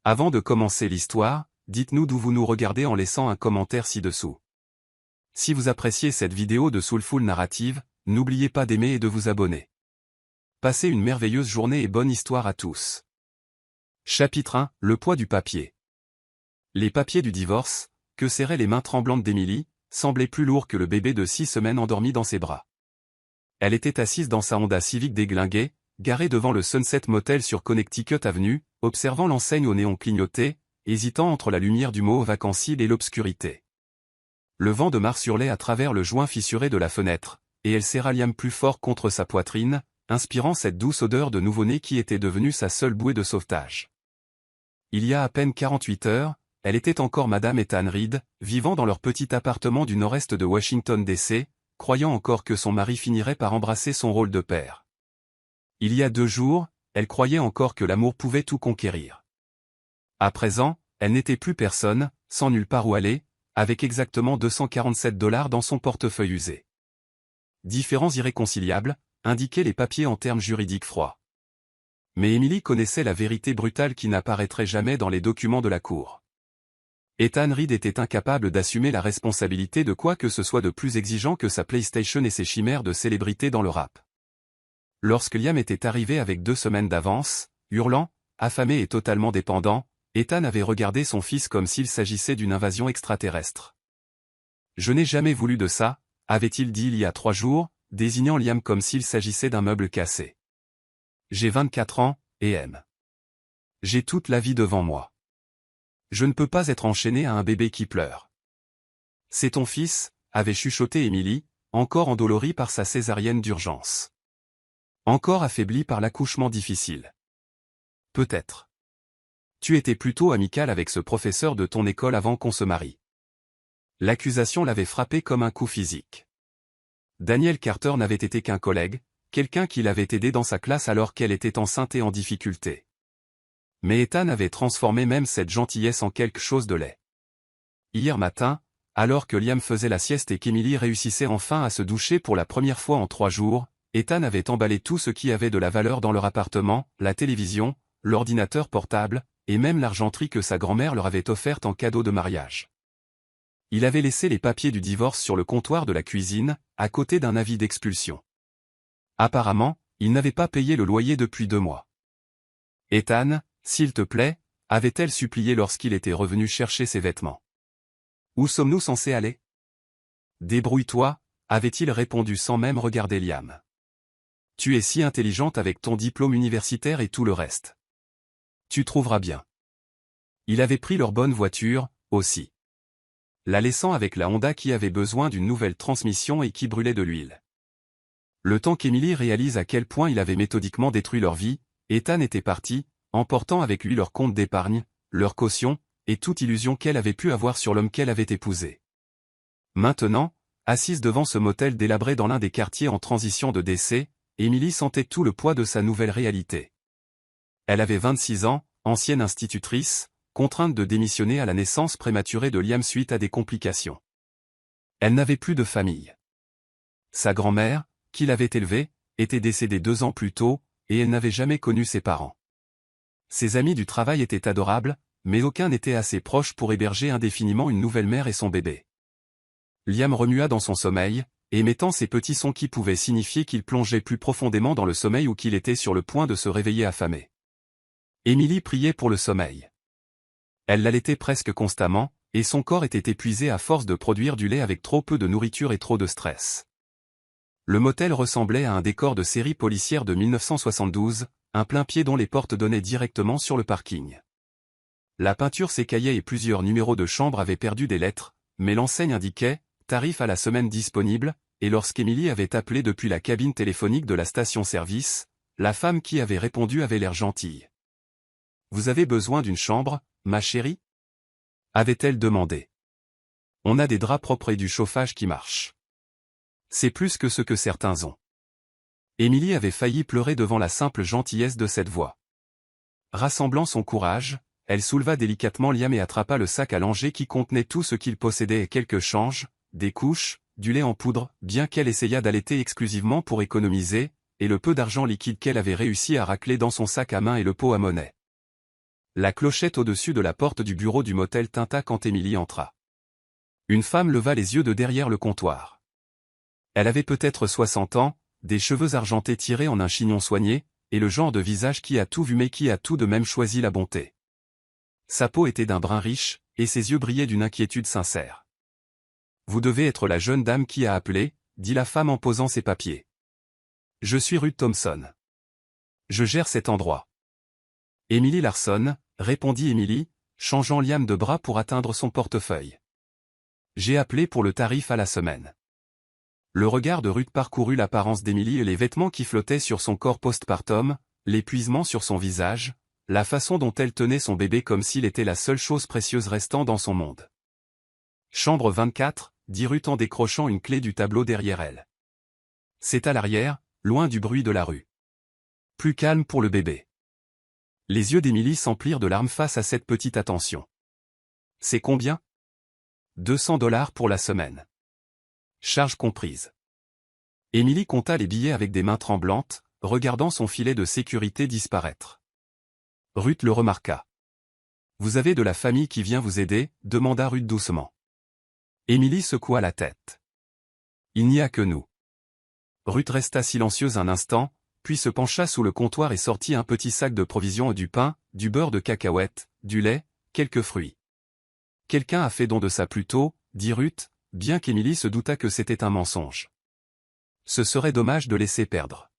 Avant de commencer l'histoire, dites-nous d'où vous nous regardez en laissant un commentaire ci-dessous. Si vous appréciez cette vidéo de Soulful Narrative, n'oubliez pas d'aimer et de vous abonner. Passez une merveilleuse journée et bonne histoire à tous. Chapitre 1, le poids du papier. Les papiers du divorce, que serraient les mains tremblantes d'Emily, semblaient plus lourds que le bébé de 6 semaines endormi dans ses bras. Elle était assise dans sa Honda Civic déglinguée, garée devant le Sunset Motel sur Connecticut Avenue, observant l'enseigne au néon clignoté, hésitant entre la lumière du mot vacancile et l'obscurité. Le vent de mars hurlait à travers le joint fissuré de la fenêtre, et elle serra Liam plus fort contre sa poitrine, inspirant cette douce odeur de nouveau-né qui était devenue sa seule bouée de sauvetage. Il y a à peine 48 heures, elle était encore Madame Ethan Reed, vivant dans leur petit appartement du nord-est de Washington DC, croyant encore que son mari finirait par embrasser son rôle de père. Il y a 2 jours, elle croyait encore que l'amour pouvait tout conquérir. À présent, elle n'était plus personne, sans nulle part où aller, avec exactement $247 dans son portefeuille usé. Différends irréconciliables, indiquaient les papiers en termes juridiques froids. Mais Emily connaissait la vérité brutale qui n'apparaîtrait jamais dans les documents de la cour. Ethan Reed était incapable d'assumer la responsabilité de quoi que ce soit de plus exigeant que sa PlayStation et ses chimères de célébrité dans le rap. Lorsque Liam était arrivé avec 2 semaines d'avance, hurlant, affamé et totalement dépendant, Ethan avait regardé son fils comme s'il s'agissait d'une invasion extraterrestre. « Je n'ai jamais voulu de ça », avait-il dit il y a 3 jours, désignant Liam comme s'il s'agissait d'un meuble cassé. « J'ai 24 ans, et aime. J'ai toute la vie devant moi. Je ne peux pas être enchaîné à un bébé qui pleure. »« C'est ton fils », avait chuchoté Emily, encore endolorie par sa césarienne d'urgence. Encore affaiblie par l'accouchement difficile. « Peut-être. Tu étais plutôt amical avec ce professeur de ton école avant qu'on se marie. » L'accusation l'avait frappé comme un coup physique. Daniel Carter n'avait été qu'un collègue, quelqu'un qui l'avait aidé dans sa classe alors qu'elle était enceinte et en difficulté. Mais Ethan avait transformé même cette gentillesse en quelque chose de laid. Hier matin, alors que Liam faisait la sieste et qu'Emily réussissait enfin à se doucher pour la première fois en 3 jours, Ethan avait emballé tout ce qui avait de la valeur dans leur appartement, la télévision, l'ordinateur portable, et même l'argenterie que sa grand-mère leur avait offerte en cadeau de mariage. Il avait laissé les papiers du divorce sur le comptoir de la cuisine, à côté d'un avis d'expulsion. Apparemment, il n'avait pas payé le loyer depuis 2 mois. « Ethan, s'il te plaît », avait-elle supplié lorsqu'il était revenu chercher ses vêtements. « Où sommes-nous censés aller ? » ?»« Débrouille-toi », avait-il répondu sans même regarder Liam. « Tu es si intelligente avec ton diplôme universitaire et tout le reste. Tu trouveras bien. » Il avait pris leur bonne voiture, aussi. La laissant avec la Honda qui avait besoin d'une nouvelle transmission et qui brûlait de l'huile. Le temps qu'Emily réalise à quel point il avait méthodiquement détruit leur vie, Ethan était parti, emportant avec lui leur compte d'épargne, leur caution, et toute illusion qu'elle avait pu avoir sur l'homme qu'elle avait épousé. Maintenant, assise devant ce motel délabré dans l'un des quartiers en transition de décès, Emily sentait tout le poids de sa nouvelle réalité. Elle avait 26 ans, ancienne institutrice, contrainte de démissionner à la naissance prématurée de Liam suite à des complications. Elle n'avait plus de famille. Sa grand-mère, qui l'avait élevée, était décédée 2 ans plus tôt, et elle n'avait jamais connu ses parents. Ses amis du travail étaient adorables, mais aucun n'était assez proche pour héberger indéfiniment une nouvelle mère et son bébé. Liam remua dans son sommeil, émettant ces petits sons qui pouvaient signifier qu'il plongeait plus profondément dans le sommeil ou qu'il était sur le point de se réveiller affamé. Emily priait pour le sommeil. Elle l'allaitait presque constamment, et son corps était épuisé à force de produire du lait avec trop peu de nourriture et trop de stress. Le motel ressemblait à un décor de série policière de 1972, un plein-pied dont les portes donnaient directement sur le parking. La peinture s'écaillait et plusieurs numéros de chambre avaient perdu des lettres, mais l'enseigne indiquait « tarif à la semaine disponible », et lorsqu'Emily avait appelé depuis la cabine téléphonique de la station-service, la femme qui avait répondu avait l'air gentille. « Vous avez besoin d'une chambre, ma chérie ?» avait-elle demandé. « On a des draps propres et du chauffage qui marche. C'est plus que ce que certains ont. » Emily avait failli pleurer devant la simple gentillesse de cette voix. Rassemblant son courage, elle souleva délicatement Liam et attrapa le sac à langer qui contenait tout ce qu'il possédait et quelques changes, des couches, du lait en poudre, bien qu'elle essayât d'allaiter exclusivement pour économiser, et le peu d'argent liquide qu'elle avait réussi à racler dans son sac à main et le pot à monnaie. La clochette au-dessus de la porte du bureau du motel tinta quand Émilie entra. Une femme leva les yeux de derrière le comptoir. Elle avait peut-être 60 ans, des cheveux argentés tirés en un chignon soigné, et le genre de visage qui a tout vu mais qui a tout de même choisi la bonté. Sa peau était d'un brun riche, et ses yeux brillaient d'une inquiétude sincère. « Vous devez être la jeune dame qui a appelé », dit la femme en posant ses papiers. « Je suis Ruth Thompson. Je gère cet endroit. » « Emily Larson », répondit Emily, changeant Liam de bras pour atteindre son portefeuille. « J'ai appelé pour le tarif à la semaine. » Le regard de Ruth parcourut l'apparence d'Emily et les vêtements qui flottaient sur son corps postpartum, l'épuisement sur son visage, la façon dont elle tenait son bébé comme s'il était la seule chose précieuse restant dans son monde. « Chambre 24, » dit Ruth en décrochant une clé du tableau derrière elle. « C'est à l'arrière, loin du bruit de la rue. Plus calme pour le bébé. » Les yeux d'Emily s'emplirent de larmes face à cette petite attention. « C'est combien ? » $200 pour la semaine. Charge comprise. Emily compta les billets avec des mains tremblantes, regardant son filet de sécurité disparaître. Ruth le remarqua. « Vous avez de la famille qui vient vous aider ?» demanda Ruth doucement. Emily secoua la tête. « Il n'y a que nous. » Ruth resta silencieuse un instant, puis se pencha sous le comptoir et sortit un petit sac de provisions et du pain, du beurre de cacahuète, du lait, quelques fruits. « Quelqu'un a fait don de ça plus tôt, » dit Ruth, bien qu'Emily se doutât que c'était un mensonge. « Ce serait dommage de laisser perdre. »«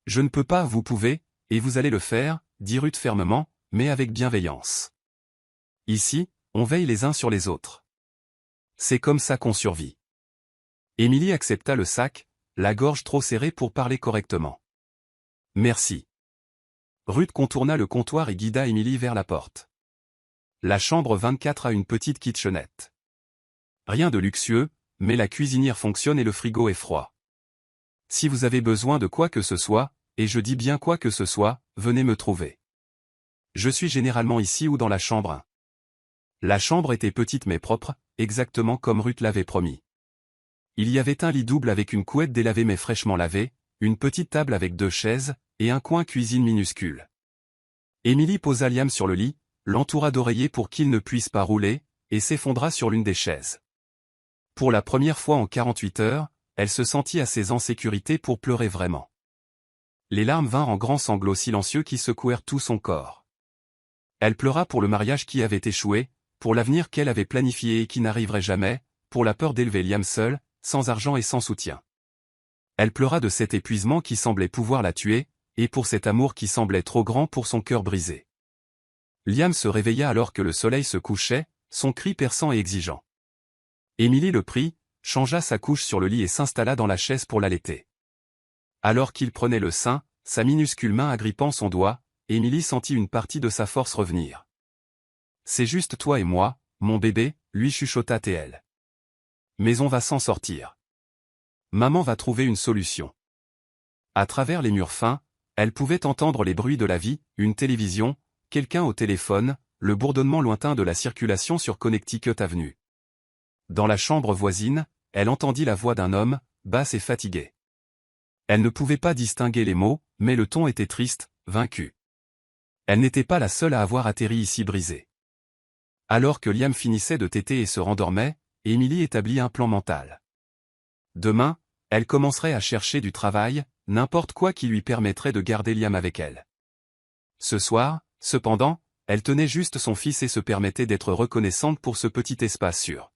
Je ne peux pas, vous pouvez, et vous allez le faire, » dit Ruth fermement, mais avec bienveillance. « Ici, on veille les uns sur les autres. C'est comme ça qu'on survit. » Emily accepta le sac, la gorge trop serrée pour parler correctement. « Merci. » Ruth contourna le comptoir et guida Emily vers la porte. La chambre 24 a une petite kitchenette. Rien de luxueux, mais la cuisinière fonctionne et le frigo est froid. Si vous avez besoin de quoi que ce soit, et je dis bien quoi que ce soit, venez me trouver. Je suis généralement ici ou dans la chambre 1. La chambre était petite mais propre, exactement comme Ruth l'avait promis. Il y avait un lit double avec une couette délavée mais fraîchement lavée, une petite table avec 2 chaises, et un coin cuisine minuscule. Emily posa Liam sur le lit, l'entoura d'oreillers pour qu'il ne puisse pas rouler, et s'effondra sur l'une des chaises. Pour la première fois en 48 heures, elle se sentit assez en sécurité pour pleurer vraiment. Les larmes vinrent en grands sanglots silencieux qui secouèrent tout son corps. Elle pleura pour le mariage qui avait échoué, pour l'avenir qu'elle avait planifié et qui n'arriverait jamais, pour la peur d'élever Liam seul, sans argent et sans soutien. Elle pleura de cet épuisement qui semblait pouvoir la tuer, et pour cet amour qui semblait trop grand pour son cœur brisé. Liam se réveilla alors que le soleil se couchait, son cri perçant et exigeant. Emily le prit, changea sa couche sur le lit et s'installa dans la chaise pour l'allaiter. Alors qu'il prenait le sein, sa minuscule main agrippant son doigt, Emily sentit une partie de sa force revenir. « C'est juste toi et moi, mon bébé », lui chuchota TL. « Mais on va s'en sortir. Maman va trouver une solution. » À travers les murs fins, elle pouvait entendre les bruits de la vie, une télévision, quelqu'un au téléphone, le bourdonnement lointain de la circulation sur Connecticut Avenue. Dans la chambre voisine, elle entendit la voix d'un homme, basse et fatiguée. Elle ne pouvait pas distinguer les mots, mais le ton était triste, vaincu. Elle n'était pas la seule à avoir atterri ici brisée. Alors que Liam finissait de téter et se rendormait, Emily établit un plan mental. Demain, elle commencerait à chercher du travail, n'importe quoi qui lui permettrait de garder Liam avec elle. Ce soir, cependant, elle tenait juste son fils et se permettait d'être reconnaissante pour ce petit espace sûr.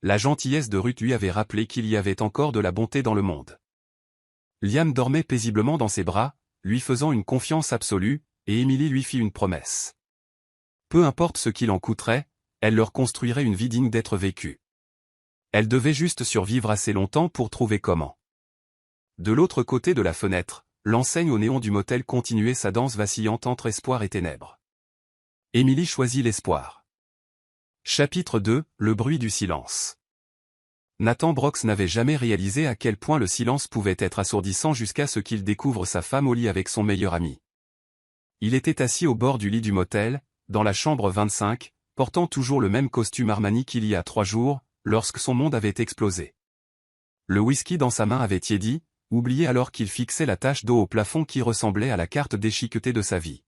La gentillesse de Ruth lui avait rappelé qu'il y avait encore de la bonté dans le monde. Liam dormait paisiblement dans ses bras, lui faisant une confiance absolue, et Emily lui fit une promesse. Peu importe ce qu'il en coûterait, elle leur construirait une vie digne d'être vécue. Elle devait juste survivre assez longtemps pour trouver comment. De l'autre côté de la fenêtre, l'enseigne au néon du motel continuait sa danse vacillante entre espoir et ténèbres. Emily choisit l'espoir. Chapitre 2, le bruit du silence. Nathan Brox n'avait jamais réalisé à quel point le silence pouvait être assourdissant jusqu'à ce qu'il découvre sa femme au lit avec son meilleur ami. Il était assis au bord du lit du motel, dans la chambre 25, portant toujours le même costume Armani qu'il y a 3 jours, lorsque son monde avait explosé. Le whisky dans sa main avait tiédi, oublié alors qu'il fixait la tache d'eau au plafond qui ressemblait à la carte déchiquetée de sa vie.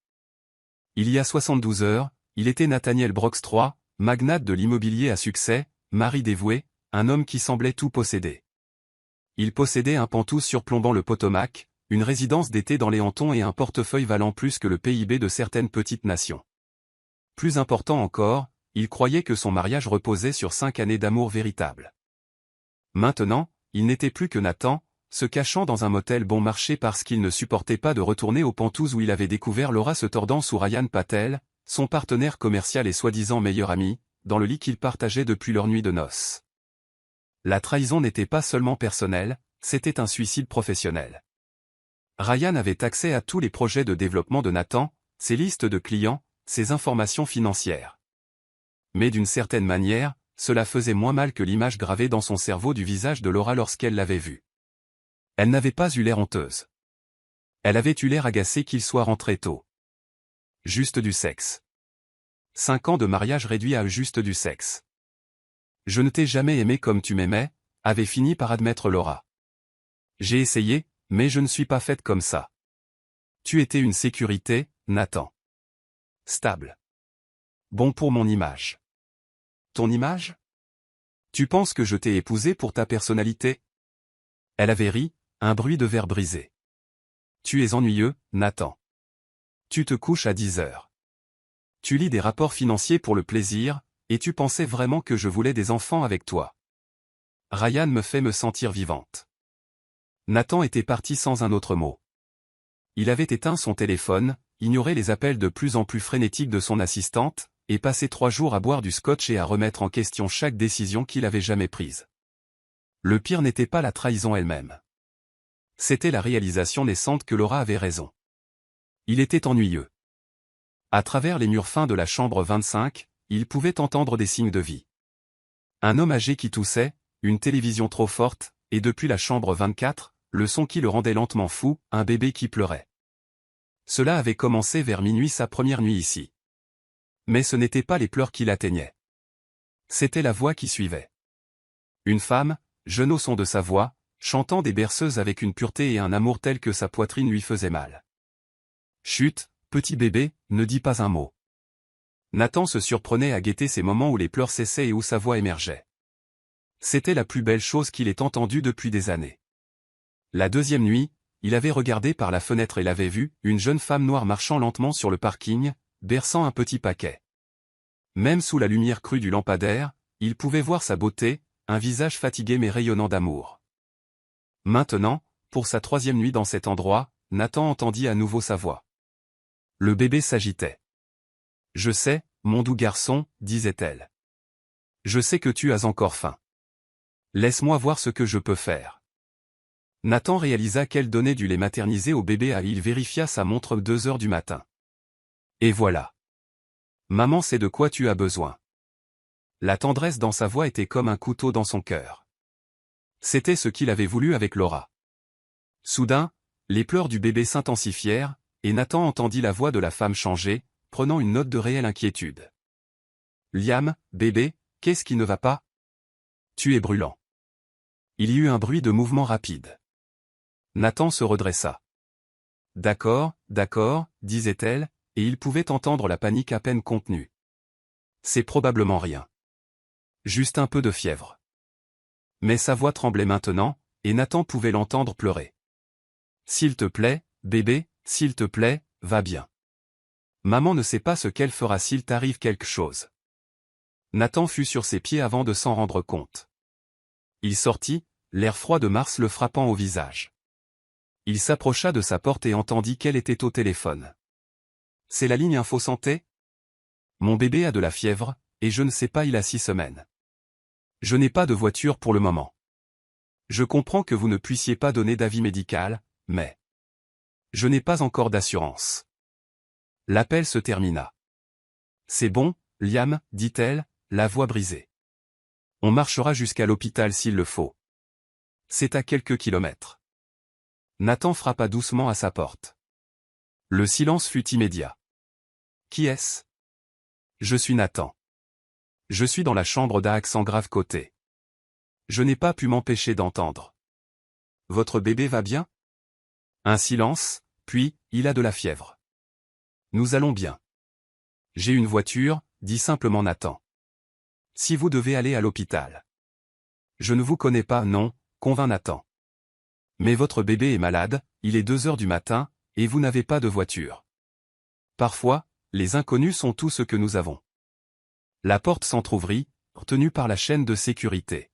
Il y a 72 heures, il était Nathaniel Brooks III, magnate de l'immobilier à succès, mari dévoué, un homme qui semblait tout posséder. Il possédait un Pantouse surplombant le Potomac, une résidence d'été dans les Hamptons et un portefeuille valant plus que le PIB de certaines petites nations. Plus important encore, il croyait que son mariage reposait sur 5 années d'amour véritable. Maintenant, il n'était plus que Nathan, se cachant dans un motel bon marché parce qu'il ne supportait pas de retourner au Pantouse où il avait découvert Laura se tordant sous Ryan Patel, son partenaire commercial et soi-disant meilleur ami, dans le lit qu'ils partageaient depuis leur nuit de noces. La trahison n'était pas seulement personnelle, c'était un suicide professionnel. Ryan avait accès à tous les projets de développement de Nathan, ses listes de clients, ses informations financières. Mais d'une certaine manière, cela faisait moins mal que l'image gravée dans son cerveau du visage de Laura lorsqu'elle l'avait vu. Elle n'avait pas eu l'air honteuse. Elle avait eu l'air agacée qu'il soit rentré tôt. Juste du sexe. 5 ans de mariage réduit à juste du sexe. Je ne t'ai jamais aimé comme tu m'aimais, avait fini par admettre Laura. J'ai essayé, mais je ne suis pas faite comme ça. Tu étais une sécurité, Nathan. Stable. Bon pour mon image. Ton image? Tu penses que je t'ai épousé pour ta personnalité? Elle avait ri, un bruit de verre brisé. Tu es ennuyeux, Nathan. Tu te couches à 10 heures. Tu lis des rapports financiers pour le plaisir, et tu pensais vraiment que je voulais des enfants avec toi. Ryan me fait me sentir vivante. Nathan était parti sans un autre mot. Il avait éteint son téléphone, ignoré les appels de plus en plus frénétiques de son assistante, et passé 3 jours à boire du scotch et à remettre en question chaque décision qu'il avait jamais prise. Le pire n'était pas la trahison elle-même. C'était la réalisation naissante que Laura avait raison. Il était ennuyeux. À travers les murs fins de la chambre 25, il pouvait entendre des signes de vie. Un homme âgé qui toussait, une télévision trop forte, et depuis la chambre 24, le son qui le rendait lentement fou, un bébé qui pleurait. Cela avait commencé vers minuit sa première nuit ici. Mais ce n'étaient pas les pleurs qui l'atteignaient. C'était la voix qui suivait. Une femme, jeune au son de sa voix, chantant des berceuses avec une pureté et un amour tel que sa poitrine lui faisait mal. Chut, petit bébé, ne dis pas un mot. Nathan se surprenait à guetter ces moments où les pleurs cessaient et où sa voix émergeait. C'était la plus belle chose qu'il ait entendue depuis des années. La deuxième nuit, il avait regardé par la fenêtre et l'avait vue, une jeune femme noire marchant lentement sur le parking, berçant un petit paquet. Même sous la lumière crue du lampadaire, il pouvait voir sa beauté, un visage fatigué mais rayonnant d'amour. Maintenant, pour sa 3e nuit dans cet endroit, Nathan entendit à nouveau sa voix. Le bébé s'agitait. « Je sais, mon doux garçon, disait-elle. Je sais que tu as encore faim. Laisse-moi voir ce que je peux faire. » Nathan réalisa qu'elle donnait du lait maternisé au bébé et il vérifia sa montre 2 heures du matin. Et voilà. Maman sait de quoi tu as besoin. La tendresse dans sa voix était comme un couteau dans son cœur. C'était ce qu'il avait voulu avec Laura. Soudain, les pleurs du bébé s'intensifièrent, et Nathan entendit la voix de la femme changer, prenant une note de réelle inquiétude. « Liam, bébé, qu'est-ce qui ne va pas? Tu es brûlant. » Il y eut un bruit de mouvement rapide. Nathan se redressa. « D'accord, disait-elle, et il pouvait entendre la panique à peine contenue. C'est probablement rien. Juste un peu de fièvre. » Mais sa voix tremblait maintenant, et Nathan pouvait l'entendre pleurer. « S'il te plaît, bébé, s'il te plaît, va bien. Maman ne sait pas ce qu'elle fera s'il t'arrive quelque chose. » Nathan fut sur ses pieds avant de s'en rendre compte. Il sortit, l'air froid de mars le frappant au visage. Il s'approcha de sa porte et entendit qu'elle était au téléphone. « C'est la ligne Info Santé? Mon bébé a de la fièvre, et je ne sais pas il a 6 semaines. Je n'ai pas de voiture pour le moment. Je comprends que vous ne puissiez pas donner d'avis médical, mais... je n'ai pas encore d'assurance. » L'appel se termina. « C'est bon, Liam, dit-elle, la voix brisée. On marchera jusqu'à l'hôpital s'il le faut. C'est à quelques kilomètres. » Nathan frappa doucement à sa porte. Le silence fut immédiat. « Qui est-ce? » « Je suis Nathan. Je suis dans la chambre d'Accent grave côté. Je n'ai pas pu m'empêcher d'entendre. Votre bébé va bien? » Un silence, puis, il a de la fièvre. Nous allons bien. J'ai une voiture, dit simplement Nathan. Si vous devez aller à l'hôpital. Je ne vous connais pas, non, convint Nathan. Mais votre bébé est malade, il est 2 heures du matin, et vous n'avez pas de voiture. Parfois, les inconnus sont tout ce que nous avons. La porte s'entr'ouvrit, retenue par la chaîne de sécurité.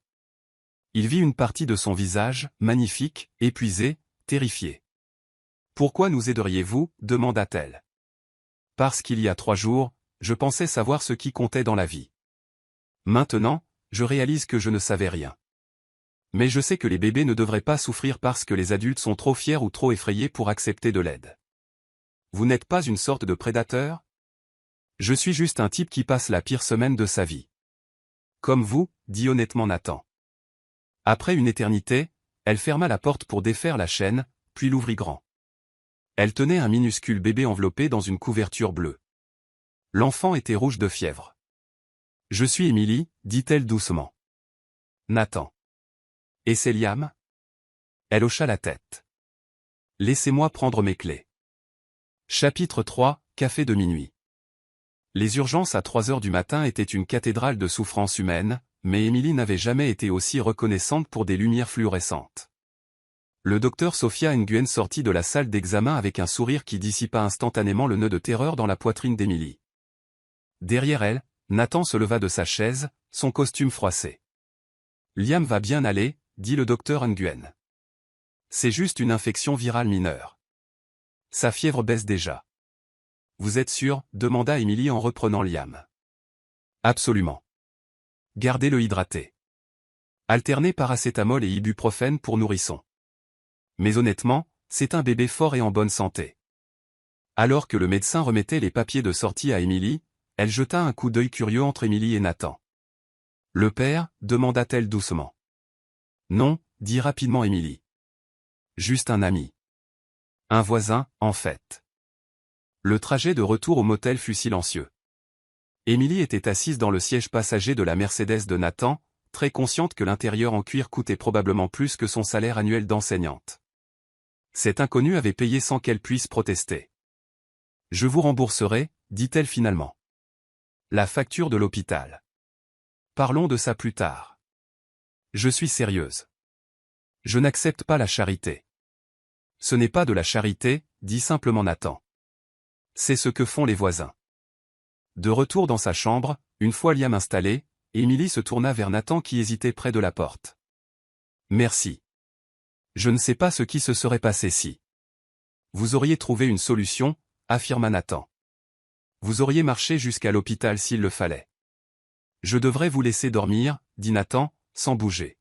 Il vit une partie de son visage, magnifique, épuisé, terrifié. « Pourquoi nous aideriez-vous » demanda-t-elle. « Parce qu'il y a 3 jours, je pensais savoir ce qui comptait dans la vie. Maintenant, je réalise que je ne savais rien. Mais je sais que les bébés ne devraient pas souffrir parce que les adultes sont trop fiers ou trop effrayés pour accepter de l'aide. Vous n'êtes pas une sorte de prédateur ? Je suis juste un type qui passe la pire semaine de sa vie. Comme vous, dit honnêtement Nathan. Après une éternité, elle ferma la porte pour défaire la chaîne, puis l'ouvrit grand. Elle tenait un minuscule bébé enveloppé dans une couverture bleue. L'enfant était rouge de fièvre. « Je suis Emily, dit-elle doucement. Nathan. Et c'est Liam ? Elle hocha la tête. Laissez-moi prendre mes clés. Chapitre 3, Café de minuit. Les urgences à 3 heures du matin étaient une cathédrale de souffrance humaine, mais Emily n'avait jamais été aussi reconnaissante pour des lumières fluorescentes. Le docteur Sophia Nguyen sortit de la salle d'examen avec un sourire qui dissipa instantanément le nœud de terreur dans la poitrine d'Emily. Derrière elle, Nathan se leva de sa chaise, son costume froissé. « Liam va bien aller », dit le docteur Nguyen. « C'est juste une infection virale mineure. Sa fièvre baisse déjà. »« Vous êtes sûr ?» demanda Emily en reprenant Liam. « Absolument. Gardez-le hydraté. Alternez paracétamol et ibuprofène pour nourrisson. Mais honnêtement, c'est un bébé fort et en bonne santé. » Alors que le médecin remettait les papiers de sortie à Emily, elle jeta un coup d'œil curieux entre Emily et Nathan. « Le père » demanda-t-elle doucement. « Non » dit rapidement Emily. « Juste un ami. Un voisin, en fait. » Le trajet de retour au motel fut silencieux. Emily était assise dans le siège passager de la Mercedes de Nathan, très consciente que l'intérieur en cuir coûtait probablement plus que son salaire annuel d'enseignante. Cet inconnu avait payé sans qu'elle puisse protester. « Je vous rembourserai » dit-elle finalement. « La facture de l'hôpital. Parlons de ça plus tard. Je suis sérieuse. Je n'accepte pas la charité. » « Ce n'est pas de la charité, dit simplement Nathan. C'est ce que font les voisins. » De retour dans sa chambre, une fois Liam installé, Emily se tourna vers Nathan qui hésitait près de la porte. « Merci. Je ne sais pas ce qui se serait passé si. Vous auriez trouvé une solution, affirma Nathan. Vous auriez marché jusqu'à l'hôpital s'il le fallait. Je devrais vous laisser dormir, dit Nathan, sans bouger.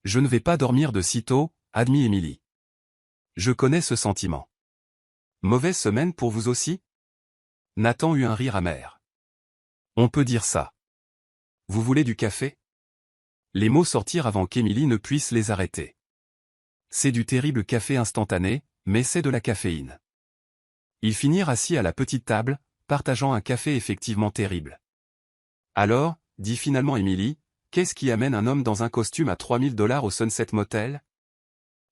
Je ne vais pas dormir de sitôt, admit Emily. Je connais ce sentiment. Mauvaise semaine pour vous aussi ? Nathan eut un rire amer. On peut dire ça. Vous voulez du café ? Les mots sortirent avant qu'Emily ne puisse les arrêter. C'est du terrible café instantané, mais c'est de la caféine. Ils finirent assis à la petite table, partageant un café effectivement terrible. Alors, dit finalement Emily, qu'est-ce qui amène un homme dans un costume à 3000 $ au Sunset Motel ?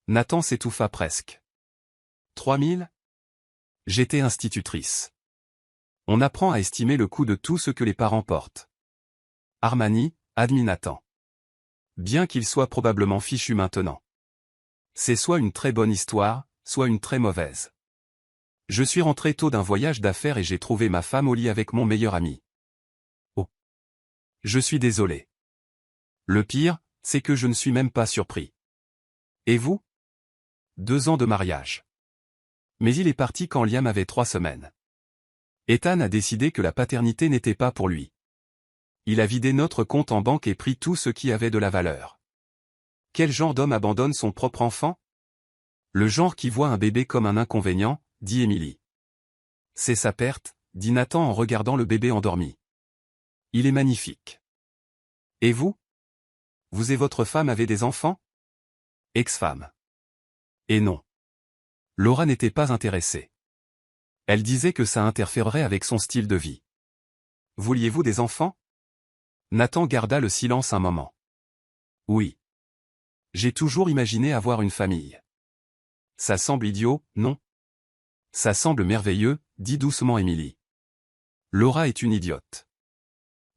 Nathan s'étouffa presque. 3000 ? J'étais institutrice. On apprend à estimer le coût de tout ce que les parents portent. Armani, admit Nathan. Bien qu'il soit probablement fichu maintenant. C'est soit une très bonne histoire, soit une très mauvaise. Je suis rentré tôt d'un voyage d'affaires et j'ai trouvé ma femme au lit avec mon meilleur ami. Oh. Je suis désolé. Le pire, c'est que je ne suis même pas surpris. Et vous ? 2 ans de mariage. Mais il est parti quand Liam avait 3 semaines. Ethan a décidé que la paternité n'était pas pour lui. Il a vidé notre compte en banque et pris tout ce qui avait de la valeur. Quel genre d'homme abandonne son propre enfant ? Le genre qui voit un bébé comme un inconvénient, dit Emily. C'est sa perte, dit Nathan en regardant le bébé endormi. Il est magnifique. Et vous ? Vous et votre femme avez des enfants ? Ex-femme. Et non. Laura n'était pas intéressée. Elle disait que ça interférerait avec son style de vie. Vouliez-vous des enfants ? Nathan garda le silence un moment. Oui. J'ai toujours imaginé avoir une famille. Ça semble idiot, non ? Ça semble merveilleux, dit doucement Emily. Laura est une idiote.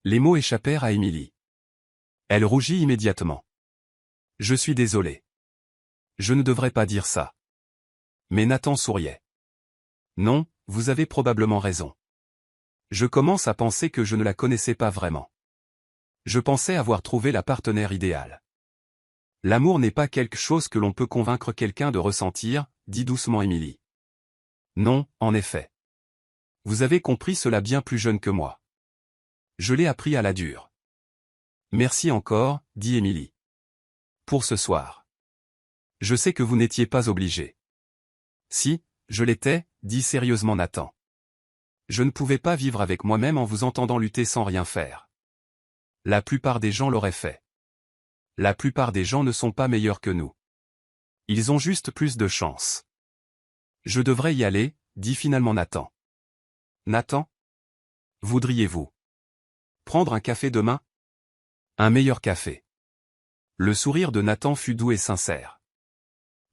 Les mots échappèrent à Émilie. Elle rougit immédiatement. Je suis désolé. Je ne devrais pas dire ça. Mais Nathan souriait. Non, vous avez probablement raison. Je commence à penser que je ne la connaissais pas vraiment. Je pensais avoir trouvé la partenaire idéale. L'amour n'est pas quelque chose que l'on peut convaincre quelqu'un de ressentir, dit doucement Émilie. Non, en effet. Vous avez compris cela bien plus jeune que moi. Je l'ai appris à la dure. Merci encore, dit Émilie. Pour ce soir. Je sais que vous n'étiez pas obligé. Si, je l'étais, dit sérieusement Nathan. Je ne pouvais pas vivre avec moi-même en vous entendant lutter sans rien faire. La plupart des gens l'auraient fait. La plupart des gens ne sont pas meilleurs que nous. Ils ont juste plus de chance. Je devrais y aller, dit finalement Nathan. Nathan? Voudriez-vous prendre un café demain? Un meilleur café. Le sourire de Nathan fut doux et sincère.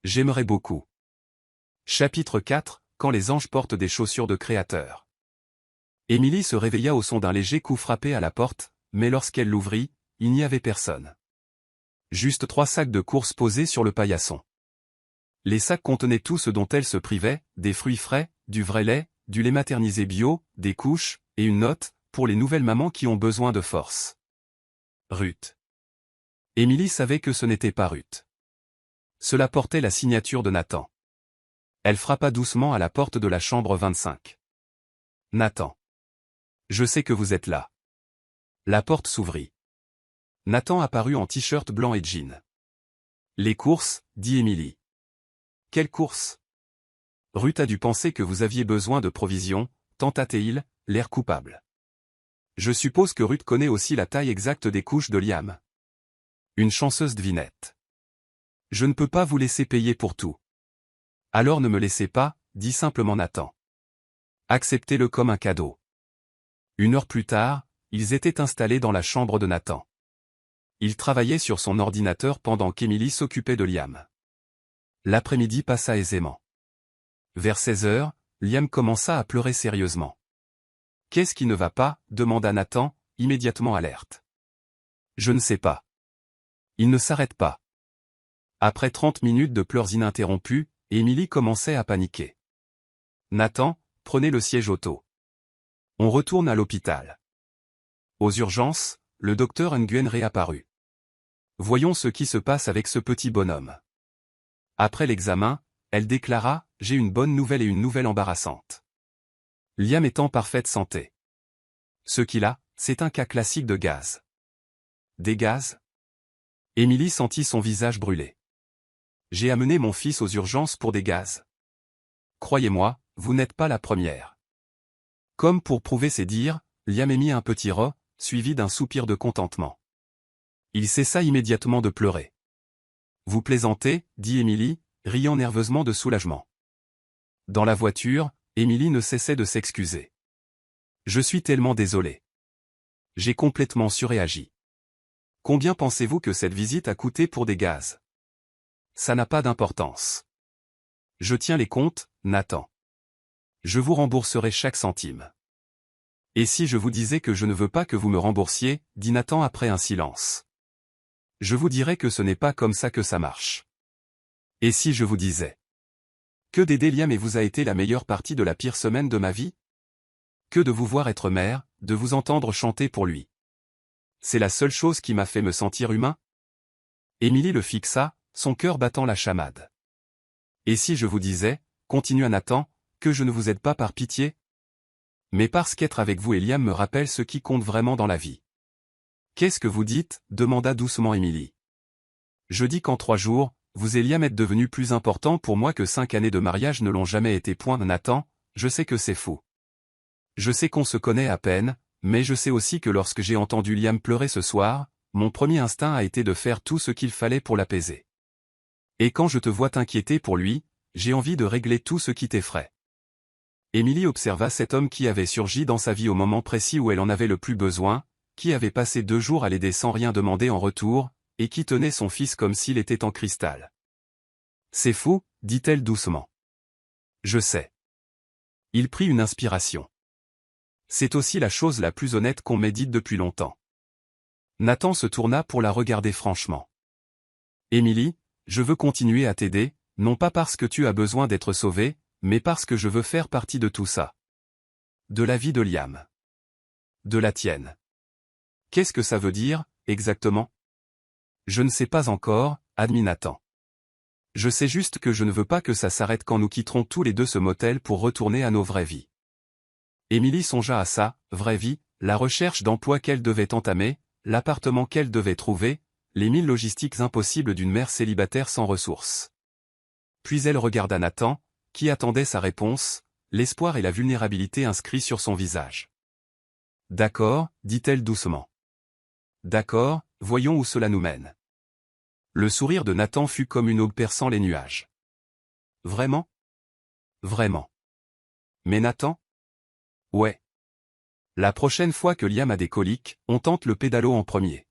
J'aimerais beaucoup. Chapitre 4, quand les anges portent des chaussures de créateur. Émilie se réveilla au son d'un léger coup frappé à la porte, mais lorsqu'elle l'ouvrit, il n'y avait personne. Juste 3 sacs de courses posés sur le paillasson. Les sacs contenaient tout ce dont elle se privait, des fruits frais, du vrai lait, du lait maternisé bio, des couches, et une note, pour les nouvelles mamans qui ont besoin de force. Ruth. Émilie savait que ce n'était pas Ruth. Cela portait la signature de Nathan. Elle frappa doucement à la porte de la chambre 25. Nathan. Je sais que vous êtes là. La porte s'ouvrit. Nathan apparut en t-shirt blanc et jean. Les courses, dit Émilie. Quelles courses? Ruth a dû penser que vous aviez besoin de provisions, tenta-t-il, l'air coupable. Je suppose que Ruth connaît aussi la taille exacte des couches de Liam. Une chanceuse devinette. Je ne peux pas vous laisser payer pour tout. Alors ne me laissez pas, dit simplement Nathan. Acceptez-le comme un cadeau. 1 heure plus tard, ils étaient installés dans la chambre de Nathan. Il travaillait sur son ordinateur pendant qu'Émilie s'occupait de Liam. L'après-midi passa aisément. Vers 16 heures, Liam commença à pleurer sérieusement. Qu'est-ce qui ne va pas? Demanda Nathan, immédiatement alerte. Je ne sais pas. Il ne s'arrête pas. Après 30 minutes de pleurs ininterrompus, Émilie commençait à paniquer. Nathan, prenez le siège auto. On retourne à l'hôpital. Aux urgences, le docteur Nguyen réapparut. Voyons ce qui se passe avec ce petit bonhomme. Après l'examen, elle déclara, j'ai une bonne nouvelle et une nouvelle embarrassante. Liam est en parfaite santé. Ce qu'il a, c'est un cas classique de gaz. Des gaz? Émilie sentit son visage brûler. J'ai amené mon fils aux urgences pour des gaz. Croyez-moi, vous n'êtes pas la première. Comme pour prouver ses dires, Liam émit un petit ro, suivi d'un soupir de contentement. Il cessa immédiatement de pleurer. Vous plaisantez, dit Émilie, riant nerveusement de soulagement. Dans la voiture, Émilie ne cessait de s'excuser. Je suis tellement désolée. J'ai complètement surréagi. Combien pensez-vous que cette visite a coûté pour des gaz? Ça n'a pas d'importance. Je tiens les comptes, Nathan. Je vous rembourserai chaque centime. Et si je vous disais que je ne veux pas que vous me remboursiez, dit Nathan après un silence. Je vous dirais que ce n'est pas comme ça que ça marche. Et si je vous disais que d'aider Liam et vous a été la meilleure partie de la pire semaine de ma vie? Que de vous voir être mère, de vous entendre chanter pour lui. C'est la seule chose qui m'a fait me sentir humain? Émilie le fixa, son cœur battant la chamade. Et si je vous disais, continua Nathan, que je ne vous aide pas par pitié? Mais parce qu'être avec vous et Liam me rappelle ce qui compte vraiment dans la vie. Qu'est-ce que vous dites? Demanda doucement Émilie. Je dis qu'en 3 jours, vous et Liam êtes devenus plus importants pour moi que 5 années de mariage ne l'ont jamais été. Nathan, je sais que c'est faux. Je sais qu'on se connaît à peine, mais je sais aussi que lorsque j'ai entendu Liam pleurer ce soir, mon premier instinct a été de faire tout ce qu'il fallait pour l'apaiser. Et quand je te vois t'inquiéter pour lui, j'ai envie de régler tout ce qui t'effraie. Émilie observa cet homme qui avait surgi dans sa vie au moment précis où elle en avait le plus besoin, qui avait passé 2 jours à l'aider sans rien demander en retour, et qui tenait son fils comme s'il était en cristal. C'est fou, dit-elle doucement. Je sais. Il prit une inspiration. C'est aussi la chose la plus honnête qu'on m'ait dite depuis longtemps. Nathan se tourna pour la regarder franchement. Émilie, je veux continuer à t'aider, non pas parce que tu as besoin d'être sauvée, mais parce que je veux faire partie de tout ça. De la vie de Liam. De la tienne. Qu'est-ce que ça veut dire, exactement? Je ne sais pas encore, admit Nathan. Je sais juste que je ne veux pas que ça s'arrête quand nous quitterons tous les deux ce motel pour retourner à nos vraies vies. Émilie songea à sa vraie vie, la recherche d'emploi qu'elle devait entamer, l'appartement qu'elle devait trouver, les 1000 logistiques impossibles d'une mère célibataire sans ressources. Puis elle regarda Nathan, qui attendait sa réponse, l'espoir et la vulnérabilité inscrits sur son visage. D'accord, dit-elle doucement. D'accord, voyons où cela nous mène. Le sourire de Nathan fut comme une aube perçant les nuages. Vraiment? Vraiment. Mais Nathan? Ouais. La prochaine fois que Liam a des coliques, on tente le pédalo en premier.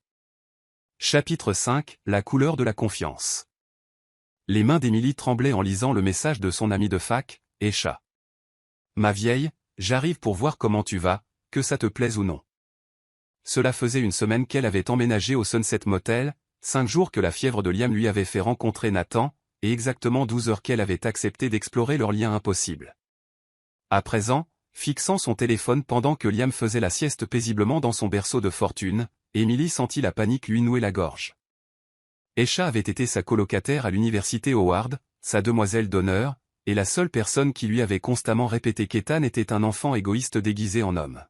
Chapitre 5, la couleur de la confiance. Les mains d'Émilie tremblaient en lisant le message de son ami de fac, Esha. Ma vieille, j'arrive pour voir comment tu vas, que ça te plaise ou non. Cela faisait une semaine qu'elle avait emménagé au Sunset Motel, 5 jours que la fièvre de Liam lui avait fait rencontrer Nathan, et exactement 12 heures qu'elle avait accepté d'explorer leur lien impossible. À présent, fixant son téléphone pendant que Liam faisait la sieste paisiblement dans son berceau de fortune, Émilie sentit la panique lui nouer la gorge. Esha avait été sa colocataire à l'université Howard, sa demoiselle d'honneur, et la seule personne qui lui avait constamment répété qu'Ethan était un enfant égoïste déguisé en homme.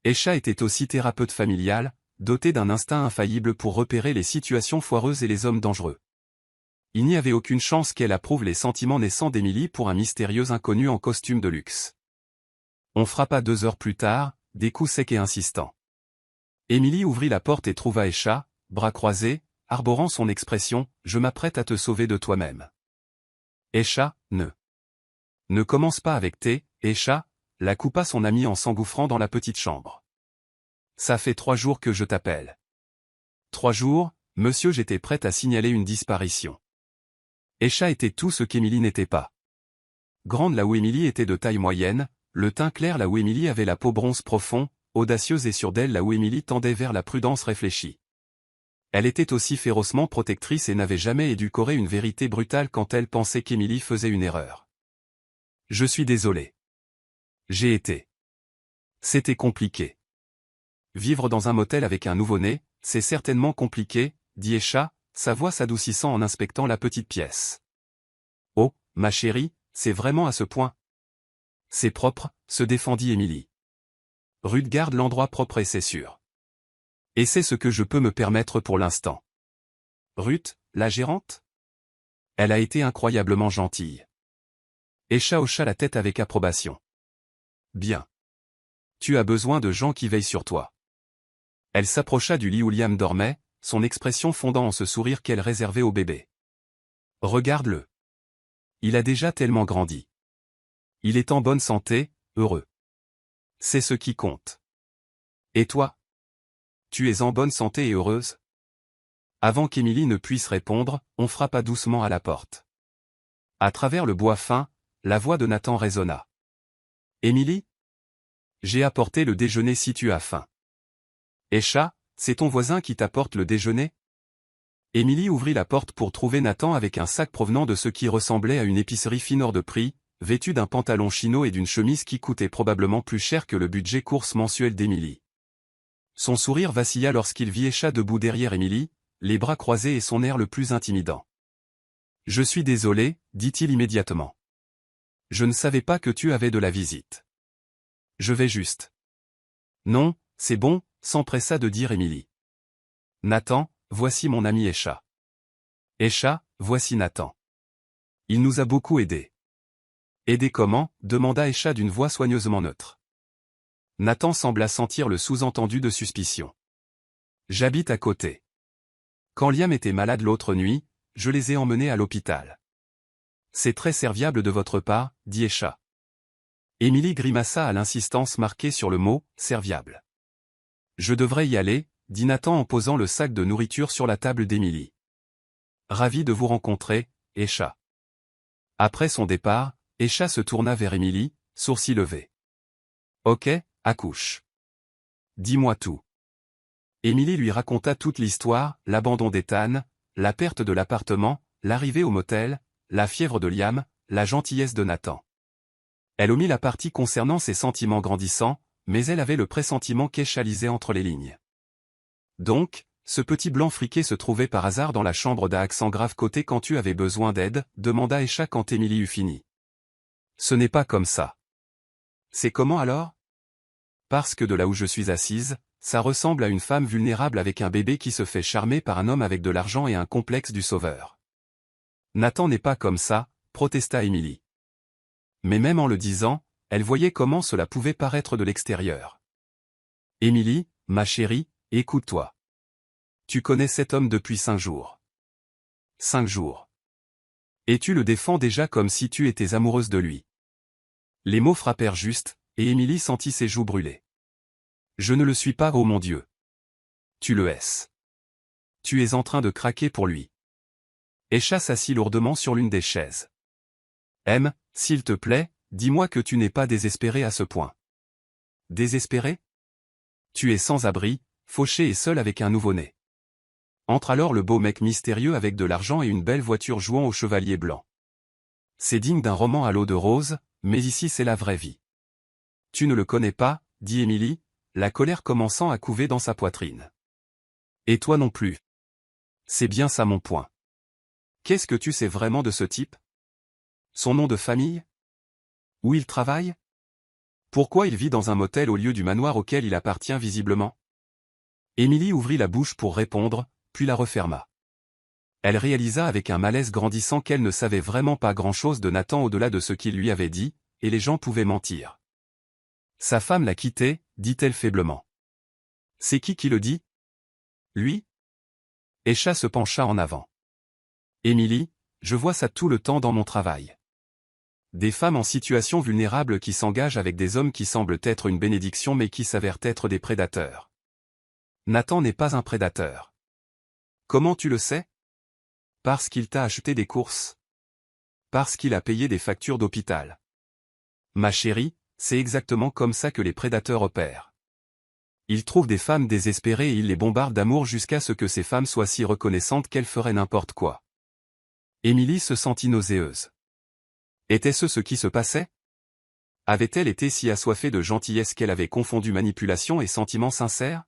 Esha était aussi thérapeute familial, doté d'un instinct infaillible pour repérer les situations foireuses et les hommes dangereux. Il n'y avait aucune chance qu'elle approuve les sentiments naissants d'Émilie pour un mystérieux inconnu en costume de luxe. On frappa 2 heures plus tard, des coups secs et insistants. Émilie ouvrit la porte et trouva Esha, bras croisés, arborant son expression « Je m'apprête à te sauver de toi-même ». Esha, ne commence pas avec tes, Esha, la coupa son ami en s'engouffrant dans la petite chambre. Ça fait 3 jours que je t'appelle. 3 jours, monsieur, j'étais prête à signaler une disparition. Esha était tout ce qu'Émilie n'était pas. Grande là où Émilie était de taille moyenne, le teint clair là où Émilie avait la peau bronze profond, audacieuse et sûre d'elle là où Émilie tendait vers la prudence réfléchie. Elle était aussi férocement protectrice et n'avait jamais édulcoré une vérité brutale quand elle pensait qu'Émilie faisait une erreur. Je suis désolé. J'ai été. C'était compliqué. Vivre dans un motel avec un nouveau-né, c'est certainement compliqué, dit Esha, sa voix s'adoucissant en inspectant la petite pièce. Oh, ma chérie, c'est vraiment à ce point. C'est propre, se défendit Émilie. Ruth garde l'endroit propre et c'est sûr. Et c'est ce que je peux me permettre pour l'instant. Ruth, la gérante? Elle a été incroyablement gentille. Esha hocha la tête avec approbation. Bien. Tu as besoin de gens qui veillent sur toi. Elle s'approcha du lit où Liam dormait, son expression fondant en ce sourire qu'elle réservait au bébé. Regarde-le. Il a déjà tellement grandi. Il est en bonne santé, heureux. C'est ce qui compte. Et toi? Tu es en bonne santé et heureuse? Avant qu'Émilie ne puisse répondre, on frappa doucement à la porte. À travers le bois fin, la voix de Nathan résonna. Émilie? J'ai apporté le déjeuner si tu as faim. Esha, c'est ton voisin qui t'apporte le déjeuner? Émilie ouvrit la porte pour trouver Nathan avec un sac provenant de ce qui ressemblait à une épicerie fine hors de prix, vêtu d'un pantalon chino et d'une chemise qui coûtait probablement plus cher que le budget course mensuel d'Émilie. Son sourire vacilla lorsqu'il vit Esha debout derrière Émilie, les bras croisés et son air le plus intimidant. Je suis désolé, dit-il immédiatement. Je ne savais pas que tu avais de la visite. Je vais juste. Non, c'est bon, s'empressa de dire Émilie. Nathan, voici mon ami Esha. Esha, voici Nathan. Il nous a beaucoup aidés. Aider comment? Demanda Esha d'une voix soigneusement neutre. Nathan sembla sentir le sous-entendu de suspicion. J'habite à côté. Quand Liam était malade l'autre nuit, je les ai emmenés à l'hôpital. C'est très serviable de votre part, dit Esha. Émilie grimaça à l'insistance marquée sur le mot « serviable ». Je devrais y aller, dit Nathan en posant le sac de nourriture sur la table d'Émilie. Ravi de vous rencontrer, Esha. Après son départ, Esha se tourna vers Émilie, sourcils levés. Ok, Accouche. Dis-moi tout. Émilie lui raconta toute l'histoire, l'abandon d'Ethan, la perte de l'appartement, l'arrivée au motel, la fièvre de Liam, la gentillesse de Nathan. Elle omit la partie concernant ses sentiments grandissants, mais elle avait le pressentiment qu'Aisha lisait entre les lignes. Donc, ce petit blanc friqué se trouvait par hasard dans la chambre d'Accent grave côté quand tu avais besoin d'aide, demanda Aisha quand Émilie eut fini. Ce n'est pas comme ça. C'est comment alors? Parce que de là où je suis assise, ça ressemble à une femme vulnérable avec un bébé qui se fait charmer par un homme avec de l'argent et un complexe du sauveur. Nathan n'est pas comme ça, protesta Émilie. Mais même en le disant, elle voyait comment cela pouvait paraître de l'extérieur. Émilie, ma chérie, écoute-toi. Tu connais cet homme depuis 5 jours. 5 jours. Et tu le défends déjà comme si tu étais amoureuse de lui. Les mots frappèrent juste, et Émilie sentit ses joues brûler. Je ne le suis pas, oh mon Dieu. Tu le es. Tu es en train de craquer pour lui. Aisha s'assit lourdement sur l'une des chaises. S'il te plaît, dis-moi que tu n'es pas désespéré à ce point. Désespéré? Tu es sans abri, fauché et seul avec un nouveau-né. Entre alors le beau mec mystérieux avec de l'argent et une belle voiture jouant au chevalier blanc. C'est digne d'un roman à l'eau de rose, mais ici c'est la vraie vie. Tu ne le connais pas, dit Émilie, la colère commençant à couver dans sa poitrine. Et toi non plus. C'est bien ça mon point. Qu'est-ce que tu sais vraiment de ce type? Son nom de famille? Où il travaille? Pourquoi il vit dans un motel au lieu du manoir auquel il appartient visiblement? Émilie ouvrit la bouche pour répondre, puis la referma. Elle réalisa avec un malaise grandissant qu'elle ne savait vraiment pas grand-chose de Nathan au-delà de ce qu'il lui avait dit, et les gens pouvaient mentir. Sa femme l'a quitté, dit-elle faiblement. C'est qui le dit? Lui? Aisha se pencha en avant. Émilie, je vois ça tout le temps dans mon travail. Des femmes en situation vulnérable qui s'engagent avec des hommes qui semblent être une bénédiction mais qui s'avèrent être des prédateurs. Nathan n'est pas un prédateur. Comment tu le sais? Parce qu'il t'a acheté des courses. Parce qu'il a payé des factures d'hôpital. Ma chérie, c'est exactement comme ça que les prédateurs opèrent. Ils trouvent des femmes désespérées et ils les bombardent d'amour jusqu'à ce que ces femmes soient si reconnaissantes qu'elles feraient n'importe quoi. Émilie se sentit nauséeuse. Était-ce ce qui se passait? Avait-elle été si assoiffée de gentillesse qu'elle avait confondu manipulation et sentiments sincères?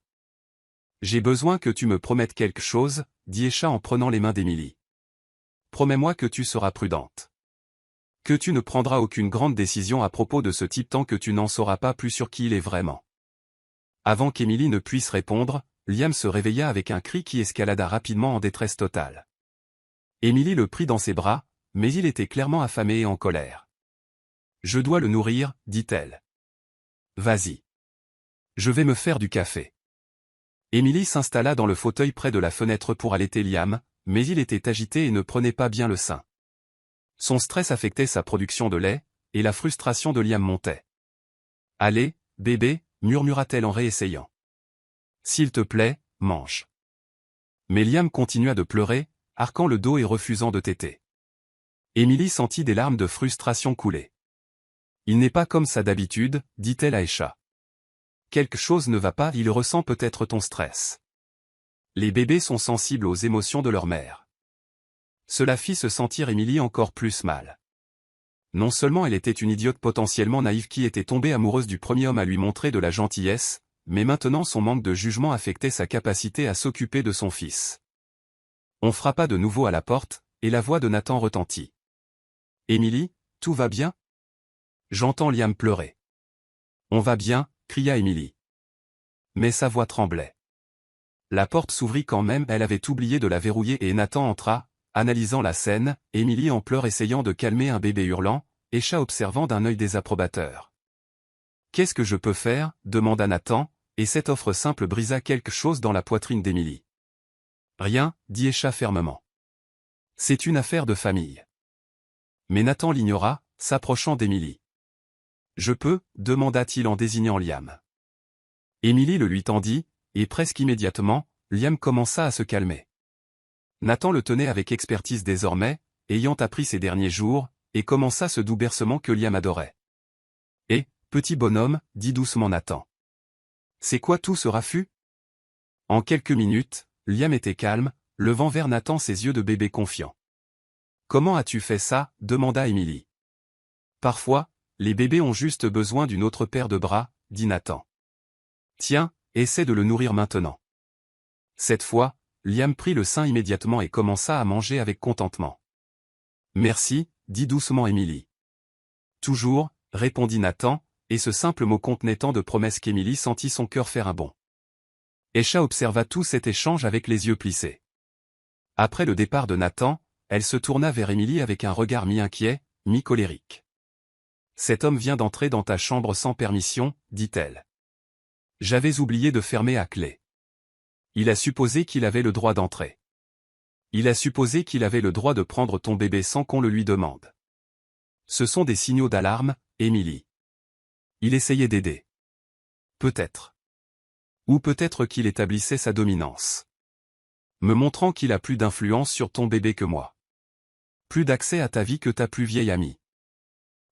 J'ai besoin que tu me promettes quelque chose, dit Aisha en prenant les mains d'Émilie. Promets-moi que tu seras prudente. Que tu ne prendras aucune grande décision à propos de ce type tant que tu n'en sauras pas plus sur qui il est vraiment. Avant qu'Émilie ne puisse répondre, Liam se réveilla avec un cri qui escalada rapidement en détresse totale. Émilie le prit dans ses bras, mais il était clairement affamé et en colère. Je dois le nourrir, dit-elle. Vas-y. Je vais me faire du café. Émilie s'installa dans le fauteuil près de la fenêtre pour allaiter Liam, mais il était agité et ne prenait pas bien le sein. Son stress affectait sa production de lait, et la frustration de Liam montait. Allez, bébé, murmura-t-elle en réessayant. S'il te plaît, mange. Mais Liam continua de pleurer, arquant le dos et refusant de téter. Émilie sentit des larmes de frustration couler. Il n'est pas comme ça d'habitude, dit-elle à Aisha. Quelque chose ne va pas, il ressent peut-être ton stress. Les bébés sont sensibles aux émotions de leur mère. Cela fit se sentir Émilie encore plus mal. Non seulement elle était une idiote potentiellement naïve qui était tombée amoureuse du premier homme à lui montrer de la gentillesse, mais maintenant son manque de jugement affectait sa capacité à s'occuper de son fils. On frappa de nouveau à la porte, et la voix de Nathan retentit. Émilie, tout va bien? J'entends Liam pleurer. On va bien, cria Émilie. Mais sa voix tremblait. La porte s'ouvrit quand même, elle avait oublié de la verrouiller et Nathan entra, analysant la scène, Émilie en pleurs essayant de calmer un bébé hurlant, Aisha observant d'un œil désapprobateur. Qu'est-ce que je peux faire? Demanda Nathan, et cette offre simple brisa quelque chose dans la poitrine d'Émilie. Rien, dit Aisha fermement. C'est une affaire de famille. Mais Nathan l'ignora, s'approchant d'Émilie. Je peux? Demanda-t-il en désignant Liam. Émilie le lui tendit, et presque immédiatement, Liam commença à se calmer. Nathan le tenait avec expertise désormais, ayant appris ces derniers jours, et commença ce doux bercement que Liam adorait. Et, petit bonhomme, dit doucement Nathan. C'est quoi tout ce raffut? En quelques minutes, Liam était calme, levant vers Nathan ses yeux de bébé confiant. Comment as-tu fait ça? Demanda Emily. Parfois, les bébés ont juste besoin d'une autre paire de bras, dit Nathan. Tiens, essaie de le nourrir maintenant. Cette fois, Liam prit le sein immédiatement et commença à manger avec contentement. Merci, dit doucement Emily. Toujours, répondit Nathan, et ce simple mot contenait tant de promesses qu'Emily sentit son cœur faire un bond. Esha observa tout cet échange avec les yeux plissés. Après le départ de Nathan, elle se tourna vers Emily avec un regard mi-inquiet, mi-colérique. Cet homme vient d'entrer dans ta chambre sans permission, dit-elle. J'avais oublié de fermer à clé. Il a supposé qu'il avait le droit d'entrer. Il a supposé qu'il avait le droit de prendre ton bébé sans qu'on le lui demande. Ce sont des signaux d'alarme, Emily. Il essayait d'aider. Peut-être. Ou peut-être qu'il établissait sa dominance. Me montrant qu'il a plus d'influence sur ton bébé que moi. Plus d'accès à ta vie que ta plus vieille amie.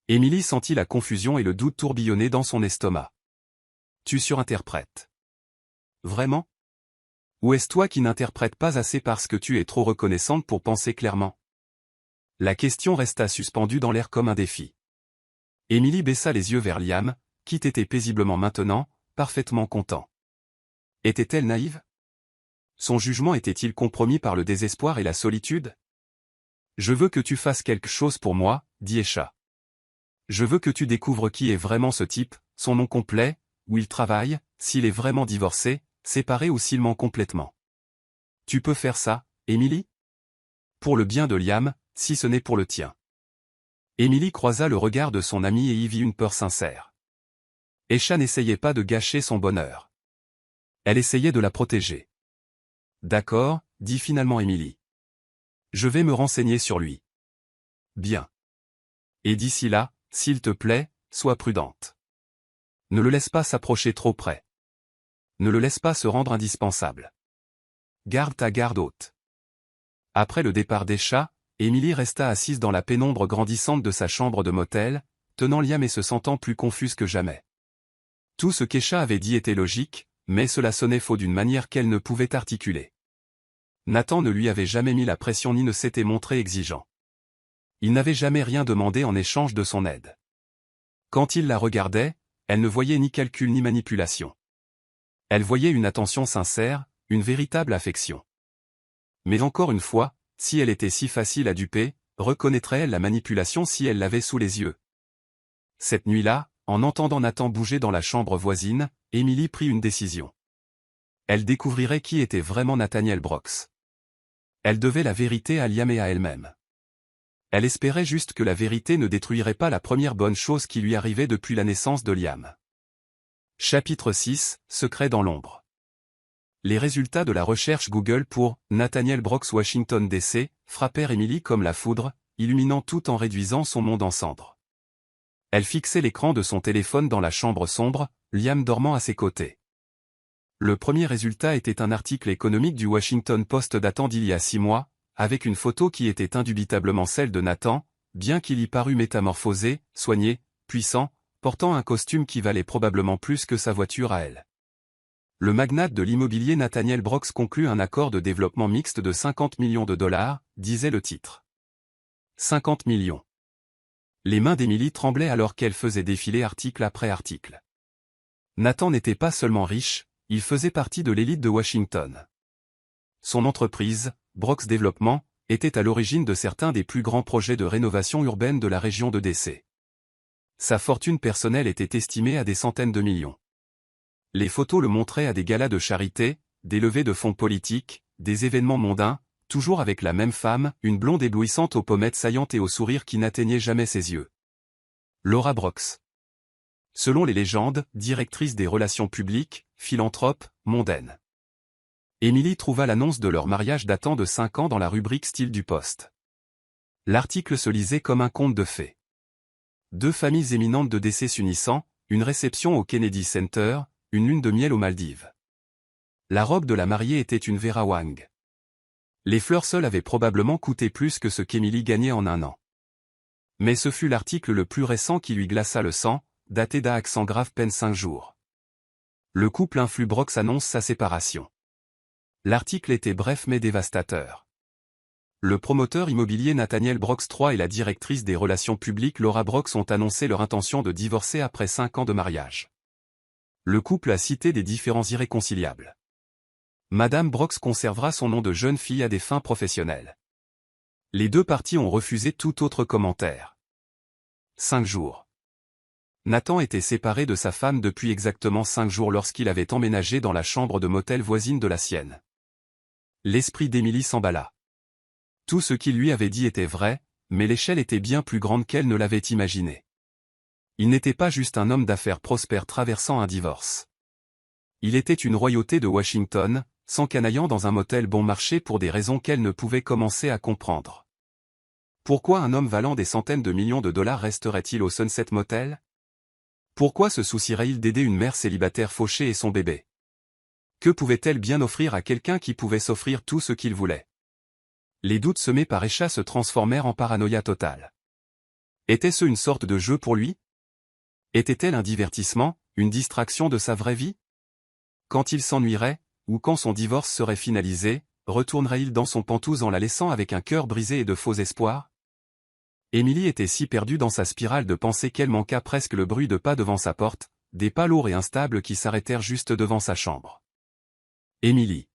Emily sentit la confusion et le doute tourbillonner dans son estomac. Tu surinterprètes. Vraiment? Ou est-ce toi qui n'interprètes pas assez parce que tu es trop reconnaissante pour penser clairement? La question resta suspendue dans l'air comme un défi. Emily baissa les yeux vers Liam, qui t'était paisiblement maintenant, parfaitement content. Était-elle naïve? Son jugement était-il compromis par le désespoir et la solitude? Je veux que tu fasses quelque chose pour moi, dit Esha. Je veux que tu découvres qui est vraiment ce type, son nom complet, où il travaille, s'il est vraiment divorcé, séparé ou s'il ment complètement. Tu peux faire ça, Emily? Pour le bien de Liam, si ce n'est pour le tien. Emily croisa le regard de son amie et y vit une peur sincère. Esha n'essayait pas de gâcher son bonheur. Elle essayait de la protéger. D'accord, dit finalement Emily. Je vais me renseigner sur lui. Bien. Et d'ici là, s'il te plaît, sois prudente. Ne le laisse pas s'approcher trop près. Ne le laisse pas se rendre indispensable. Garde ta garde haute. Après le départ d'Esha, Emily resta assise dans la pénombre grandissante de sa chambre de motel, tenant Liam et se sentant plus confuse que jamais. Tout ce qu'Esha avait dit était logique, mais cela sonnait faux d'une manière qu'elle ne pouvait articuler. Nathan ne lui avait jamais mis la pression ni ne s'était montré exigeant. Il n'avait jamais rien demandé en échange de son aide. Quand il la regardait, elle ne voyait ni calcul ni manipulation. Elle voyait une attention sincère, une véritable affection. Mais encore une fois, si elle était si facile à duper, reconnaîtrait-elle la manipulation si elle l'avait sous les yeux? Cette nuit-là, en entendant Nathan bouger dans la chambre voisine, Emily prit une décision. Elle découvrirait qui était vraiment Nathaniel Brooks. Elle devait la vérité à Liam et à elle-même. Elle espérait juste que la vérité ne détruirait pas la première bonne chose qui lui arrivait depuis la naissance de Liam. Chapitre 6, Secret dans l'ombre. Les résultats de la recherche Google pour Nathaniel Brooks Washington DC frappèrent Emily comme la foudre, illuminant tout en réduisant son monde en cendres. Elle fixait l'écran de son téléphone dans la chambre sombre, Liam dormant à ses côtés. Le premier résultat était un article économique du Washington Post datant d'il y a 6 mois, avec une photo qui était indubitablement celle de Nathan, bien qu'il y parût métamorphosé, soigné, puissant, portant un costume qui valait probablement plus que sa voiture à elle. Le magnate de l'immobilier Nathaniel Brooks conclut un accord de développement mixte de 50 millions de dollars, disait le titre. 50 millions. Les mains d'Emily tremblaient alors qu'elle faisait défiler article après article. Nathan n'était pas seulement riche, il faisait partie de l'élite de Washington. Son entreprise, Brooks Développement, était à l'origine de certains des plus grands projets de rénovation urbaine de la région de DC. Sa fortune personnelle était estimée à des centaines de millions. Les photos le montraient à des galas de charité, des levées de fonds politiques, des événements mondains, toujours avec la même femme, une blonde éblouissante aux pommettes saillantes et au sourire qui n'atteignait jamais ses yeux. Laura Brooks. Selon les légendes, directrice des relations publiques, philanthrope, mondaine. Emily trouva l'annonce de leur mariage datant de 5 ans dans la rubrique style du Poste. L'article se lisait comme un conte de fées. 2 familles éminentes de DC s'unissant, une réception au Kennedy Center, une lune de miel aux Maldives. La robe de la mariée était une Vera Wang. Les fleurs seules avaient probablement coûté plus que ce qu'Emily gagnait en un an. Mais ce fut l'article le plus récent qui lui glaça le sang, daté d'accent grave peine 5 jours. Le couple Influbrox annonce sa séparation. L'article était bref mais dévastateur. Le promoteur immobilier Nathaniel Brox III et la directrice des relations publiques Laura Brox ont annoncé leur intention de divorcer après 5 ans de mariage. Le couple a cité des différends irréconciliables. Madame Brox conservera son nom de jeune fille à des fins professionnelles. Les deux parties ont refusé tout autre commentaire. 5 jours. Nathan était séparé de sa femme depuis exactement 5 jours lorsqu'il avait emménagé dans la chambre de motel voisine de la sienne. L'esprit d'Émilie s'emballa. Tout ce qu'il lui avait dit était vrai, mais l'échelle était bien plus grande qu'elle ne l'avait imaginé. Il n'était pas juste un homme d'affaires prospère traversant un divorce. Il était une royauté de Washington, s'encanaillant dans un motel bon marché pour des raisons qu'elle ne pouvait commencer à comprendre. Pourquoi un homme valant des centaines de millions de dollars resterait-il au Sunset Motel? Pourquoi se soucierait-il d'aider une mère célibataire fauchée et son bébé? Que pouvait-elle bien offrir à quelqu'un qui pouvait s'offrir tout ce qu'il voulait? Les doutes semés par Esha se transformèrent en paranoïa totale. Était-ce une sorte de jeu pour lui? Était-elle un divertissement, une distraction de sa vraie vie? Quand il s'ennuierait, ou quand son divorce serait finalisé, retournerait-il dans son pantouse en la laissant avec un cœur brisé et de faux espoirs? Émilie était si perdue dans sa spirale de pensée qu'elle manqua presque le bruit de pas devant sa porte, des pas lourds et instables qui s'arrêtèrent juste devant sa chambre. Émilie.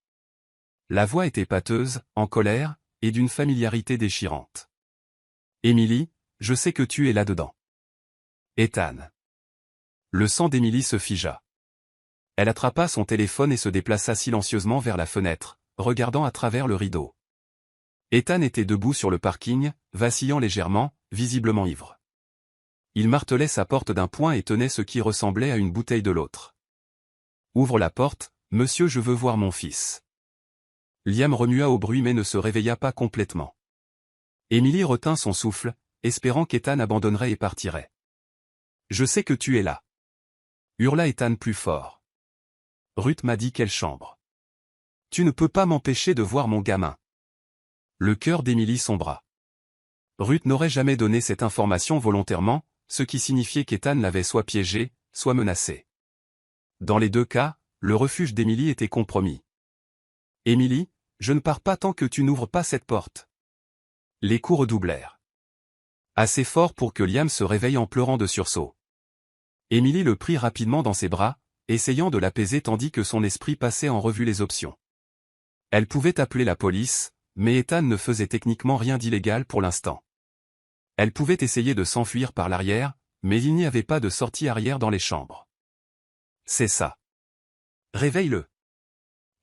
La voix était pâteuse, en colère, et d'une familiarité déchirante. Émilie, je sais que tu es là-dedans. Ethan. Le sang d'Émilie se figea. Elle attrapa son téléphone et se déplaça silencieusement vers la fenêtre, regardant à travers le rideau. Ethan était debout sur le parking, vacillant légèrement, visiblement ivre. Il martelait sa porte d'un poing et tenait ce qui ressemblait à une bouteille de l'autre. « Ouvre la porte, monsieur, je veux voir mon fils. » Liam remua au bruit mais ne se réveilla pas complètement. Émilie retint son souffle, espérant qu'Ethan abandonnerait et partirait. « Je sais que tu es là. » hurla Ethan plus fort. « Ruth m'a dit quelle chambre. »« Tu ne peux pas m'empêcher de voir mon gamin. » Le cœur d'Émilie sombra. Ruth n'aurait jamais donné cette information volontairement, ce qui signifiait qu'Ethan l'avait soit piégé, soit menacé. Dans les deux cas, le refuge d'Émilie était compromis. « Émilie, je ne pars pas tant que tu n'ouvres pas cette porte. » Les coups redoublèrent. Assez fort pour que Liam se réveille en pleurant de sursaut. Émilie le prit rapidement dans ses bras, essayant de l'apaiser tandis que son esprit passait en revue les options. Elle pouvait appeler la police, mais Ethan ne faisait techniquement rien d'illégal pour l'instant. Elle pouvait essayer de s'enfuir par l'arrière, mais il n'y avait pas de sortie arrière dans les chambres. C'est ça. Réveille-le.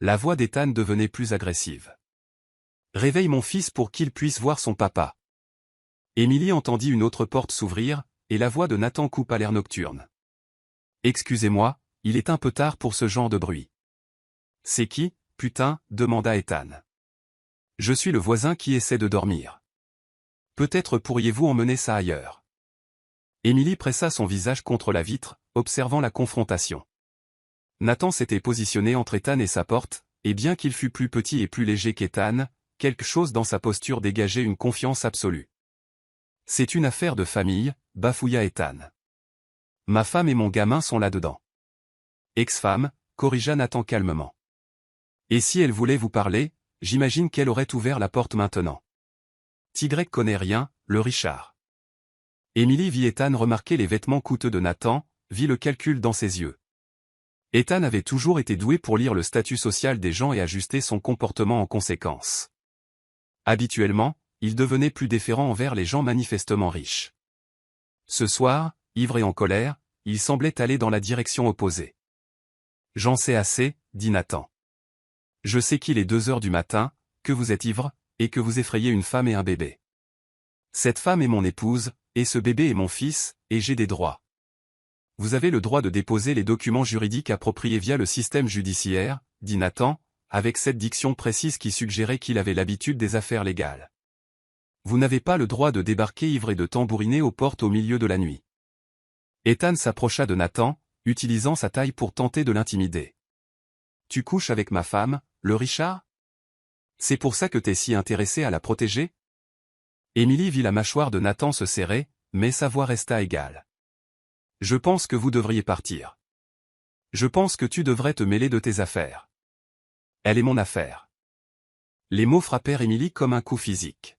La voix d'Ethan devenait plus agressive. Réveille mon fils pour qu'il puisse voir son papa. Émilie entendit une autre porte s'ouvrir, et la voix de Nathan coupa l'air nocturne. Excusez-moi, il est un peu tard pour ce genre de bruit. C'est qui, putain, demanda Ethan. Je suis le voisin qui essaie de dormir. Peut-être pourriez-vous emmener ça ailleurs. Émilie pressa son visage contre la vitre, observant la confrontation. Nathan s'était positionné entre Ethan et sa porte, et bien qu'il fût plus petit et plus léger qu'Ethan, quelque chose dans sa posture dégageait une confiance absolue. C'est une affaire de famille, bafouilla Ethan. Ma femme et mon gamin sont là-dedans. Ex-femme, corrigea Nathan calmement. Et si elle voulait vous parler, j'imagine qu'elle aurait ouvert la porte maintenant. Tigrec connaît rien, le Richard. Émilie vit Ethan remarquer les vêtements coûteux de Nathan, vit le calcul dans ses yeux. Ethan avait toujours été doué pour lire le statut social des gens et ajuster son comportement en conséquence. Habituellement, il devenait plus déférent envers les gens manifestement riches. Ce soir, ivre et en colère, il semblait aller dans la direction opposée. « J'en sais assez, dit Nathan. Je sais qu'il est 2 heures du matin, que vous êtes ivre, et que vous effrayez une femme et un bébé. Cette femme est mon épouse, et ce bébé est mon fils, et j'ai des droits. Vous avez le droit de déposer les documents juridiques appropriés via le système judiciaire, dit Nathan, avec cette diction précise qui suggérait qu'il avait l'habitude des affaires légales. Vous n'avez pas le droit de débarquer ivre et de tambouriner aux portes au milieu de la nuit. Ethan s'approcha de Nathan, utilisant sa taille pour tenter de l'intimider. Tu couches avec ma femme, le Richard? C'est pour ça que t'es si intéressé à la protéger? Émilie vit la mâchoire de Nathan se serrer, mais sa voix resta égale. Je pense que vous devriez partir. Je pense que tu devrais te mêler de tes affaires. Elle est mon affaire. Les mots frappèrent Émilie comme un coup physique.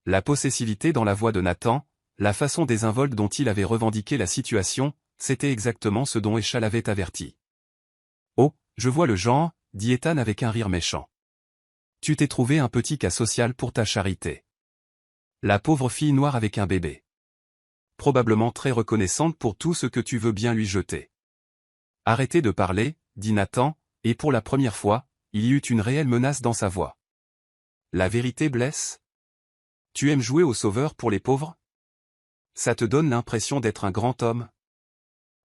La possessivité dans la voix de Nathan, la façon désinvolte dont il avait revendiqué la situation, c'était exactement ce dont Échal avait averti. « Oh, je vois le genre », dit Ethan avec un rire méchant. « Tu t'es trouvé un petit cas social pour ta charité. » La pauvre fille noire avec un bébé. Probablement très reconnaissante pour tout ce que tu veux bien lui jeter. « Arrêtez de parler, » dit Nathan, et pour la première fois, il y eut une réelle menace dans sa voix. « La vérité blesse ? Tu aimes jouer au sauveur pour les pauvres ? Ça te donne l'impression d'être un grand homme ?»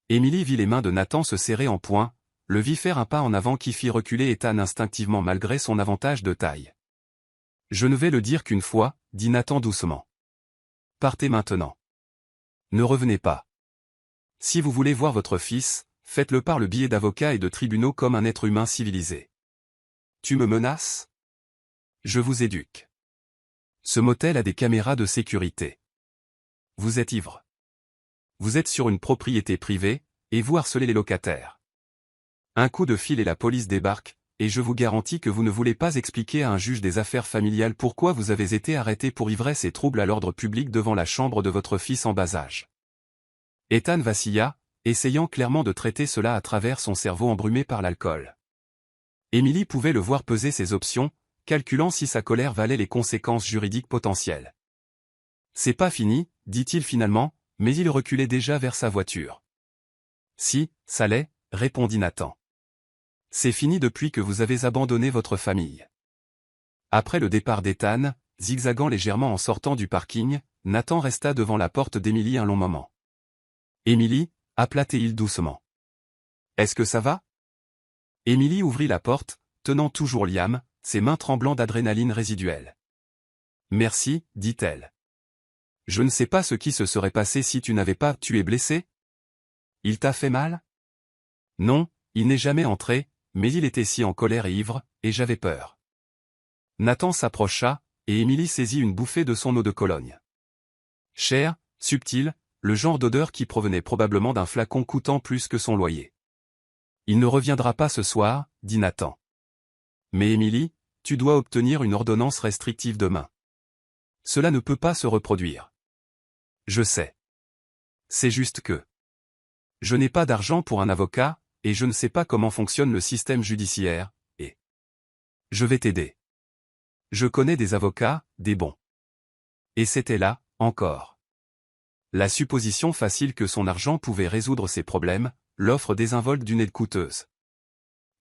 Émilie vit les mains de Nathan se serrer en poing, le vit faire un pas en avant qui fit reculer Ethan instinctivement malgré son avantage de taille. « Je ne vais le dire qu'une fois, » dit Nathan doucement. « Partez maintenant. Ne revenez pas. Si vous voulez voir votre fils, faites-le par le biais d'avocats et de tribunaux comme un être humain civilisé. Tu me menaces ? Je vous éduque. Ce motel a des caméras de sécurité. Vous êtes ivre. Vous êtes sur une propriété privée, et vous harcelez les locataires. Un coup de fil et la police débarque, et je vous garantis que vous ne voulez pas expliquer à un juge des affaires familiales pourquoi vous avez été arrêté pour ivresse et trouble à l'ordre public devant la chambre de votre fils en bas âge. Ethan vacilla, essayant clairement de traiter cela à travers son cerveau embrumé par l'alcool. Émilie pouvait le voir peser ses options, calculant si sa colère valait les conséquences juridiques potentielles. « C'est pas fini, » dit-il finalement, mais il reculait déjà vers sa voiture. « Si, ça l'est, » répondit Nathan. « C'est fini depuis que vous avez abandonné votre famille. » Après le départ d'Ethan, zigzagant légèrement en sortant du parking, Nathan resta devant la porte d'Émilie un long moment. « Émilie » appela-t-il doucement. « Est-ce que ça va ?» Émilie ouvrit la porte, tenant toujours Liam, ses mains tremblant d'adrénaline résiduelle. « Merci, » dit-elle. « Je ne sais pas ce qui se serait passé si tu n'avais pas tué blessé. Il t'a fait mal ? » Non, il n'est jamais entré, mais il était si en colère et ivre, et j'avais peur. Nathan s'approcha, et Émilie saisit une bouffée de son eau de Cologne. Cher, subtil, le genre d'odeur qui provenait probablement d'un flacon coûtant plus que son loyer. « Il ne reviendra pas ce soir, » dit Nathan. « Mais Émilie, tu dois obtenir une ordonnance restrictive demain. Cela ne peut pas se reproduire. » Je sais. C'est juste que je n'ai pas d'argent pour un avocat, et je ne sais pas comment fonctionne le système judiciaire, et je vais t'aider. Je connais des avocats, des bons. Et c'était là, encore. La supposition facile que son argent pouvait résoudre ses problèmes, l'offre désinvolte d'une aide coûteuse.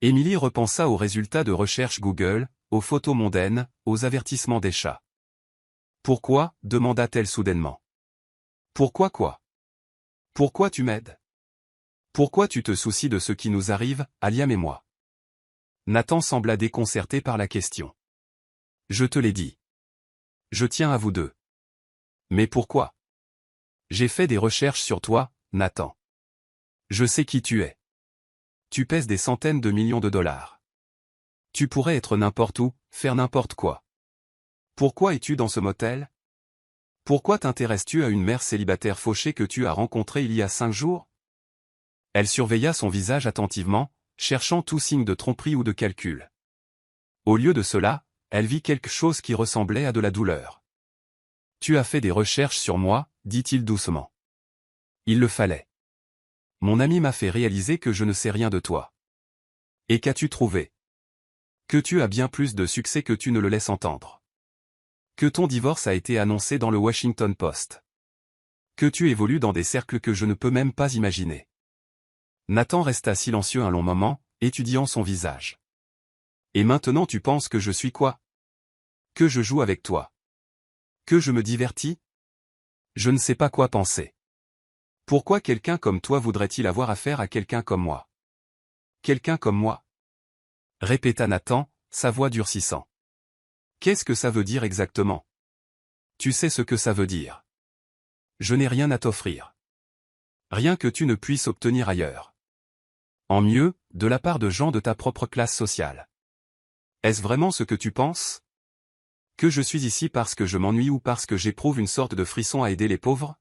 Émilie repensa aux résultats de recherche Google, aux photos mondaines, aux avertissements des chats. « Pourquoi » demanda-t-elle soudainement. « Pourquoi quoi ? Pourquoi tu m'aides ? Pourquoi tu te soucies de ce qui nous arrive, à Liam et moi ?» Nathan sembla déconcerté par la question. « Je te l'ai dit. Je tiens à vous deux. »« Mais pourquoi ? » ?»« J'ai fait des recherches sur toi, Nathan. Je sais qui tu es. Tu pèses des centaines de millions de dollars. Tu pourrais être n'importe où, faire n'importe quoi. Pourquoi es-tu dans ce motel ? Pourquoi t'intéresses-tu à une mère célibataire fauchée que tu as rencontrée il y a 5 jours ? Elle surveilla son visage attentivement, cherchant tout signe de tromperie ou de calcul. Au lieu de cela, elle vit quelque chose qui ressemblait à de la douleur. « Tu as fait des recherches sur moi, » dit-il doucement. « Il le fallait. Mon ami m'a fait réaliser que je ne sais rien de toi. Et qu'as-tu trouvé ? Que tu as bien plus de succès que tu ne le laisses entendre. Que ton divorce a été annoncé dans le Washington Post. Que tu évolues dans des cercles que je ne peux même pas imaginer. » Nathan resta silencieux un long moment, étudiant son visage. « Et maintenant tu penses que je suis quoi ? Que je joue avec toi ? Que je me divertis ? Je ne sais pas quoi penser. Pourquoi quelqu'un comme toi voudrait-il avoir affaire à quelqu'un comme moi ? Quelqu'un comme moi ? » répéta Nathan, sa voix durcissant. « Qu'est-ce que ça veut dire exactement ? Tu sais ce que ça veut dire. Je n'ai rien à t'offrir. Rien que tu ne puisses obtenir ailleurs. En mieux, de la part de gens de ta propre classe sociale. Est-ce vraiment ce que tu penses ? Que je suis ici parce que je m'ennuie ou parce que j'éprouve une sorte de frisson à aider les pauvres ?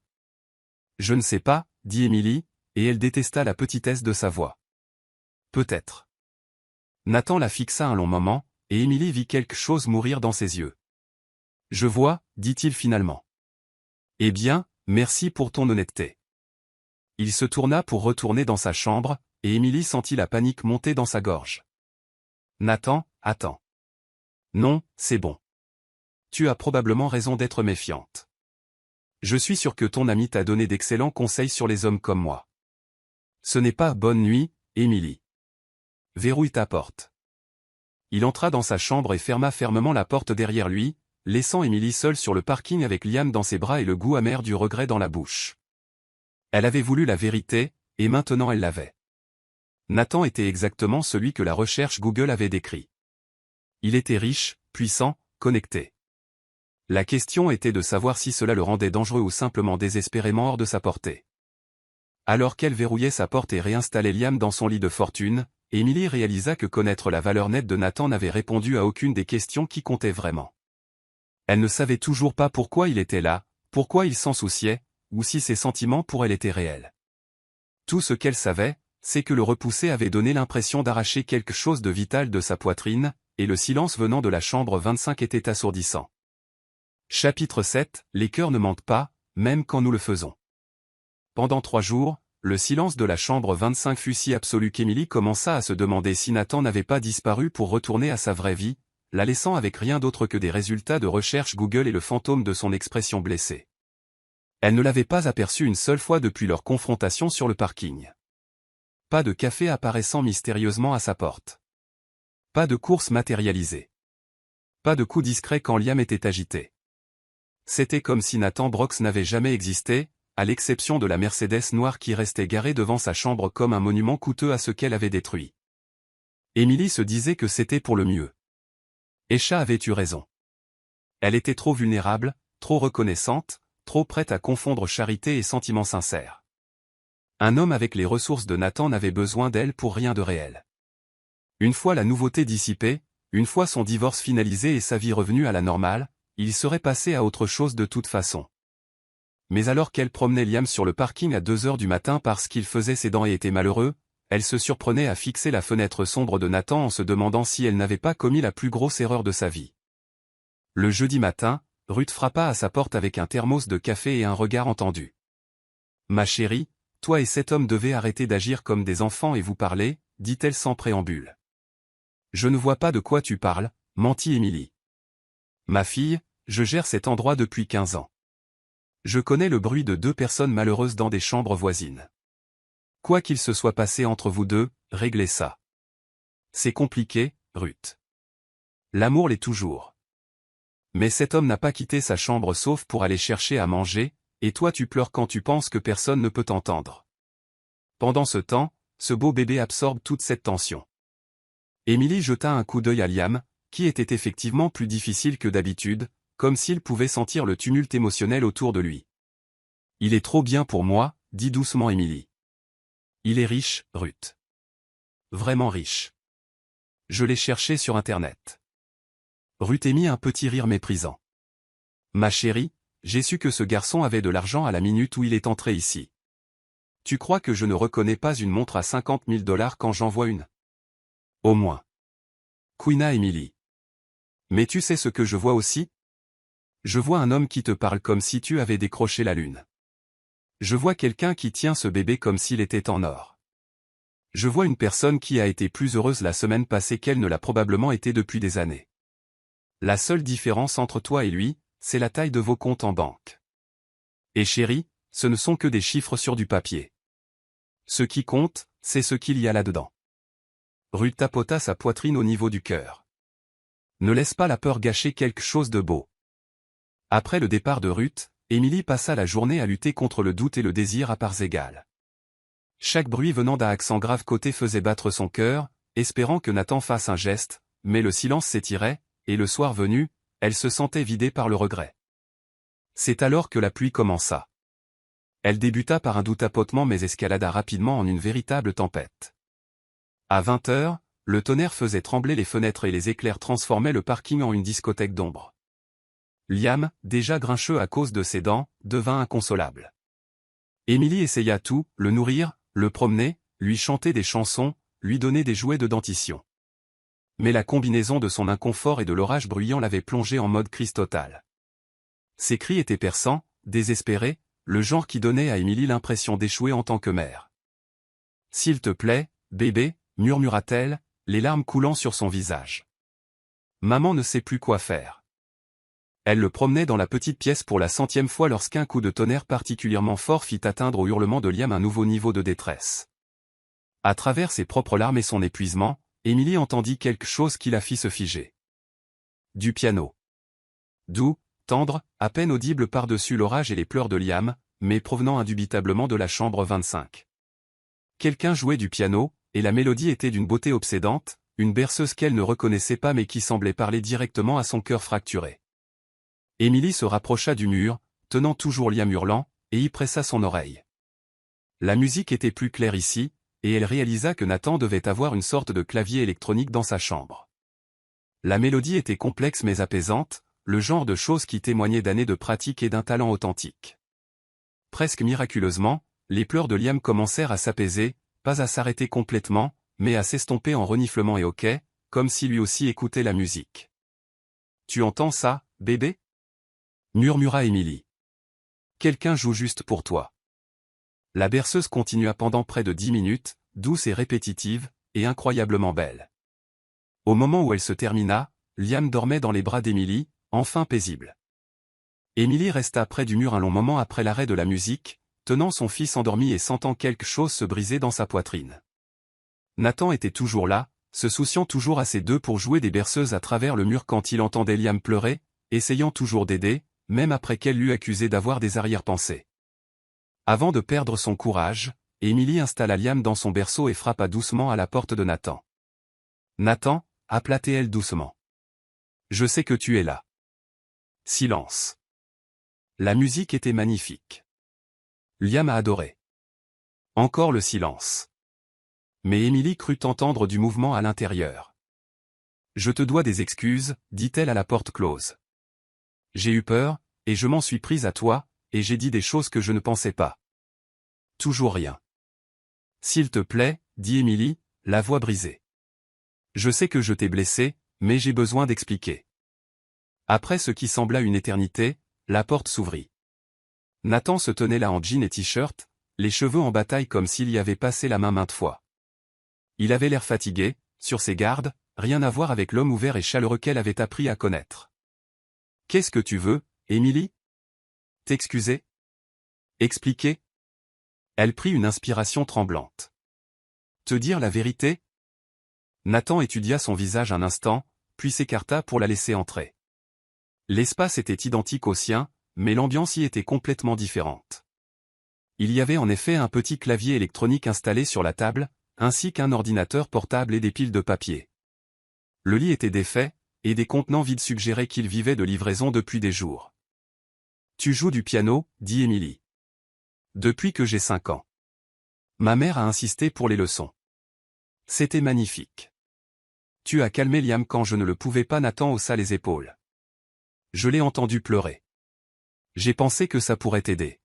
Je ne sais pas, dit Émilie, et elle détesta la petitesse de sa voix. Peut-être. Nathan la fixa un long moment, et Émilie vit quelque chose mourir dans ses yeux. Je vois, dit-il finalement. Eh bien, merci pour ton honnêteté. Il se tourna pour retourner dans sa chambre, et Émilie sentit la panique monter dans sa gorge. Nathan, attends. Non, c'est bon. Tu as probablement raison d'être méfiante. Je suis sûr que ton ami t'a donné d'excellents conseils sur les hommes comme moi. Ce n'est pas bonne nuit, Émilie. Verrouille ta porte. Il entra dans sa chambre et ferma fermement la porte derrière lui, laissant Émilie seule sur le parking avec Liam dans ses bras et le goût amer du regret dans la bouche. Elle avait voulu la vérité, et maintenant elle l'avait. Nathan était exactement celui que la recherche Google avait décrit. Il était riche, puissant, connecté. La question était de savoir si cela le rendait dangereux ou simplement désespérément hors de sa portée. Alors qu'elle verrouillait sa porte et réinstallait Liam dans son lit de fortune, Émilie réalisa que connaître la valeur nette de Nathan n'avait répondu à aucune des questions qui comptaient vraiment. Elle ne savait toujours pas pourquoi il était là, pourquoi il s'en souciait, ou si ses sentiments pour elle étaient réels. Tout ce qu'elle savait, c'est que le repousser avait donné l'impression d'arracher quelque chose de vital de sa poitrine, et le silence venant de la chambre 25 était assourdissant. Chapitre 7, les cœurs ne mentent pas, même quand nous le faisons. Pendant 3 jours, le silence de la chambre 25 fut si absolu qu'Émilie commença à se demander si Nathan n'avait pas disparu pour retourner à sa vraie vie, la laissant avec rien d'autre que des résultats de recherche Google et le fantôme de son expression blessée. Elle ne l'avait pas aperçu une seule fois depuis leur confrontation sur le parking. Pas de café apparaissant mystérieusement à sa porte. Pas de course matérialisée. Pas de coup discret quand Liam était agité. C'était comme si Nathan Brox n'avait jamais existé, à l'exception de la Mercedes noire qui restait garée devant sa chambre comme un monument coûteux à ce qu'elle avait détruit. Émilie se disait que c'était pour le mieux. Esha avait eu raison. Elle était trop vulnérable, trop reconnaissante, trop prête à confondre charité et sentiments sincères. Un homme avec les ressources de Nathan n'avait besoin d'elle pour rien de réel. Une fois la nouveauté dissipée, une fois son divorce finalisé et sa vie revenue à la normale, il serait passé à autre chose de toute façon. Mais alors qu'elle promenait Liam sur le parking à 2 heures du matin parce qu'il faisait ses dents et était malheureux, elle se surprenait à fixer la fenêtre sombre de Nathan en se demandant si elle n'avait pas commis la plus grosse erreur de sa vie. Le jeudi matin, Ruth frappa à sa porte avec un thermos de café et un regard entendu. « Ma chérie, toi et cet homme devez arrêter d'agir comme des enfants et vous parler, dit-elle sans préambule. « Je ne vois pas de quoi tu parles, mentit Émilie. Ma fille, je gère cet endroit depuis 15 ans. Je connais le bruit de 2 personnes malheureuses dans des chambres voisines. Quoi qu'il se soit passé entre vous deux, réglez ça. C'est compliqué, Ruth. L'amour l'est toujours. Mais cet homme n'a pas quitté sa chambre sauf pour aller chercher à manger, et toi tu pleures quand tu penses que personne ne peut t'entendre. Pendant ce temps, ce beau bébé absorbe toute cette tension. » Émilie jeta un coup d'œil à Liam, qui était effectivement plus difficile que d'habitude, comme s'il pouvait sentir le tumulte émotionnel autour de lui. « Il est trop bien pour moi, dit doucement Émilie. Il est riche, Ruth. Vraiment riche. Je l'ai cherché sur Internet. » Ruth émit un petit rire méprisant. « Ma chérie, j'ai su que ce garçon avait de l'argent à la minute où il est entré ici. Tu crois que je ne reconnais pas une montre à 50 000 $ quand j'en vois une? Au moins. » Couina Émilie. « Mais tu sais ce que je vois aussi? Je vois un homme qui te parle comme si tu avais décroché la lune. Je vois quelqu'un qui tient ce bébé comme s'il était en or. Je vois une personne qui a été plus heureuse la semaine passée qu'elle ne l'a probablement été depuis des années. La seule différence entre toi et lui, c'est la taille de vos comptes en banque. Et chérie, ce ne sont que des chiffres sur du papier. Ce qui compte, c'est ce qu'il y a là-dedans. » Ruth tapota sa poitrine au niveau du cœur. Ne laisse pas la peur gâcher quelque chose de beau. Après le départ de Ruth, Émilie passa la journée à lutter contre le doute et le désir à parts égales. Chaque bruit venant d'un accent grave côté faisait battre son cœur, espérant que Nathan fasse un geste, mais le silence s'étirait, et le soir venu, elle se sentait vidée par le regret. C'est alors que la pluie commença. Elle débuta par un doux tapotement mais escalada rapidement en une véritable tempête. À 20 heures, le tonnerre faisait trembler les fenêtres et les éclairs transformaient le parking en une discothèque d'ombre. Liam, déjà grincheux à cause de ses dents, devint inconsolable. Émilie essaya tout, le nourrir, le promener, lui chanter des chansons, lui donner des jouets de dentition. Mais la combinaison de son inconfort et de l'orage bruyant l'avait plongé en mode crise totale. Ses cris étaient perçants, désespérés, le genre qui donnait à Émilie l'impression d'échouer en tant que mère. « S'il te plaît, bébé » murmura-t-elle, les larmes coulant sur son visage. Maman ne sait plus quoi faire. Elle le promenait dans la petite pièce pour la 100e fois lorsqu'un coup de tonnerre particulièrement fort fit atteindre au hurlement de Liam un nouveau niveau de détresse. À travers ses propres larmes et son épuisement, Émilie entendit quelque chose qui la fit se figer. Du piano. Doux, tendre, à peine audible par-dessus l'orage et les pleurs de Liam, mais provenant indubitablement de la chambre 25. Quelqu'un jouait du piano, et la mélodie était d'une beauté obsédante, une berceuse qu'elle ne reconnaissait pas mais qui semblait parler directement à son cœur fracturé. Émilie se rapprocha du mur, tenant toujours Liam hurlant, et y pressa son oreille. La musique était plus claire ici, et elle réalisa que Nathan devait avoir une sorte de clavier électronique dans sa chambre. La mélodie était complexe mais apaisante, le genre de choses qui témoignait d'années de pratique et d'un talent authentique. Presque miraculeusement, les pleurs de Liam commencèrent à s'apaiser, pas à s'arrêter complètement, mais à s'estomper en reniflements et hoquets, comme si lui aussi écoutait la musique. « Tu entends ça, bébé » murmura Émilie. « Quelqu'un joue juste pour toi. » La berceuse continua pendant près de 10 minutes, douce et répétitive, et incroyablement belle. Au moment où elle se termina, Liam dormait dans les bras d'Émilie, enfin paisible. Émilie resta près du mur un long moment après l'arrêt de la musique, tenant son fils endormi et sentant quelque chose se briser dans sa poitrine. Nathan était toujours là, se souciant toujours assez d'eux pour jouer des berceuses à travers le mur quand il entendait Liam pleurer, essayant toujours d'aider, même après qu'elle l'eût accusé d'avoir des arrière-pensées. Avant de perdre son courage, Émilie installa Liam dans son berceau et frappa doucement à la porte de Nathan. « Nathan » appela-t-elle doucement. « Je sais que tu es là. » Silence. La musique était magnifique. Liam a adoré. Encore le silence. Mais Émilie crut entendre du mouvement à l'intérieur. « Je te dois des excuses, dit-elle à la porte close. J'ai eu peur, et je m'en suis prise à toi, et j'ai dit des choses que je ne pensais pas. Toujours rien. S'il te plaît, dit Émilie, la voix brisée. Je sais que je t'ai blessé, mais j'ai besoin d'expliquer. Après ce qui sembla une éternité, la porte s'ouvrit. Nathan se tenait là en jean et t-shirt, les cheveux en bataille comme s'il y avait passé la main maintes fois. Il avait l'air fatigué, sur ses gardes, rien à voir avec l'homme ouvert et chaleureux qu'elle avait appris à connaître. « Qu'est-ce que tu veux, Émilie ? T'excuser ? Expliquer ?» Elle prit une inspiration tremblante. « Te dire la vérité ?» Nathan étudia son visage un instant, puis s'écarta pour la laisser entrer. L'espace était identique au sien, mais l'ambiance y était complètement différente. Il y avait en effet un petit clavier électronique installé sur la table, ainsi qu'un ordinateur portable et des piles de papier. Le lit était défait, et des contenants vides suggéraient qu'il vivait de livraison depuis des jours. « Tu joues du piano, dit Émilie. Depuis que j'ai 5 ans. Ma mère a insisté pour les leçons. C'était magnifique. Tu as calmé Liam quand je ne le pouvais pas. Nathan haussa les épaules. Je l'ai entendu pleurer. J'ai pensé que ça pourrait t'aider.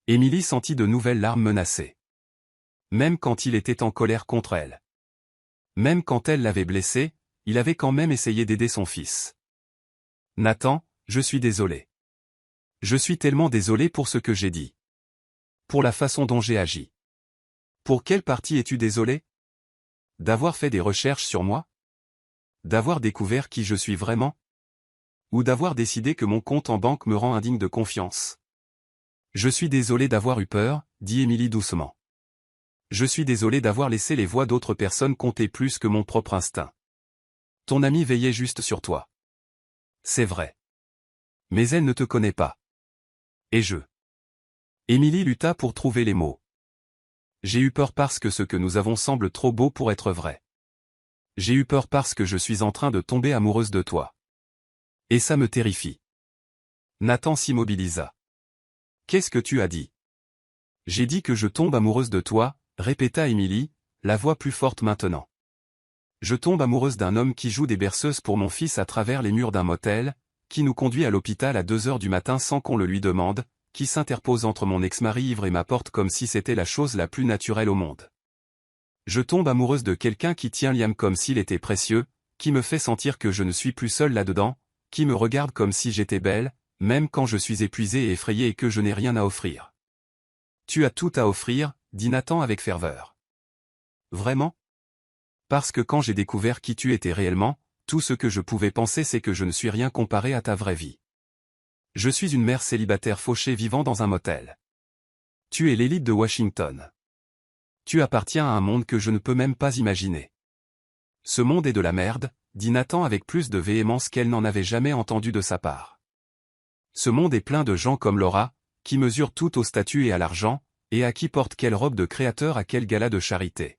Émilie sentit de nouvelles larmes menacées. Même quand il était en colère contre elle. Même quand elle l'avait blessé, il avait quand même essayé d'aider son fils. Nathan, je suis désolé. Je suis tellement désolé pour ce que j'ai dit. Pour la façon dont j'ai agi. Pour quelle partie es-tu désolé ? D'avoir fait des recherches sur moi ? D'avoir découvert qui je suis vraiment ? Ou d'avoir décidé que mon compte en banque me rend indigne de confiance ? Je suis désolé d'avoir eu peur, dit Émilie doucement. Je suis désolé d'avoir laissé les voix d'autres personnes compter plus que mon propre instinct. Ton amie veillait juste sur toi. C'est vrai. Mais elle ne te connaît pas. Et je. Émilie lutta pour trouver les mots. J'ai eu peur parce que ce que nous avons semble trop beau pour être vrai. J'ai eu peur parce que je suis en train de tomber amoureuse de toi. Et ça me terrifie. Nathan s'immobilisa. Qu'est-ce que tu as dit ? J'ai dit que je tombe amoureuse de toi, répéta Émilie, la voix plus forte maintenant. Je tombe amoureuse d'un homme qui joue des berceuses pour mon fils à travers les murs d'un motel, qui nous conduit à l'hôpital à 2 heures du matin sans qu'on le lui demande, qui s'interpose entre mon ex-mari ivre et ma porte comme si c'était la chose la plus naturelle au monde. Je tombe amoureuse de quelqu'un qui tient Liam comme s'il était précieux, qui me fait sentir que je ne suis plus seule là-dedans, qui me regarde comme si j'étais belle, même quand je suis épuisée et effrayée et que je n'ai rien à offrir. Tu as tout à offrir, dit Nathan avec ferveur. Vraiment? Parce que quand j'ai découvert qui tu étais réellement, tout ce que je pouvais penser c'est que je ne suis rien comparé à ta vraie vie. Je suis une mère célibataire fauchée vivant dans un motel. Tu es l'élite de Washington. Tu appartiens à un monde que je ne peux même pas imaginer. Ce monde est de la merde, dit Nathan avec plus de véhémence qu'elle n'en avait jamais entendu de sa part. Ce monde est plein de gens comme Laura, qui mesurent tout au statut et à l'argent, et à qui porte quelle robe de créateur à quel gala de charité.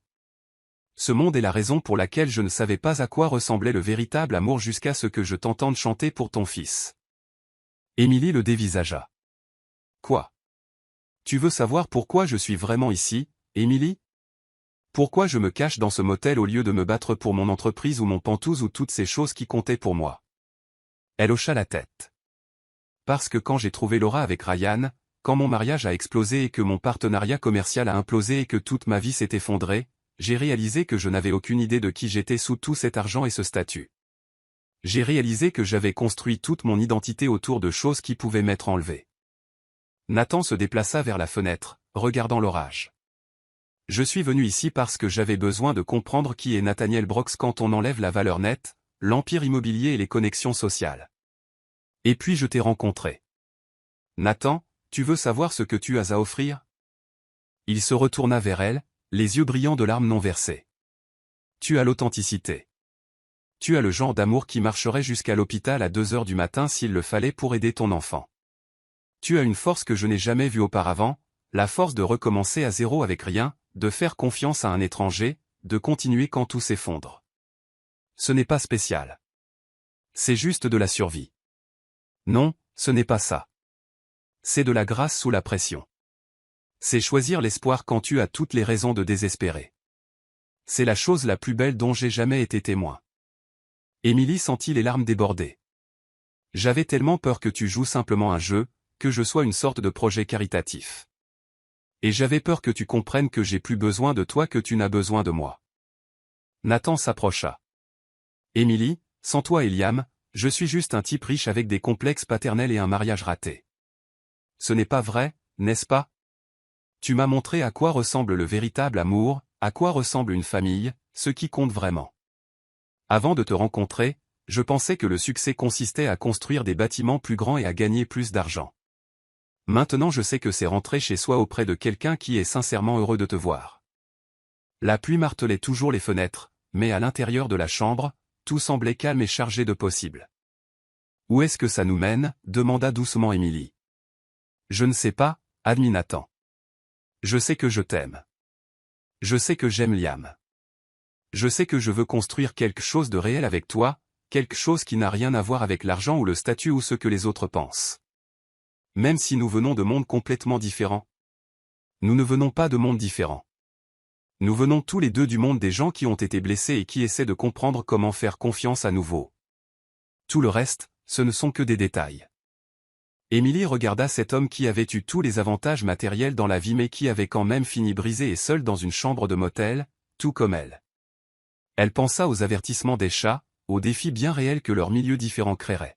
Ce monde est la raison pour laquelle je ne savais pas à quoi ressemblait le véritable amour jusqu'à ce que je t'entende chanter pour ton fils. Émilie le dévisagea. Quoi? Tu veux savoir pourquoi je suis vraiment ici, Émilie? Pourquoi je me cache dans ce motel au lieu de me battre pour mon entreprise ou mon pantouse ou toutes ces choses qui comptaient pour moi? Elle hocha la tête. Parce que quand j'ai trouvé Laura avec Ryan, quand mon mariage a explosé et que mon partenariat commercial a implosé et que toute ma vie s'est effondrée, j'ai réalisé que je n'avais aucune idée de qui j'étais sous tout cet argent et ce statut. J'ai réalisé que j'avais construit toute mon identité autour de choses qui pouvaient m'être enlevées. Nathan se déplaça vers la fenêtre, regardant l'orage. Je suis venu ici parce que j'avais besoin de comprendre qui est Nathaniel Brooks quand on enlève la valeur nette, l'empire immobilier et les connexions sociales. Et puis je t'ai rencontré. Nathan, tu veux savoir ce que tu as à offrir? Il se retourna vers elle, les yeux brillants de larmes non versées. Tu as l'authenticité. Tu as le genre d'amour qui marcherait jusqu'à l'hôpital à 2 heures du matin s'il le fallait pour aider ton enfant. Tu as une force que je n'ai jamais vue auparavant, la force de recommencer à zéro avec rien, de faire confiance à un étranger, de continuer quand tout s'effondre. Ce n'est pas spécial. C'est juste de la survie. Non, ce n'est pas ça. C'est de la grâce sous la pression. C'est choisir l'espoir quand tu as toutes les raisons de désespérer. C'est la chose la plus belle dont j'ai jamais été témoin. Émilie sentit les larmes déborder. J'avais tellement peur que tu joues simplement un jeu, que je sois une sorte de projet caritatif. Et j'avais peur que tu comprennes que j'ai plus besoin de toi que tu n'as besoin de moi. Nathan s'approcha. Émilie, sans toi et Liam, je suis juste un type riche avec des complexes paternels et un mariage raté. Ce n'est pas vrai, n'est-ce pas? Tu m'as montré à quoi ressemble le véritable amour, à quoi ressemble une famille, ce qui compte vraiment. Avant de te rencontrer, je pensais que le succès consistait à construire des bâtiments plus grands et à gagner plus d'argent. Maintenant je sais que c'est rentrer chez soi auprès de quelqu'un qui est sincèrement heureux de te voir. La pluie martelait toujours les fenêtres, mais à l'intérieur de la chambre, tout semblait calme et chargé de possibles. Où est-ce que ça nous mène? Demanda doucement Émilie. Je ne sais pas, admit Nathan. Je sais que je t'aime. Je sais que j'aime Liam. Je sais que je veux construire quelque chose de réel avec toi, quelque chose qui n'a rien à voir avec l'argent ou le statut ou ce que les autres pensent. Même si nous venons de mondes complètement différents. Nous ne venons pas de mondes différents. Nous venons tous les deux du monde des gens qui ont été blessés et qui essaient de comprendre comment faire confiance à nouveau. Tout le reste, ce ne sont que des détails. Émilie regarda cet homme qui avait eu tous les avantages matériels dans la vie mais qui avait quand même fini brisé et seul dans une chambre de motel, tout comme elle. Elle pensa aux avertissements des chats, aux défis bien réels que leurs milieux différents créeraient.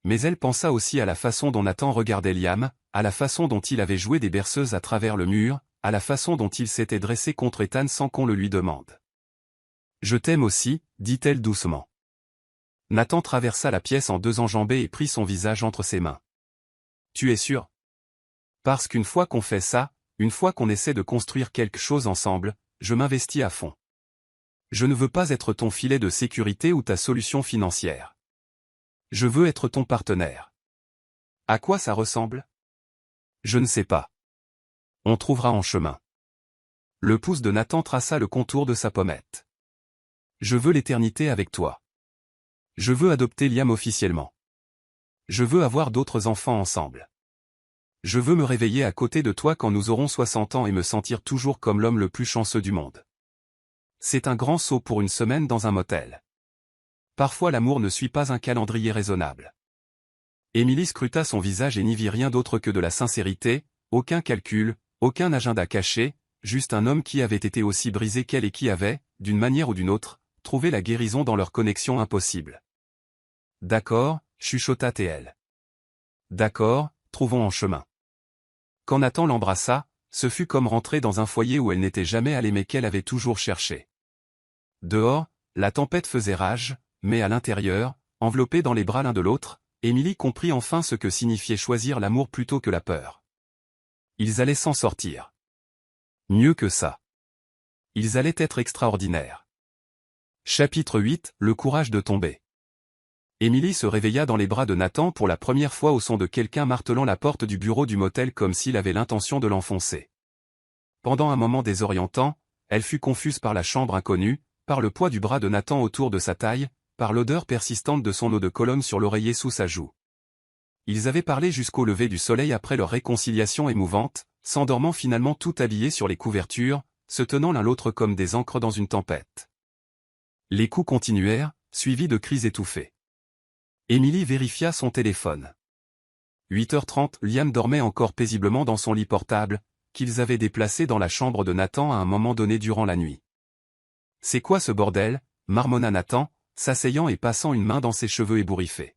Mais elle pensa aussi à la façon dont Nathan regardait Liam, à la façon dont il avait joué des berceuses à travers le mur, à la façon dont il s'était dressé contre Ethan sans qu'on le lui demande. « Je t'aime aussi, dit-elle doucement. Nathan traversa la pièce en 2 enjambées et prit son visage entre ses mains. « Tu es sûr? Parce qu'une fois qu'on fait ça, une fois qu'on essaie de construire quelque chose ensemble, je m'investis à fond. Je ne veux pas être ton filet de sécurité ou ta solution financière. Je veux être ton partenaire. À quoi ça ressemble? Je ne sais pas. On trouvera en chemin. » Le pouce de Nathan traça le contour de sa pommette. « Je veux l'éternité avec toi. Je veux adopter Liam officiellement. Je veux avoir d'autres enfants ensemble. Je veux me réveiller à côté de toi quand nous aurons 60 ans et me sentir toujours comme l'homme le plus chanceux du monde. C'est un grand saut pour une semaine dans un motel. Parfois l'amour ne suit pas un calendrier raisonnable. Émilie scruta son visage et n'y vit rien d'autre que de la sincérité, aucun calcul, aucun agenda caché, juste un homme qui avait été aussi brisé qu'elle et qui avait, d'une manière ou d'une autre, trouvé la guérison dans leur connexion impossible. D'accord, chuchota TL. D'accord, trouvons en chemin. Quand Nathan l'embrassa, ce fut comme rentrer dans un foyer où elle n'était jamais allée mais qu'elle avait toujours cherché. Dehors, la tempête faisait rage, mais à l'intérieur, enveloppés dans les bras l'un de l'autre, Émilie comprit enfin ce que signifiait choisir l'amour plutôt que la peur. Ils allaient s'en sortir. Mieux que ça. Ils allaient être extraordinaires. Chapitre 8, le courage de tomber. Émilie se réveilla dans les bras de Nathan pour la première fois au son de quelqu'un martelant la porte du bureau du motel comme s'il avait l'intention de l'enfoncer. Pendant un moment désorientant, elle fut confuse par la chambre inconnue, par le poids du bras de Nathan autour de sa taille, par l'odeur persistante de son eau de Cologne sur l'oreiller sous sa joue. Ils avaient parlé jusqu'au lever du soleil après leur réconciliation émouvante, s'endormant finalement tout habillés sur les couvertures, se tenant l'un l'autre comme des ancres dans une tempête. Les coups continuèrent, suivis de cris étouffés. Émilie vérifia son téléphone. 8h30, Liam dormait encore paisiblement dans son lit portable, qu'ils avaient déplacé dans la chambre de Nathan à un moment donné durant la nuit. « C'est quoi ce bordel ?» marmonna Nathan, s'asseyant et passant une main dans ses cheveux ébouriffés.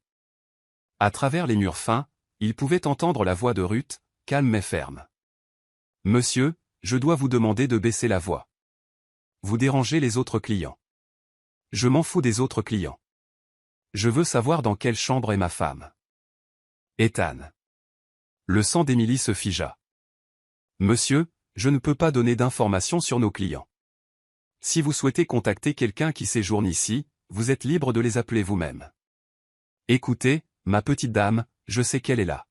À travers les murs fins, il pouvait entendre la voix de Ruth, calme mais ferme. « Monsieur, je dois vous demander de baisser la voix. Vous dérangez les autres clients. »« Je m'en fous des autres clients. Je veux savoir dans quelle chambre est ma femme. » Ethan. Le sang d'Émilie se figea. « Monsieur, je ne peux pas donner d'informations sur nos clients. Si vous souhaitez contacter quelqu'un qui séjourne ici, vous êtes libre de les appeler vous-même. Écoutez, ma petite dame, je sais qu'elle est là.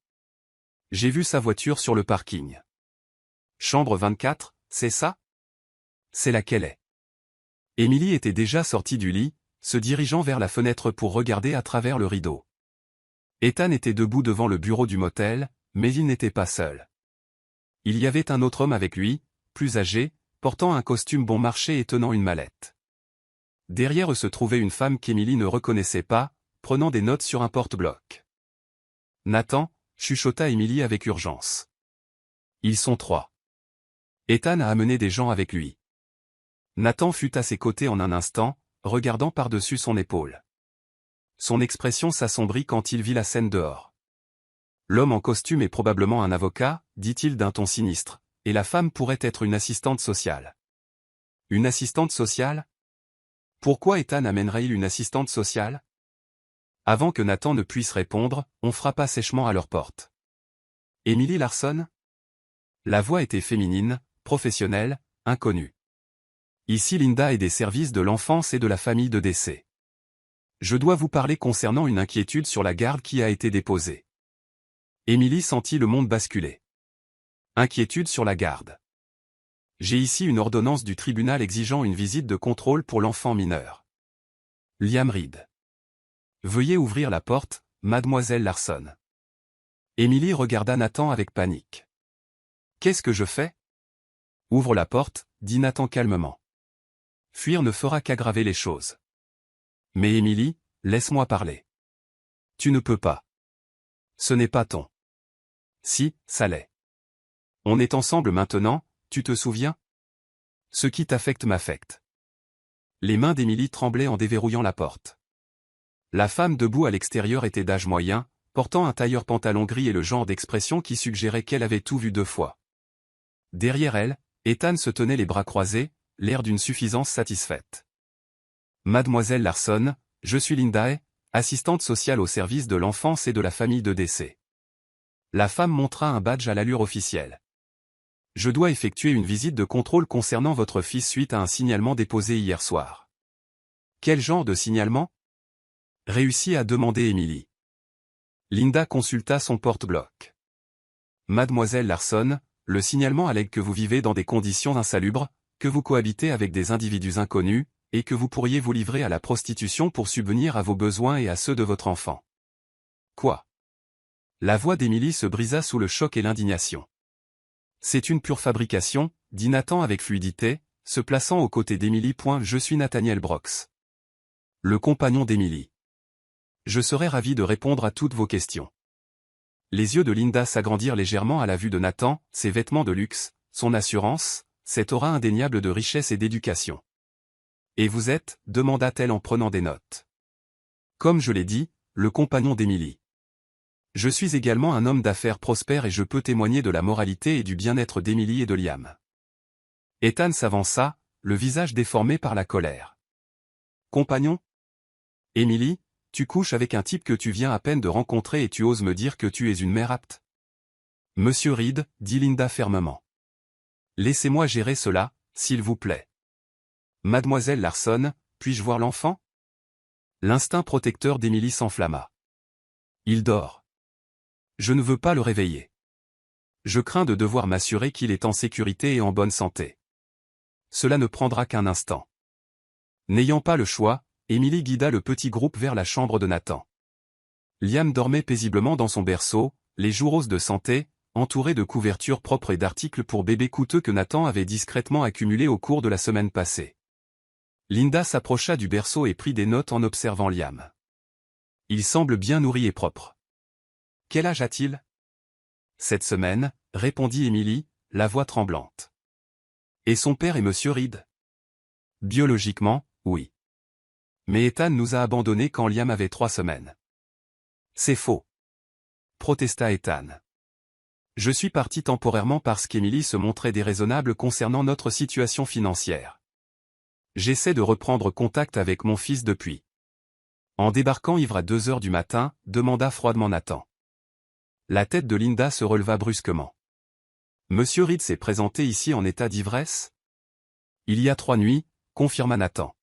J'ai vu sa voiture sur le parking. Chambre 24, c'est ça? C'est là qu'elle est. » Émilie était déjà sortie du lit, se dirigeant vers la fenêtre pour regarder à travers le rideau. Ethan était debout devant le bureau du motel, mais il n'était pas seul. Il y avait un autre homme avec lui, plus âgé, portant un costume bon marché et tenant une mallette. Derrière eux se trouvait une femme qu'Émilie ne reconnaissait pas, prenant des notes sur un porte-bloc. « Nathan » chuchota Émilie avec urgence. « Ils sont 3. Ethan a amené des gens avec lui. » Nathan fut à ses côtés en un instant, regardant par-dessus son épaule. Son expression s'assombrit quand il vit la scène dehors. « L'homme en costume est probablement un avocat, dit-il d'un ton sinistre, et la femme pourrait être une assistante sociale. » Une assistante sociale? Pourquoi Ethan amènerait-il une assistante sociale? Avant que Nathan ne puisse répondre, on frappa sèchement à leur porte. « Emily Larson ?» La voix était féminine, professionnelle, inconnue. « Ici Linda est des services de l'enfance et de la famille de décès. Je dois vous parler concernant une inquiétude sur la garde qui a été déposée. » Émilie sentit le monde basculer. Inquiétude sur la garde. J'ai ici une ordonnance du tribunal exigeant une visite de contrôle pour l'enfant mineur. Liam Reed. Veuillez ouvrir la porte, mademoiselle Larson. Émilie regarda Nathan avec panique. Qu'est-ce que je fais? Ouvre la porte, dit Nathan calmement. Fuir ne fera qu'aggraver les choses. Mais Émilie, laisse-moi parler. Tu ne peux pas. Ce n'est pas ton. Si, ça l'est. On est ensemble maintenant, tu te souviens? Ce qui t'affecte m'affecte. Les mains d'Émilie tremblaient en déverrouillant la porte. La femme debout à l'extérieur était d'âge moyen, portant un tailleur pantalon gris et le genre d'expression qui suggérait qu'elle avait tout vu 2 fois. Derrière elle, Ethan se tenait les bras croisés, l'air d'une suffisance satisfaite. Mademoiselle Larson, je suis Linda, assistante sociale au service de l'enfance et de la famille de décès. La femme montra un badge à l'allure officielle. Je dois effectuer une visite de contrôle concernant votre fils suite à un signalement déposé hier soir. Quel genre de signalement? Réussit à demander Émilie. Linda consulta son porte-bloc. Mademoiselle Larson, le signalement allègue que vous vivez dans des conditions insalubres, que vous cohabitez avec des individus inconnus, et que vous pourriez vous livrer à la prostitution pour subvenir à vos besoins et à ceux de votre enfant. Quoi? La voix d'Émilie se brisa sous le choc et l'indignation. C'est une pure fabrication, dit Nathan avec fluidité, se plaçant aux côtés d'Émilie. Je suis Nathaniel Brox. Le compagnon d'Émilie. Je serai ravi de répondre à toutes vos questions. Les yeux de Linda s'agrandirent légèrement à la vue de Nathan, ses vêtements de luxe, son assurance, cette aura indéniable de richesse et d'éducation. « Et vous êtes » demanda-t-elle en prenant des notes. « Comme je l'ai dit, le compagnon d'Emily. Je suis également un homme d'affaires prospère et je peux témoigner de la moralité et du bien-être d'Emily et de Liam. » Ethan s'avança, le visage déformé par la colère. « Compagnon ? Emily, tu couches avec un type que tu viens à peine de rencontrer et tu oses me dire que tu es une mère apte ? » Monsieur Reed, dit Linda fermement. Laissez-moi gérer cela, s'il vous plaît. Mademoiselle Larson, puis-je voir l'enfant ? L'instinct protecteur d'Emily s'enflamma. Il dort. Je ne veux pas le réveiller. Je crains de devoir m'assurer qu'il est en sécurité et en bonne santé. Cela ne prendra qu'un instant. N'ayant pas le choix, Emily guida le petit groupe vers la chambre de Nathan. Liam dormait paisiblement dans son berceau, les joues roses de santé, entouré de couvertures propres et d'articles pour bébé coûteux que Nathan avait discrètement accumulés au cours de la semaine passée. Linda s'approcha du berceau et prit des notes en observant Liam. Il semble bien nourri et propre. Quel âge a-t-il ? 7 semaines, répondit Emily, la voix tremblante. Et son père est Monsieur Reed ? Biologiquement, oui. Mais Ethan nous a abandonnés quand Liam avait 3 semaines. C'est faux. Protesta Ethan. Je suis parti temporairement parce qu'Emily se montrait déraisonnable concernant notre situation financière. J'essaie de reprendre contact avec mon fils depuis. En débarquant ivre à 2 heures du matin, demanda froidement Nathan. La tête de Linda se releva brusquement. Monsieur Reed s'est présenté ici en état d'ivresse ? Il y a 3 nuits, confirma Nathan.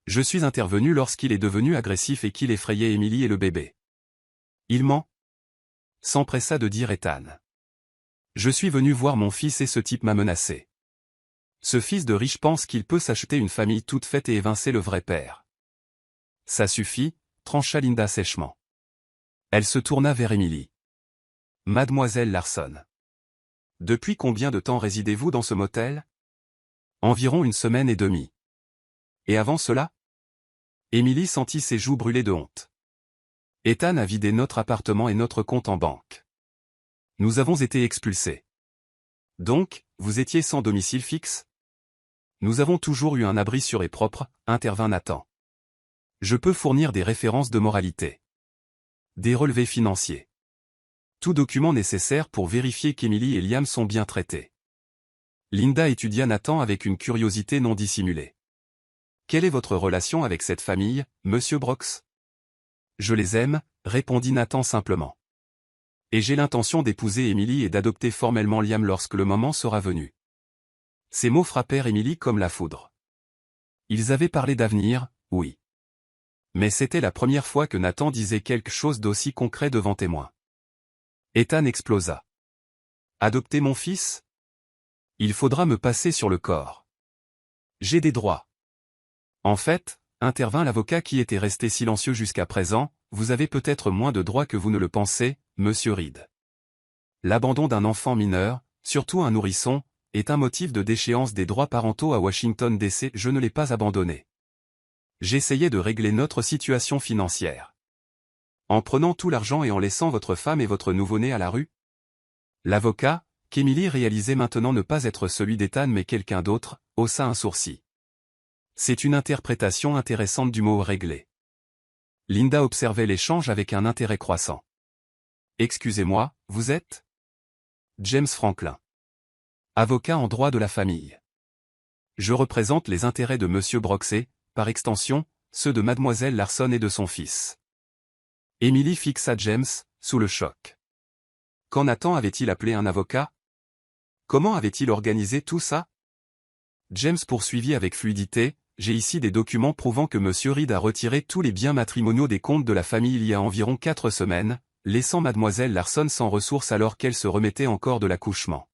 Je suis intervenu lorsqu'il est devenu agressif et qu'il effrayait Emily et le bébé. Il ment ? S'empressa de dire Ethan. Je suis venu voir mon fils et ce type m'a menacé. Ce fils de riche pense qu'il peut s'acheter une famille toute faite et évincer le vrai père. Ça suffit, trancha Linda sèchement. Elle se tourna vers Emily. Mademoiselle Larson. Depuis combien de temps résidez-vous dans ce motel ? Environ 1 semaine et demie. Et avant cela ? Emily sentit ses joues brûler de honte. Ethan a vidé notre appartement et notre compte en banque. Nous avons été expulsés. Donc, vous étiez sans domicile fixe ? Nous avons toujours eu un abri sûr et propre, intervint Nathan. Je peux fournir des références de moralité. Des relevés financiers. Tout document nécessaire pour vérifier qu'Emily et Liam sont bien traités. Linda étudia Nathan avec une curiosité non dissimulée. Quelle est votre relation avec cette famille, Monsieur Brooks ? Je les aime, répondit Nathan simplement. Et j'ai l'intention d'épouser Emily et d'adopter formellement Liam lorsque le moment sera venu. Ces mots frappèrent Emily comme la foudre. Ils avaient parlé d'avenir, oui. Mais c'était la première fois que Nathan disait quelque chose d'aussi concret devant témoin. Ethan explosa. Adopter mon fils ? Il faudra me passer sur le corps. J'ai des droits. En fait, intervint l'avocat qui était resté silencieux jusqu'à présent, vous avez peut-être moins de droits que vous ne le pensez, Monsieur Reed. L'abandon d'un enfant mineur, surtout un nourrisson, est un motif de déchéance des droits parentaux à Washington DC. Je ne l'ai pas abandonné. J'essayais de régler notre situation financière. En prenant tout l'argent et en laissant votre femme et votre nouveau-né à la rue ? L'avocat, qu'Emily réalisait maintenant ne pas être celui d'Ethan mais quelqu'un d'autre, haussa un sourcil. C'est une interprétation intéressante du mot « régler ». Linda observait l'échange avec un intérêt croissant. Excusez-moi, vous êtes ? James Franklin. Avocat en droit de la famille. Je représente les intérêts de Monsieur Brooks et, par extension, ceux de Mademoiselle Larson et de son fils. Emily fixa James, sous le choc. Quand Nathan avait-il appelé un avocat ? Comment avait-il organisé tout ça ? James poursuivit avec fluidité, j'ai ici des documents prouvant que Monsieur Reed a retiré tous les biens matrimoniaux des comptes de la famille il y a environ 4 semaines, laissant Mademoiselle Larson sans ressources alors qu'elle se remettait encore de l'accouchement.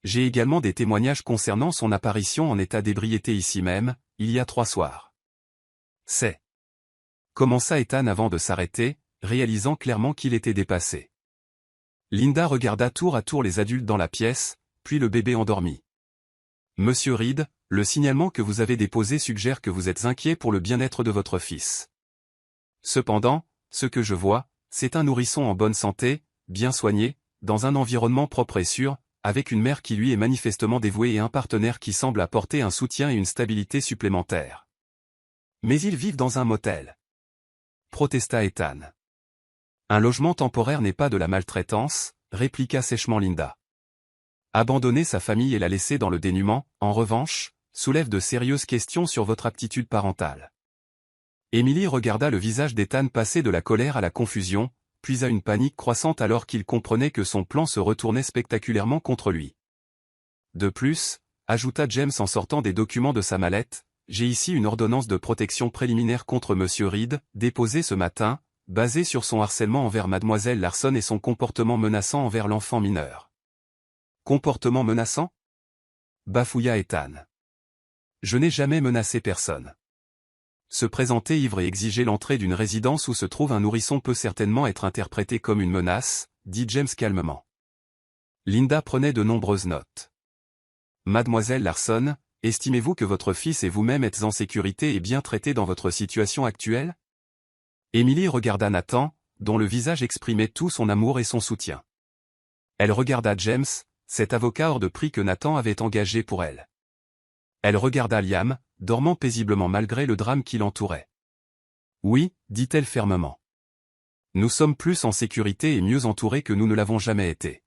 J'ai également des témoignages concernant son apparition en état d'ébriété ici même, il y a 3 soirs. C'est. Commença Ethan avant de s'arrêter, réalisant clairement qu'il était dépassé. Linda regarda tour à tour les adultes dans la pièce, puis le bébé endormi. Monsieur Reed, le signalement que vous avez déposé suggère que vous êtes inquiet pour le bien-être de votre fils. Cependant, ce que je vois, c'est un nourrisson en bonne santé, bien soigné, dans un environnement propre et sûr, avec une mère qui lui est manifestement dévouée et un partenaire qui semble apporter un soutien et une stabilité supplémentaires. Mais ils vivent dans un motel, protesta Ethan. Un logement temporaire n'est pas de la maltraitance, répliqua sèchement Linda. Abandonner sa famille et la laisser dans le dénuement, en revanche, soulève de sérieuses questions sur votre aptitude parentale. Emily regarda le visage d'Ethan passer de la colère à la confusion, puis à une panique croissante alors qu'il comprenait que son plan se retournait spectaculairement contre lui. De plus, ajouta James en sortant des documents de sa mallette, j'ai ici une ordonnance de protection préliminaire contre Monsieur Reed, déposée ce matin, basée sur son harcèlement envers Mademoiselle Larson et son comportement menaçant envers l'enfant mineur. Comportement menaçant ? Bafouilla Ethan. Je n'ai jamais menacé personne. Se présenter ivre et exiger l'entrée d'une résidence où se trouve un nourrisson peut certainement être interprété comme une menace, dit James calmement. Linda prenait de nombreuses notes. Mademoiselle Larson, estimez-vous que votre fils et vous-même êtes en sécurité et bien traités dans votre situation actuelle ? Emily regarda Nathan, dont le visage exprimait tout son amour et son soutien. Elle regarda James, cet avocat hors de prix que Nathan avait engagé pour elle. Elle regarda Liam, dormant paisiblement malgré le drame qui l'entourait. Oui, dit-elle fermement. Nous sommes plus en sécurité et mieux entourés que nous ne l'avons jamais été.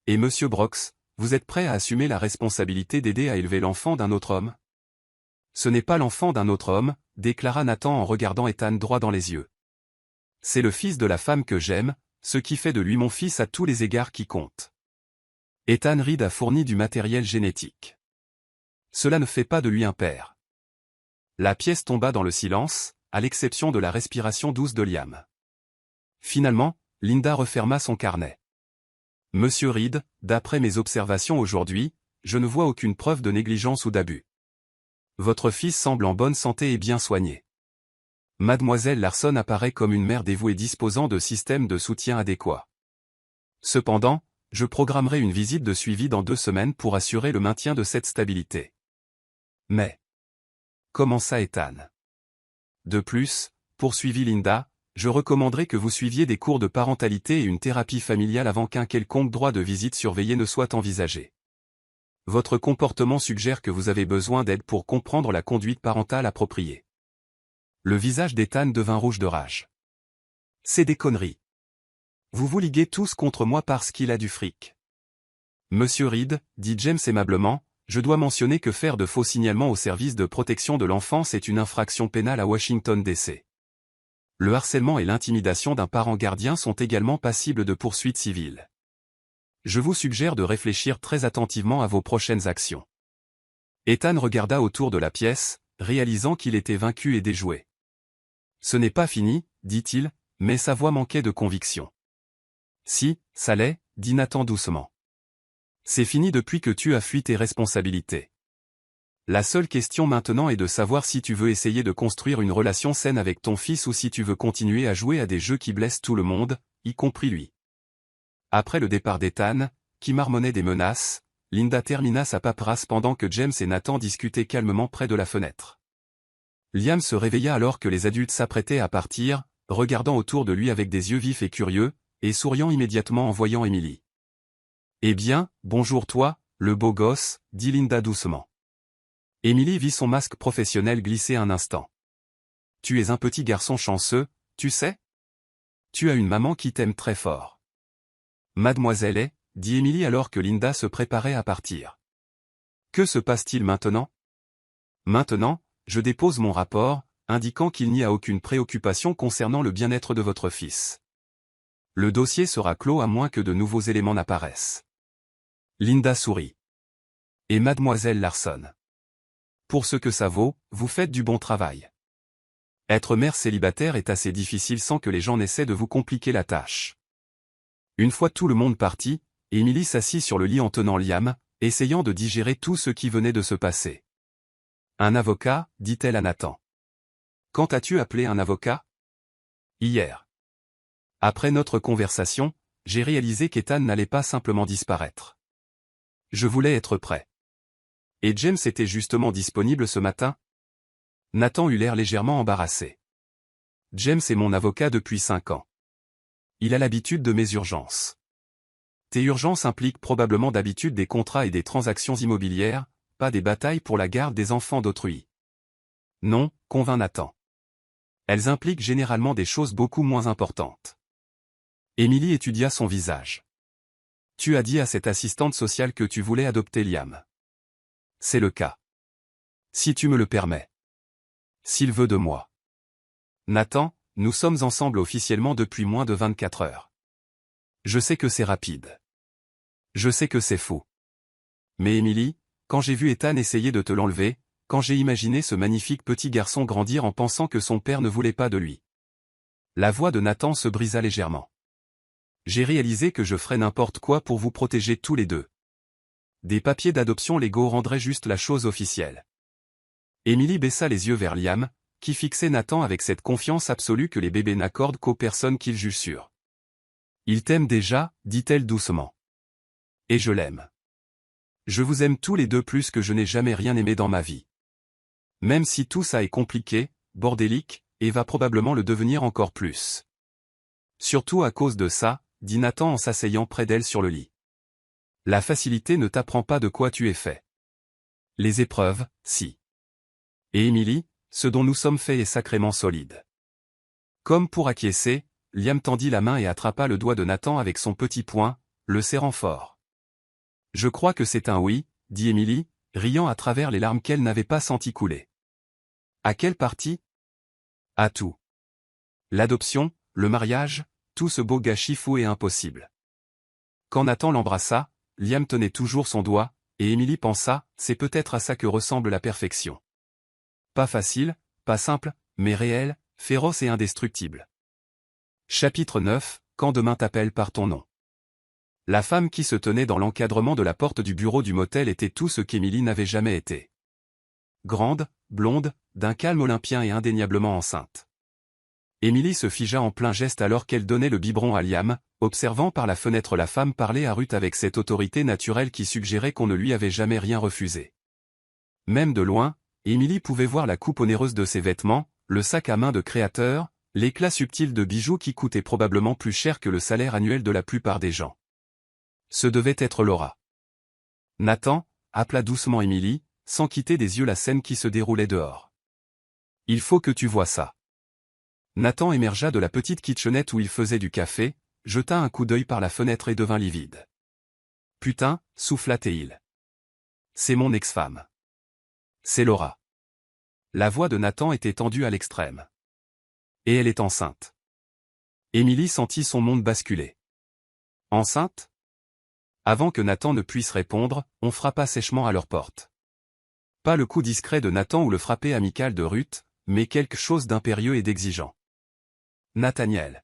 Et Monsieur Brox, vous êtes prêt à assumer la responsabilité d'aider à élever l'enfant d'un autre homme ? Ce n'est pas l'enfant d'un autre homme, déclara Nathan en regardant Ethan droit dans les yeux. C'est le fils de la femme que j'aime, ce qui fait de lui mon fils à tous les égards qui comptent. Ethan Reed a fourni du matériel génétique. Cela ne fait pas de lui un père. La pièce tomba dans le silence, à l'exception de la respiration douce de Liam. Finalement, Linda referma son carnet. Monsieur Reed, d'après mes observations aujourd'hui, je ne vois aucune preuve de négligence ou d'abus. Votre fils semble en bonne santé et bien soigné. Mademoiselle Larson apparaît comme une mère dévouée disposant de systèmes de soutien adéquats. Cependant, je programmerai une visite de suivi dans 2 semaines pour assurer le maintien de cette stabilité. Mais, commença Ethan. De plus, poursuivit Linda, je recommanderais que vous suiviez des cours de parentalité et une thérapie familiale avant qu'un quelconque droit de visite surveillée ne soit envisagé. Votre comportement suggère que vous avez besoin d'aide pour comprendre la conduite parentale appropriée. Le visage d'Ethan devint rouge de rage. C'est des conneries. Vous vous liguez tous contre moi parce qu'il a du fric. Monsieur Reed, dit James aimablement, je dois mentionner que faire de faux signalements au service de protection de l'enfance est une infraction pénale à Washington D.C. Le harcèlement et l'intimidation d'un parent gardien sont également passibles de poursuites civiles. Je vous suggère de réfléchir très attentivement à vos prochaines actions. Ethan regarda autour de la pièce, réalisant qu'il était vaincu et déjoué. Ce n'est pas fini, dit-il, mais sa voix manquait de conviction. Si, ça l'est, dit Nathan doucement. C'est fini depuis que tu as fui tes responsabilités. La seule question maintenant est de savoir si tu veux essayer de construire une relation saine avec ton fils ou si tu veux continuer à jouer à des jeux qui blessent tout le monde, y compris lui. Après le départ d'Ethan, qui marmonnait des menaces, Linda termina sa paperasse pendant que James et Nathan discutaient calmement près de la fenêtre. Liam se réveilla alors que les adultes s'apprêtaient à partir, regardant autour de lui avec des yeux vifs et curieux, et souriant immédiatement en voyant Emily. « Eh bien, bonjour toi, le beau gosse, dit Linda doucement. Emily vit son masque professionnel glisser un instant. « Tu es un petit garçon chanceux, tu sais ? Tu as une maman qui t'aime très fort. » Mademoiselle est, dit Emily alors que Linda se préparait à partir. « Que se passe-t-il maintenant ? » Maintenant, je dépose mon rapport, indiquant qu'il n'y a aucune préoccupation concernant le bien-être de votre fils. Le dossier sera clos à moins que de nouveaux éléments n'apparaissent. Linda sourit. Et Mademoiselle Larson. Pour ce que ça vaut, vous faites du bon travail. Être mère célibataire est assez difficile sans que les gens n'essaient de vous compliquer la tâche. Une fois tout le monde parti, Emily s'assit sur le lit en tenant Liam, essayant de digérer tout ce qui venait de se passer. Un avocat, dit-elle à Nathan. Quand as-tu appelé un avocat ? Hier. Après notre conversation, j'ai réalisé qu'Ethan n'allait pas simplement disparaître. Je voulais être prêt. Et James était justement disponible ce matin ? Nathan eut l'air légèrement embarrassé. James est mon avocat depuis 5 ans. Il a l'habitude de mes urgences. Tes urgences impliquent probablement d'habitude des contrats et des transactions immobilières, pas des batailles pour la garde des enfants d'autrui. Non, convainc Nathan. Elles impliquent généralement des choses beaucoup moins importantes. Émilie étudia son visage. Tu as dit à cette assistante sociale que tu voulais adopter Liam. C'est le cas. Si tu me le permets. S'il veut de moi. Nathan, nous sommes ensemble officiellement depuis moins de 24 heures. Je sais que c'est rapide. Je sais que c'est fou. Mais Émilie, quand j'ai vu Ethan essayer de te l'enlever, quand j'ai imaginé ce magnifique petit garçon grandir en pensant que son père ne voulait pas de lui. La voix de Nathan se brisa légèrement. J'ai réalisé que je ferais n'importe quoi pour vous protéger tous les deux. Des papiers d'adoption légaux rendraient juste la chose officielle. Émilie baissa les yeux vers Liam, qui fixait Nathan avec cette confiance absolue que les bébés n'accordent qu'aux personnes qu'ils jugent sûres. Il t'aime déjà, dit-elle doucement. Et je l'aime. Je vous aime tous les deux plus que je n'ai jamais rien aimé dans ma vie. Même si tout ça est compliqué, bordélique, et va probablement le devenir encore plus. Surtout à cause de ça, dit Nathan en s'asseyant près d'elle sur le lit. La facilité ne t'apprend pas de quoi tu es fait. Les épreuves, si. Et Émilie, ce dont nous sommes faits est sacrément solide. Comme pour acquiescer, Liam tendit la main et attrapa le doigt de Nathan avec son petit poing, le serrant fort. Je crois que c'est un oui, dit Émilie, riant à travers les larmes qu'elle n'avait pas senti couler. À quelle partie? À tout. L'adoption, le mariage, tout ce beau gâchis fou et impossible. Quand Nathan l'embrassa, Liam tenait toujours son doigt, et Émilie pensa, c'est peut-être à ça que ressemble la perfection. Pas facile, pas simple, mais réel, féroce et indestructible. Chapitre 9, Quand demain t'appelle par ton nom. La femme qui se tenait dans l'encadrement de la porte du bureau du motel était tout ce qu'Émilie n'avait jamais été. Grande, blonde, d'un calme olympien et indéniablement enceinte. Émilie se figea en plein geste alors qu'elle donnait le biberon à Liam, observant par la fenêtre la femme parler à Ruth avec cette autorité naturelle qui suggérait qu'on ne lui avait jamais rien refusé. Même de loin, Émilie pouvait voir la coupe onéreuse de ses vêtements, le sac à main de créateur, l'éclat subtil de bijoux qui coûtait probablement plus cher que le salaire annuel de la plupart des gens. Ce devait être Laura. Nathan, appela doucement Émilie, sans quitter des yeux la scène qui se déroulait dehors. Il faut que tu vois ça. Nathan émergea de la petite kitchenette où il faisait du café, jeta un coup d'œil par la fenêtre et devint livide. Putain, souffla-t-il. C'est mon ex-femme. C'est Laura. La voix de Nathan était tendue à l'extrême. Et elle est enceinte. Émilie sentit son monde basculer. Enceinte? Avant que Nathan ne puisse répondre, on frappa sèchement à leur porte. Pas le coup discret de Nathan ou le frappé amical de Ruth, mais quelque chose d'impérieux et d'exigeant. Nathaniel.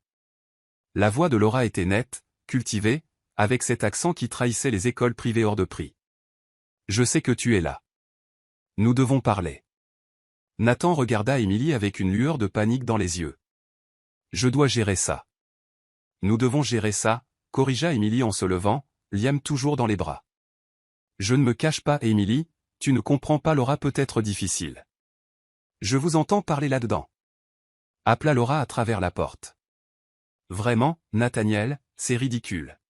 La voix de Laura était nette, cultivée, avec cet accent qui trahissait les écoles privées hors de prix. Je sais que tu es là. Nous devons parler. Nathan regarda Émilie avec une lueur de panique dans les yeux. Je dois gérer ça. Nous devons gérer ça, corrigea Émilie en se levant, Liam toujours dans les bras. Je ne me cache pas, Émilie, tu ne comprends pas, Laura, peut être difficile. Je vous entends parler là-dedans. Appela Laura à travers la porte. Vraiment, Nathaniel, c'est ridicule.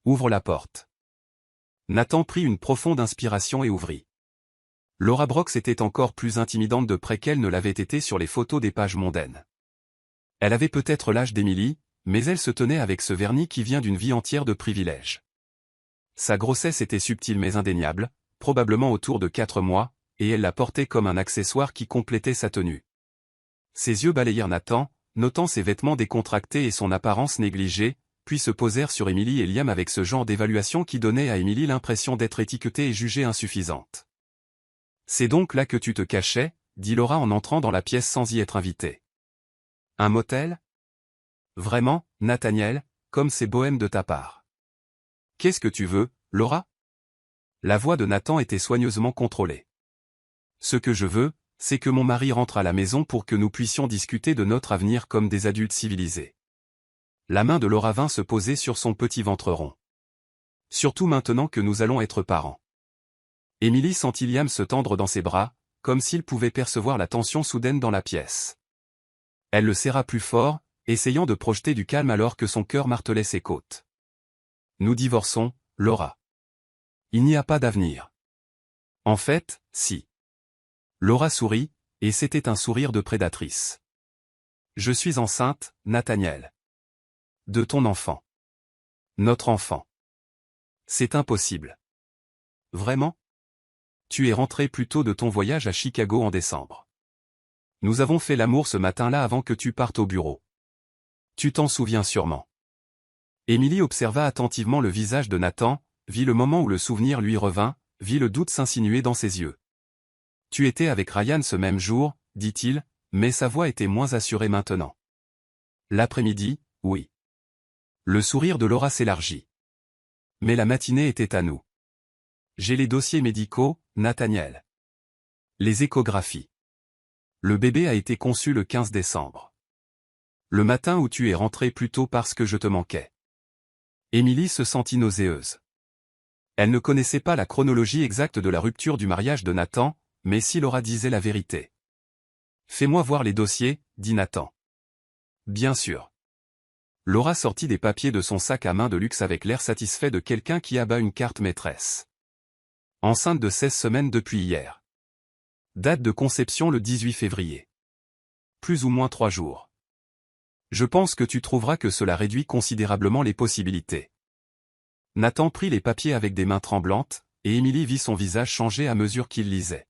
Ouvre la porte. Nathan prit une profonde inspiration et ouvrit. Laura Brox était encore plus intimidante de près qu'elle ne l'avait été sur les photos des pages mondaines. Elle avait peut-être l'âge d'Émilie, mais elle se tenait avec ce vernis qui vient d'une vie entière de privilèges. Sa grossesse était subtile mais indéniable, probablement autour de 4 mois, et elle la portait comme un accessoire qui complétait sa tenue. Ses yeux balayèrent Nathan, notant ses vêtements décontractés et son apparence négligée, puis se posèrent sur Émilie et Liam avec ce genre d'évaluation qui donnait à Émilie l'impression d'être étiquetée et jugée insuffisante. C'est donc là que tu te cachais, dit Laura en entrant dans la pièce sans y être invitée. Un motel? Vraiment, Nathaniel, comme c'est bohème de ta part. Qu'est-ce que tu veux, Laura? La voix de Nathan était soigneusement contrôlée. Ce que je veux, c'est que mon mari rentre à la maison pour que nous puissions discuter de notre avenir comme des adultes civilisés. La main de Laura vint se poser sur son petit ventre rond. Surtout maintenant que nous allons être parents. Émilie sentit Liam se tendre dans ses bras, comme s'il pouvait percevoir la tension soudaine dans la pièce. Elle le serra plus fort, essayant de projeter du calme alors que son cœur martelait ses côtes. Nous divorçons, Laura. Il n'y a pas d'avenir. En fait, si. Laura sourit, et c'était un sourire de prédatrice. Je suis enceinte, Nathaniel. De ton enfant. Notre enfant. C'est impossible. Vraiment? Tu es rentré plus tôt de ton voyage à Chicago en décembre. Nous avons fait l'amour ce matin-là avant que tu partes au bureau. Tu t'en souviens sûrement. Émilie observa attentivement le visage de Nathan, vit le moment où le souvenir lui revint, vit le doute s'insinuer dans ses yeux. Tu étais avec Ryan ce même jour, dit-il, mais sa voix était moins assurée maintenant. L'après-midi, oui. Le sourire de Laura s'élargit. Mais la matinée était à nous. J'ai les dossiers médicaux, Nathaniel. Les échographies. Le bébé a été conçu le 15 décembre. Le matin où tu es rentré plus tôt parce que je te manquais. Émilie se sentit nauséeuse. Elle ne connaissait pas la chronologie exacte de la rupture du mariage de Nathan, mais si Laura disait la vérité. Fais-moi voir les dossiers, dit Nathan. Bien sûr. Laura sortit des papiers de son sac à main de luxe avec l'air satisfait de quelqu'un qui abat une carte maîtresse. Enceinte de 16 semaines depuis hier. Date de conception le 18 février. Plus ou moins 3 jours. Je pense que tu trouveras que cela réduit considérablement les possibilités. Nathan prit les papiers avec des mains tremblantes, et Émilie vit son visage changer à mesure qu'il lisait.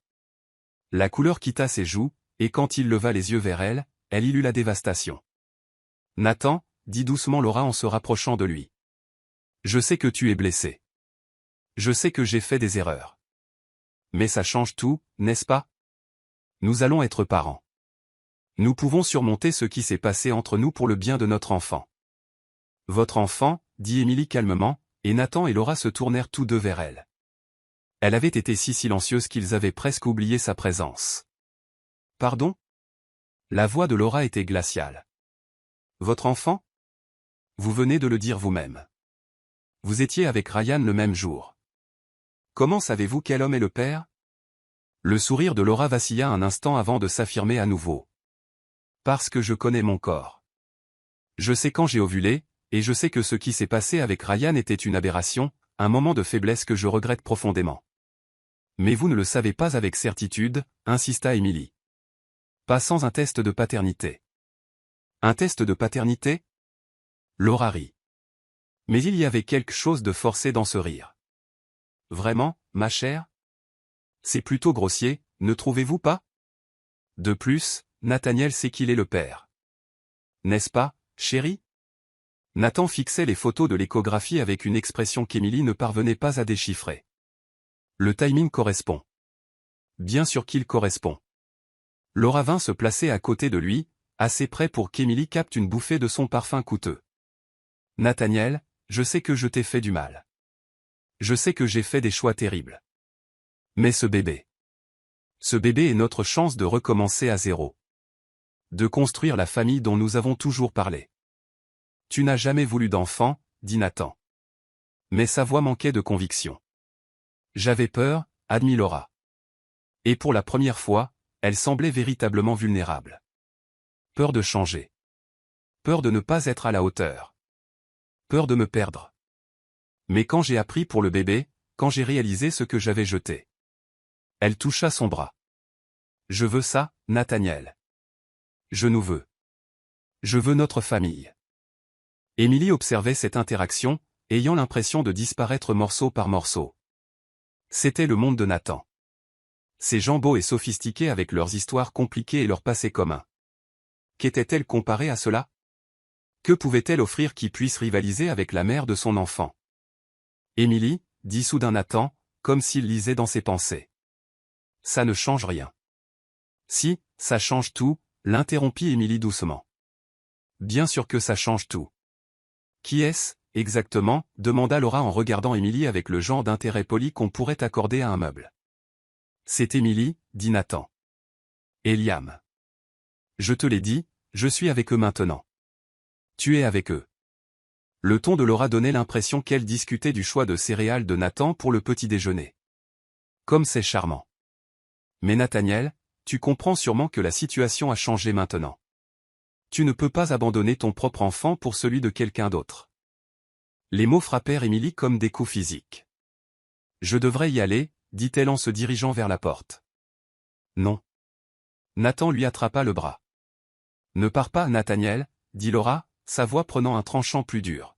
La couleur quitta ses joues, et quand il leva les yeux vers elle, elle y lut la dévastation. Nathan, dit doucement Laura en se rapprochant de lui. Je sais que tu es blessé. Je sais que j'ai fait des erreurs. Mais ça change tout, n'est-ce pas? Nous allons être parents. Nous pouvons surmonter ce qui s'est passé entre nous pour le bien de notre enfant. Votre enfant, dit Émilie calmement, et Nathan et Laura se tournèrent tous deux vers elle. Elle avait été si silencieuse qu'ils avaient presque oublié sa présence. Pardon? La voix de Laura était glaciale. Votre enfant? Vous venez de le dire vous-même. Vous étiez avec Ryan le même jour. Comment savez-vous quel homme est le père? Le sourire de Laura vacilla un instant avant de s'affirmer à nouveau. Parce que je connais mon corps. Je sais quand j'ai ovulé, et je sais que ce qui s'est passé avec Ryan était une aberration, un moment de faiblesse que je regrette profondément. Mais vous ne le savez pas avec certitude, insista Émilie. Pas sans un test de paternité. Un test de paternité? Laura rit. Mais il y avait quelque chose de forcé dans ce rire. Vraiment, ma chère? C'est plutôt grossier, ne trouvez-vous pas? De plus, Nathaniel sait qu'il est le père. N'est-ce pas, chérie? Nathan fixait les photos de l'échographie avec une expression qu'Émilie ne parvenait pas à déchiffrer. Le timing correspond. Bien sûr qu'il correspond. Laura vint se placer à côté de lui, assez près pour qu'Émilie capte une bouffée de son parfum coûteux. Nathaniel, je sais que je t'ai fait du mal. Je sais que j'ai fait des choix terribles. Mais ce bébé est notre chance de recommencer à zéro. De construire la famille dont nous avons toujours parlé. Tu n'as jamais voulu d'enfant, dit Nathan. Mais sa voix manquait de conviction. J'avais peur, admit Laura. Et pour la première fois, elle semblait véritablement vulnérable. Peur de changer. Peur de ne pas être à la hauteur. Peur de me perdre. Mais quand j'ai appris pour le bébé, quand j'ai réalisé ce que j'avais jeté. Elle toucha son bras. Je veux ça, Nathaniel. Je nous veux. Je veux notre famille. Émilie observait cette interaction, ayant l'impression de disparaître morceau par morceau. C'était le monde de Nathan. Ces gens beaux et sophistiqués avec leurs histoires compliquées et leurs passés communs. Qu'était-elle comparée à cela? Que pouvait-elle offrir qui puisse rivaliser avec la mère de son enfant? Émilie, dit soudain Nathan, comme s'il lisait dans ses pensées. Ça ne change rien. Si, ça change tout, l'interrompit Émilie doucement. Bien sûr que ça change tout. Qui est-ce, exactement, demanda Laura en regardant Émilie avec le genre d'intérêt poli qu'on pourrait accorder à un meuble. C'est Émilie, dit Nathan. Et Liam. Je te l'ai dit, je suis avec eux maintenant. Tu es avec eux. Le ton de Laura donnait l'impression qu'elle discutait du choix de céréales de Nathan pour le petit déjeuner. Comme c'est charmant. Mais Nathaniel, tu comprends sûrement que la situation a changé maintenant. Tu ne peux pas abandonner ton propre enfant pour celui de quelqu'un d'autre. Les mots frappèrent Émilie comme des coups physiques. Je devrais y aller, dit-elle en se dirigeant vers la porte. Non. Nathan lui attrapa le bras. Ne pars pas, Nathaniel, dit Laura, sa voix prenant un tranchant plus dur.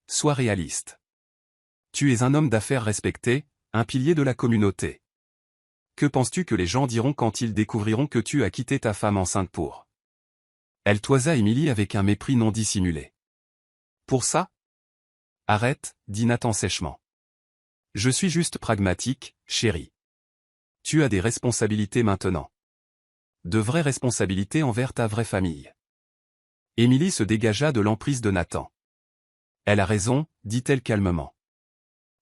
Sois réaliste. Tu es un homme d'affaires respecté, un pilier de la communauté. Que penses-tu que les gens diront quand ils découvriront que tu as quitté ta femme enceinte pour... Elle toisa Émilie avec un mépris non dissimulé. Pour ça? Arrête, dit Nathan sèchement. Je suis juste pragmatique, chérie. Tu as des responsabilités maintenant. De vraies responsabilités envers ta vraie famille. Émilie se dégagea de l'emprise de Nathan. Elle a raison, dit-elle calmement.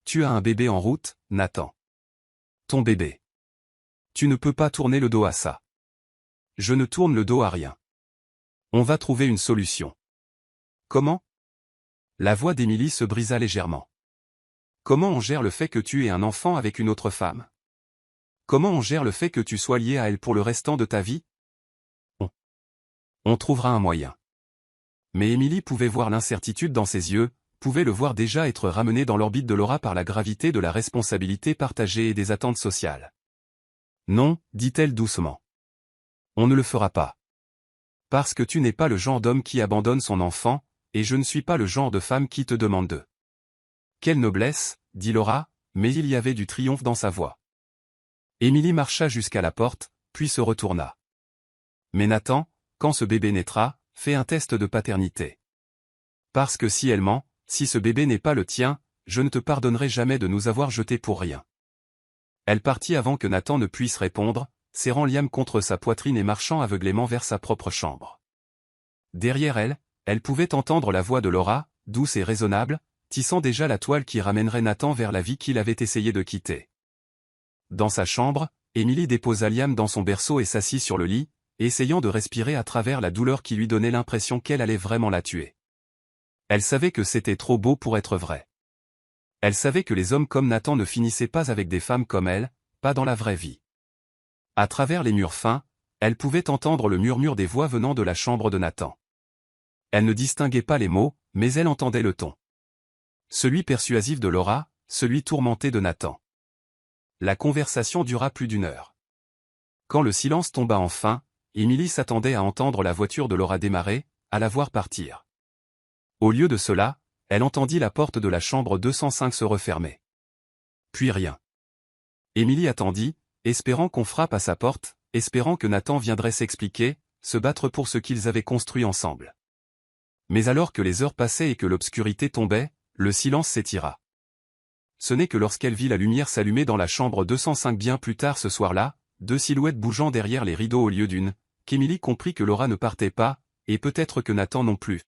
Tu as un bébé en route, Nathan. Ton bébé. Tu ne peux pas tourner le dos à ça. Je ne tourne le dos à rien. On va trouver une solution. Comment? La voix d'Émilie se brisa légèrement. Comment on gère le fait que tu aies un enfant avec une autre femme? Comment on gère le fait que tu sois lié à elle pour le restant de ta vie? On trouvera un moyen. Mais Émilie pouvait voir l'incertitude dans ses yeux, pouvait le voir déjà être ramené dans l'orbite de Laura par la gravité de la responsabilité partagée et des attentes sociales. Non, dit-elle doucement. On ne le fera pas. Parce que tu n'es pas le genre d'homme qui abandonne son enfant, et je ne suis pas le genre de femme qui te demande de. Quelle noblesse, dit Laura, mais il y avait du triomphe dans sa voix. Émilie marcha jusqu'à la porte, puis se retourna. Mais Nathan, quand ce bébé naîtra, fais un test de paternité. Parce que si elle ment, si ce bébé n'est pas le tien, je ne te pardonnerai jamais de nous avoir jetés pour rien. Elle partit avant que Nathan ne puisse répondre, serrant Liam contre sa poitrine et marchant aveuglément vers sa propre chambre. Derrière elle, elle pouvait entendre la voix de Laura, douce et raisonnable, tissant déjà la toile qui ramènerait Nathan vers la vie qu'il avait essayé de quitter. Dans sa chambre, Émilie déposa Liam dans son berceau et s'assit sur le lit, essayant de respirer à travers la douleur qui lui donnait l'impression qu'elle allait vraiment la tuer. Elle savait que c'était trop beau pour être vrai. Elle savait que les hommes comme Nathan ne finissaient pas avec des femmes comme elle, pas dans la vraie vie. À travers les murs fins, elle pouvait entendre le murmure des voix venant de la chambre de Nathan. Elle ne distinguait pas les mots, mais elle entendait le ton. Celui persuasif de Laura, celui tourmenté de Nathan. La conversation dura plus d'1 heure. Quand le silence tomba enfin, Émilie s'attendait à entendre la voiture de Laura démarrer, à la voir partir. Au lieu de cela, elle entendit la porte de la chambre 205 se refermer. Puis rien. Émilie attendit, espérant qu'on frappe à sa porte, espérant que Nathan viendrait s'expliquer, se battre pour ce qu'ils avaient construit ensemble. Mais alors que les heures passaient et que l'obscurité tombait, le silence s'étira. Ce n'est que lorsqu'elle vit la lumière s'allumer dans la chambre 205 bien plus tard ce soir-là, 2 silhouettes bougeant derrière les rideaux au lieu d'une, qu'Émilie comprit que Laura ne partait pas, et peut-être que Nathan non plus.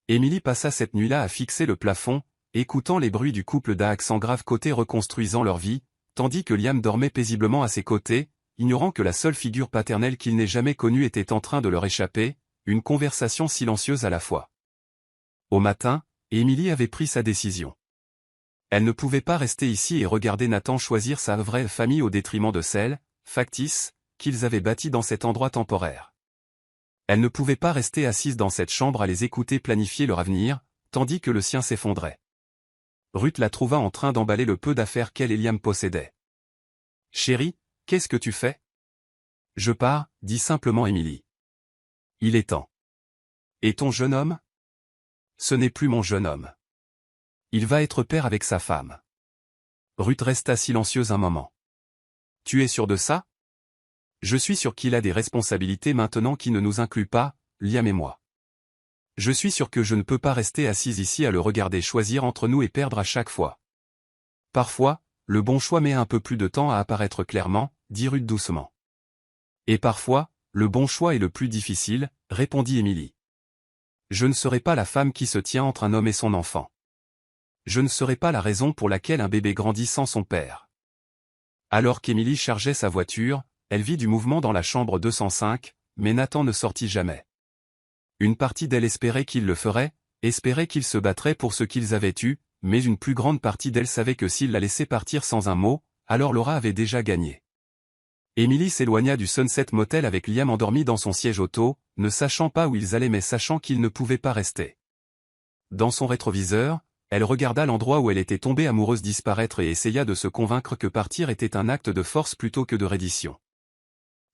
Émilie passa cette nuit-là à fixer le plafond, écoutant les bruits du couple d'accent grave côté reconstruisant leur vie, tandis que Liam dormait paisiblement à ses côtés, ignorant que la seule figure paternelle qu'il n'ait jamais connue était en train de leur échapper, une conversation silencieuse à la fois. Au matin, Émilie avait pris sa décision. Elle ne pouvait pas rester ici et regarder Nathan choisir sa vraie famille au détriment de celle, factice, qu'ils avaient bâtie dans cet endroit temporaire. Elle ne pouvait pas rester assise dans cette chambre à les écouter planifier leur avenir, tandis que le sien s'effondrait. Ruth la trouva en train d'emballer le peu d'affaires qu'elle et Liam possédaient. « Chérie, qu'est-ce que tu fais ?»« Je pars, » dit simplement Émilie. « Il est temps. »« Et ton jeune homme ?»« Ce n'est plus mon jeune homme. Il va être père avec sa femme. » Ruth resta silencieuse un moment. « Tu es sûr de ça ? » Je suis sûr qu'il a des responsabilités maintenant qui ne nous incluent pas, Liam et moi. Je suis sûr que je ne peux pas rester assise ici à le regarder choisir entre nous et perdre à chaque fois. Parfois, le bon choix met un peu plus de temps à apparaître clairement, dit Ruth doucement. Et parfois, le bon choix est le plus difficile, répondit Émilie. Je ne serai pas la femme qui se tient entre un homme et son enfant. Je ne serai pas la raison pour laquelle un bébé grandit sans son père. Alors qu'Émilie chargeait sa voiture, elle vit du mouvement dans la chambre 205, mais Nathan ne sortit jamais. Une partie d'elle espérait qu'il le ferait, espérait qu'il se battrait pour ce qu'ils avaient eu, mais une plus grande partie d'elle savait que s'il la laissait partir sans un mot, alors Laura avait déjà gagné. Emily s'éloigna du Sunset Motel avec Liam endormi dans son siège auto, ne sachant pas où ils allaient mais sachant qu'ils ne pouvaient pas rester. Dans son rétroviseur, elle regarda l'endroit où elle était tombée amoureuse disparaître et essaya de se convaincre que partir était un acte de force plutôt que de reddition.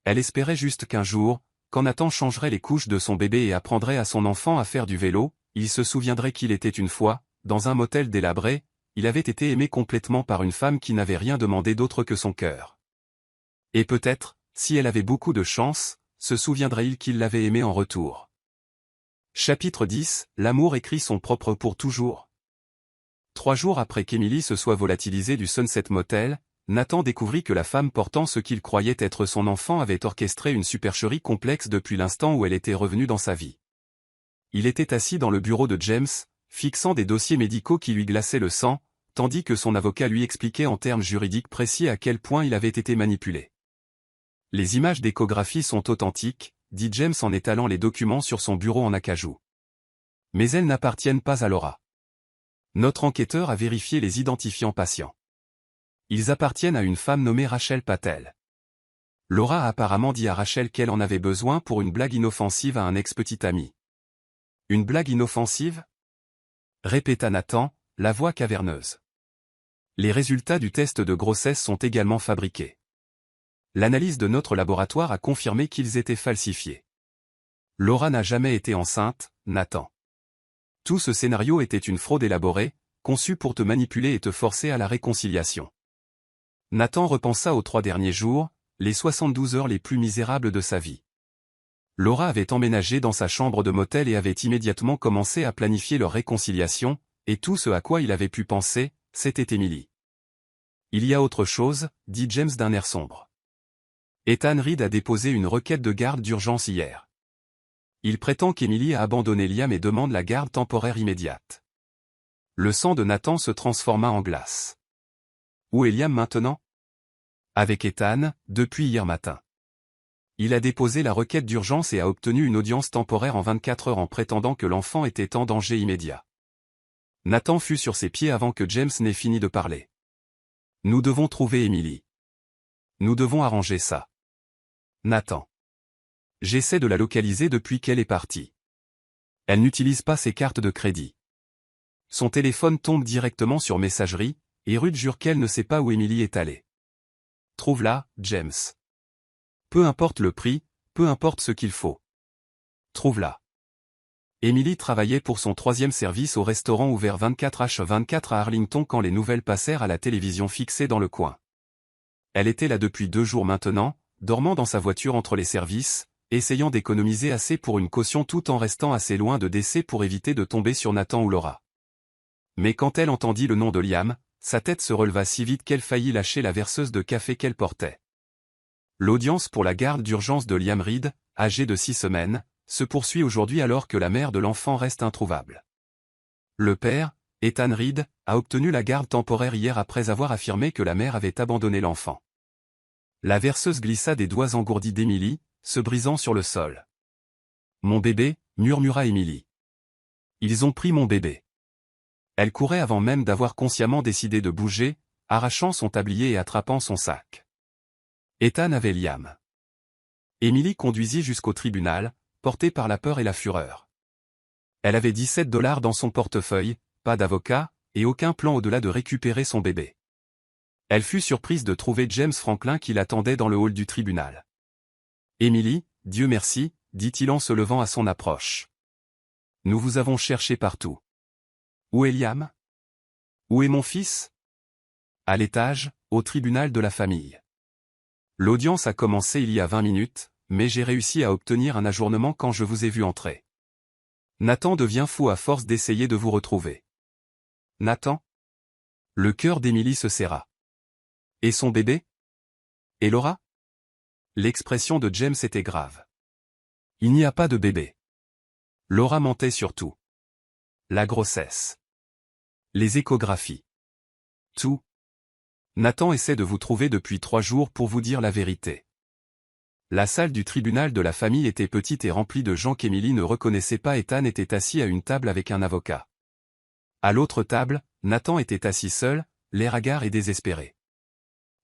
Elle espérait juste qu'un jour, quand Nathan changerait les couches de son bébé et apprendrait à son enfant à faire du vélo, il se souviendrait qu'il était une fois, dans un motel délabré, il avait été aimé complètement par une femme qui n'avait rien demandé d'autre que son cœur. Et peut-être, si elle avait beaucoup de chance, se souviendrait-il qu'il l'avait aimé en retour. Chapitre 10, l'amour écrit son propre pour toujours. 3 jours après qu'Emily se soit volatilisée du Sunset Motel, Nathan découvrit que la femme portant ce qu'il croyait être son enfant avait orchestré une supercherie complexe depuis l'instant où elle était revenue dans sa vie. Il était assis dans le bureau de James, fixant des dossiers médicaux qui lui glaçaient le sang, tandis que son avocat lui expliquait en termes juridiques précis à quel point il avait été manipulé. Les images d'échographie sont authentiques, dit James en étalant les documents sur son bureau en acajou. Mais elles n'appartiennent pas à Laura. Notre enquêteur a vérifié les identifiants patients. Ils appartiennent à une femme nommée Rachel Patel. Laura a apparemment dit à Rachel qu'elle en avait besoin pour une blague inoffensive à un ex-petit ami. Une blague inoffensive ? Répéta Nathan, la voix caverneuse. Les résultats du test de grossesse sont également fabriqués. L'analyse de notre laboratoire a confirmé qu'ils étaient falsifiés. Laura n'a jamais été enceinte, Nathan. Tout ce scénario était une fraude élaborée, conçue pour te manipuler et te forcer à la réconciliation. Nathan repensa aux 3 derniers jours, les 72 heures les plus misérables de sa vie. Laura avait emménagé dans sa chambre de motel et avait immédiatement commencé à planifier leur réconciliation, et tout ce à quoi il avait pu penser, c'était Emily. Il y a autre chose, dit James d'un air sombre. Ethan Reed a déposé une requête de garde d'urgence hier. Il prétend qu'Emily a abandonné Liam et demande la garde temporaire immédiate. Le sang de Nathan se transforma en glace. Où est Liam maintenant ? Avec Ethan, depuis hier matin. Il a déposé la requête d'urgence et a obtenu une audience temporaire en 24 heures en prétendant que l'enfant était en danger immédiat. Nathan fut sur ses pieds avant que James n'ait fini de parler. Nous devons trouver Emily. Nous devons arranger ça. Nathan. J'essaie de la localiser depuis qu'elle est partie. Elle n'utilise pas ses cartes de crédit. Son téléphone tombe directement sur messagerie, et Ruth jure qu'elle ne sait pas où Emily est allée. Trouve-la, James. Peu importe le prix, peu importe ce qu'il faut. Trouve-la. Emily travaillait pour son 3e service au restaurant ouvert 24h24 à Arlington quand les nouvelles passèrent à la télévision fixée dans le coin. Elle était là depuis 2 jours maintenant, dormant dans sa voiture entre les services, essayant d'économiser assez pour une caution tout en restant assez loin de décès pour éviter de tomber sur Nathan ou Laura. Mais quand elle entendit le nom de Liam, sa tête se releva si vite qu'elle faillit lâcher la verseuse de café qu'elle portait. L'audience pour la garde d'urgence de Liam Reed, âgé de 6 semaines, se poursuit aujourd'hui alors que la mère de l'enfant reste introuvable. Le père, Ethan Reed, a obtenu la garde temporaire hier après avoir affirmé que la mère avait abandonné l'enfant. La verseuse glissa des doigts engourdis d'Emily, se brisant sur le sol. « Mon bébé » murmura Emily. « Ils ont pris mon bébé. » Elle courait avant même d'avoir consciemment décidé de bouger, arrachant son tablier et attrapant son sac. Ethan avait Liam. Emily conduisit jusqu'au tribunal, portée par la peur et la fureur. Elle avait $17 dans son portefeuille, pas d'avocat, et aucun plan au-delà de récupérer son bébé. Elle fut surprise de trouver James Franklin qui l'attendait dans le hall du tribunal. « Emily, Dieu merci », dit-il en se levant à son approche. « Nous vous avons cherché partout. » « Où est Liam ? Où est mon fils ? » À l'étage, au tribunal de la famille. L'audience a commencé il y a 20 minutes, mais j'ai réussi à obtenir un ajournement quand je vous ai vu entrer. Nathan devient fou à force d'essayer de vous retrouver. Nathan ? Le cœur d'Emily se serra. Et son bébé ? Et Laura ? L'expression de James était grave. Il n'y a pas de bébé. Laura mentait sur tout. La grossesse. Les échographies. Tout. Nathan essaie de vous trouver depuis 3 jours pour vous dire la vérité. La salle du tribunal de la famille était petite et remplie de gens qu'Emily ne reconnaissait pas. Ethan était assis à une table avec un avocat. À l'autre table, Nathan était assis seul, l'air hagard et désespéré.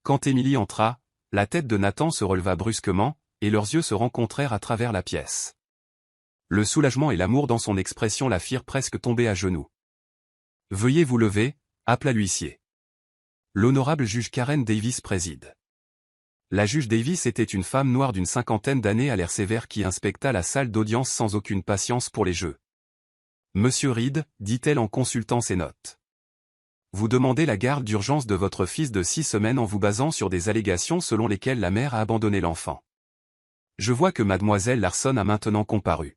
Quand Emily entra, la tête de Nathan se releva brusquement, et leurs yeux se rencontrèrent à travers la pièce. Le soulagement et l'amour dans son expression la firent presque tomber à genoux. « Veuillez vous lever », appela l'huissier. L'honorable juge Karen Davis préside. La juge Davis était une femme noire d'une cinquantaine d'années à l'air sévère qui inspecta la salle d'audience sans aucune patience pour les jeux. « Monsieur Reed, dit-elle en consultant ses notes. Vous demandez la garde d'urgence de votre fils de 6 semaines en vous basant sur des allégations selon lesquelles la mère a abandonné l'enfant. Je vois que mademoiselle Larson a maintenant comparu. »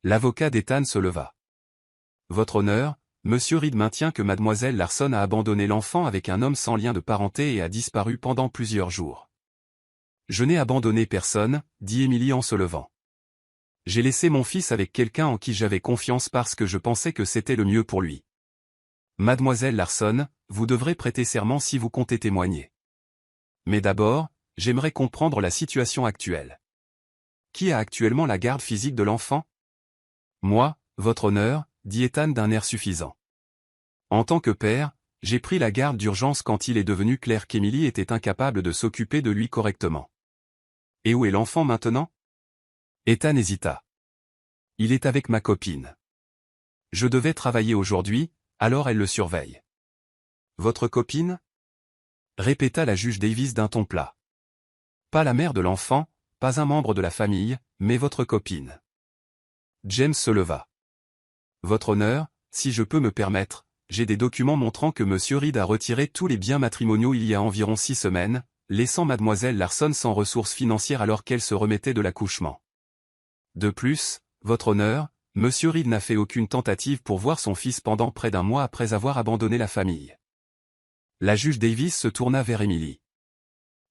L'avocat d'Ethan se leva. « Votre honneur, Monsieur Reed maintient que mademoiselle Larson a abandonné l'enfant avec un homme sans lien de parenté et a disparu pendant plusieurs jours. »« Je n'ai abandonné personne, » dit Emily en se levant. « J'ai laissé mon fils avec quelqu'un en qui j'avais confiance parce que je pensais que c'était le mieux pour lui. Mademoiselle Larson, vous devrez prêter serment si vous comptez témoigner. Mais d'abord, j'aimerais comprendre la situation actuelle. Qui a actuellement la garde physique de l'enfant ? » Moi, votre honneur, dit Ethan d'un air suffisant. En tant que père, j'ai pris la garde d'urgence quand il est devenu clair qu'Emily était incapable de s'occuper de lui correctement. Et où est l'enfant maintenant ? Ethan hésita. Il est avec ma copine. Je devais travailler aujourd'hui, alors elle le surveille. Votre copine ? Répéta la juge Davis d'un ton plat. Pas la mère de l'enfant, pas un membre de la famille, mais votre copine. James se leva. Votre honneur, si je peux me permettre, j'ai des documents montrant que Monsieur Reed a retiré tous les biens matrimoniaux il y a environ 6 semaines, laissant mademoiselle Larson sans ressources financières alors qu'elle se remettait de l'accouchement. De plus, votre honneur, Monsieur Reed n'a fait aucune tentative pour voir son fils pendant près d'un mois après avoir abandonné la famille. La juge Davis se tourna vers Emily.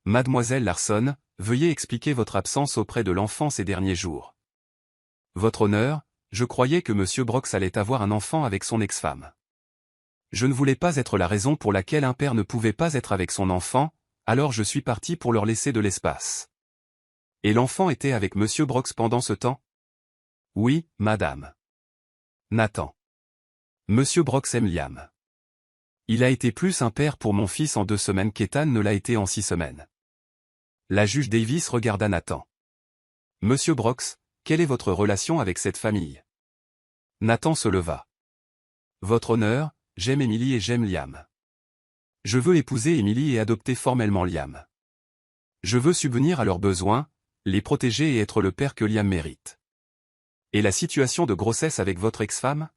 Mademoiselle Larson, veuillez expliquer votre absence auprès de l'enfant ces derniers jours. Votre honneur, je croyais que Monsieur Brooks allait avoir un enfant avec son ex-femme. Je ne voulais pas être la raison pour laquelle un père ne pouvait pas être avec son enfant, alors je suis parti pour leur laisser de l'espace. Et l'enfant était avec Monsieur Brooks pendant ce temps ? Oui, madame. Nathan. Monsieur Brooks aime Liam. Il a été plus un père pour mon fils en 2 semaines qu'Ethan ne l'a été en 6 semaines. La juge Davis regarda Nathan. Monsieur Brooks, quelle est votre relation avec cette famille ? Nathan se leva. Votre honneur, j'aime Emily et j'aime Liam. Je veux épouser Emily et adopter formellement Liam. Je veux subvenir à leurs besoins, les protéger et être le père que Liam mérite. Et la situation de grossesse avec votre ex-femme ?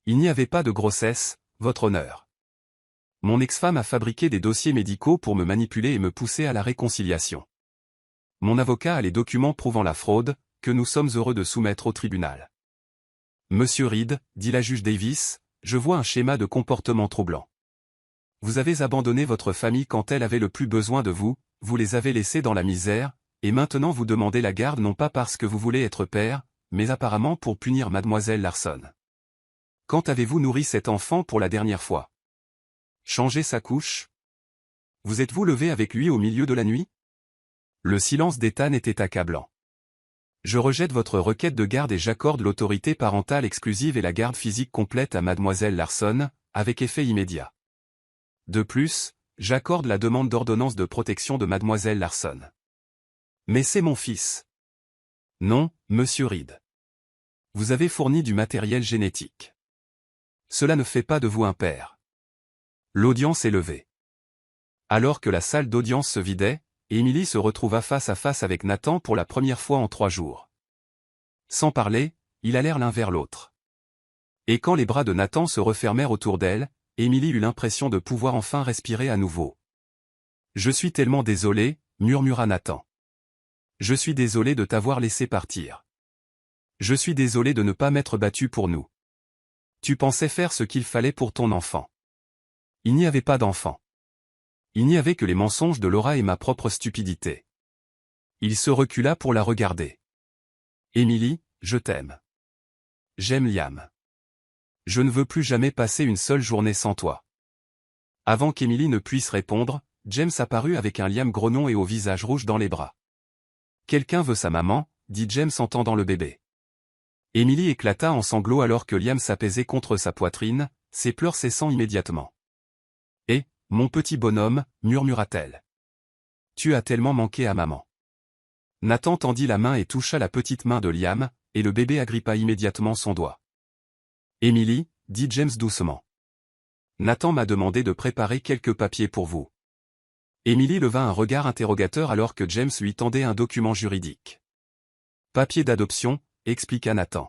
Il n'y avait pas de grossesse, votre honneur. Mon ex-femme a fabriqué des dossiers médicaux pour me manipuler et me pousser à la réconciliation. Mon avocat a les documents prouvant la fraude, que nous sommes heureux de soumettre au tribunal. Monsieur Reed, dit la juge Davis, je vois un schéma de comportement troublant. Vous avez abandonné votre famille quand elle avait le plus besoin de vous, vous les avez laissés dans la misère, et maintenant vous demandez la garde non pas parce que vous voulez être père, mais apparemment pour punir mademoiselle Larson. Quand avez-vous nourri cet enfant pour la dernière fois ? Changé sa couche ? Vous êtes-vous levé avec lui au milieu de la nuit ? Le silence d'Ethan était accablant. Je rejette votre requête de garde et j'accorde l'autorité parentale exclusive et la garde physique complète à mademoiselle Larson, avec effet immédiat. De plus, j'accorde la demande d'ordonnance de protection de mademoiselle Larson. Mais c'est mon fils. Non, monsieur Reed. Vous avez fourni du matériel génétique. Cela ne fait pas de vous un père. L'audience est levée. Alors que la salle d'audience se vidait, Emily se retrouva face à face avec Nathan pour la première fois en 3 jours. Sans parler, ils allèrent l'un vers l'autre. Et quand les bras de Nathan se refermèrent autour d'elle, Emily eut l'impression de pouvoir enfin respirer à nouveau. « Je suis tellement désolé, » murmura Nathan. « Je suis désolé de t'avoir laissé partir. Je suis désolé de ne pas m'être battu pour nous. Tu pensais faire ce qu'il fallait pour ton enfant. Il n'y avait pas d'enfant. Il n'y avait que les mensonges de Laura et ma propre stupidité. » Il se recula pour la regarder. « Emily, je t'aime. J'aime Liam. Je ne veux plus jamais passer une seule journée sans toi. » Avant qu'Emily ne puisse répondre, James apparut avec un Liam grognon et au visage rouge dans les bras. « Quelqu'un veut sa maman, » dit James en tendant le bébé. Emily éclata en sanglots alors que Liam s'apaisait contre sa poitrine, ses pleurs cessant immédiatement. « Eh, mon petit bonhomme, » murmura-t-elle. Tu as tellement manqué à maman. Nathan tendit la main et toucha la petite main de Liam, et le bébé agrippa immédiatement son doigt. Emily, dit James doucement. Nathan m'a demandé de préparer quelques papiers pour vous. Emily leva un regard interrogateur alors que James lui tendait un document juridique. Papier d'adoption, expliqua Nathan.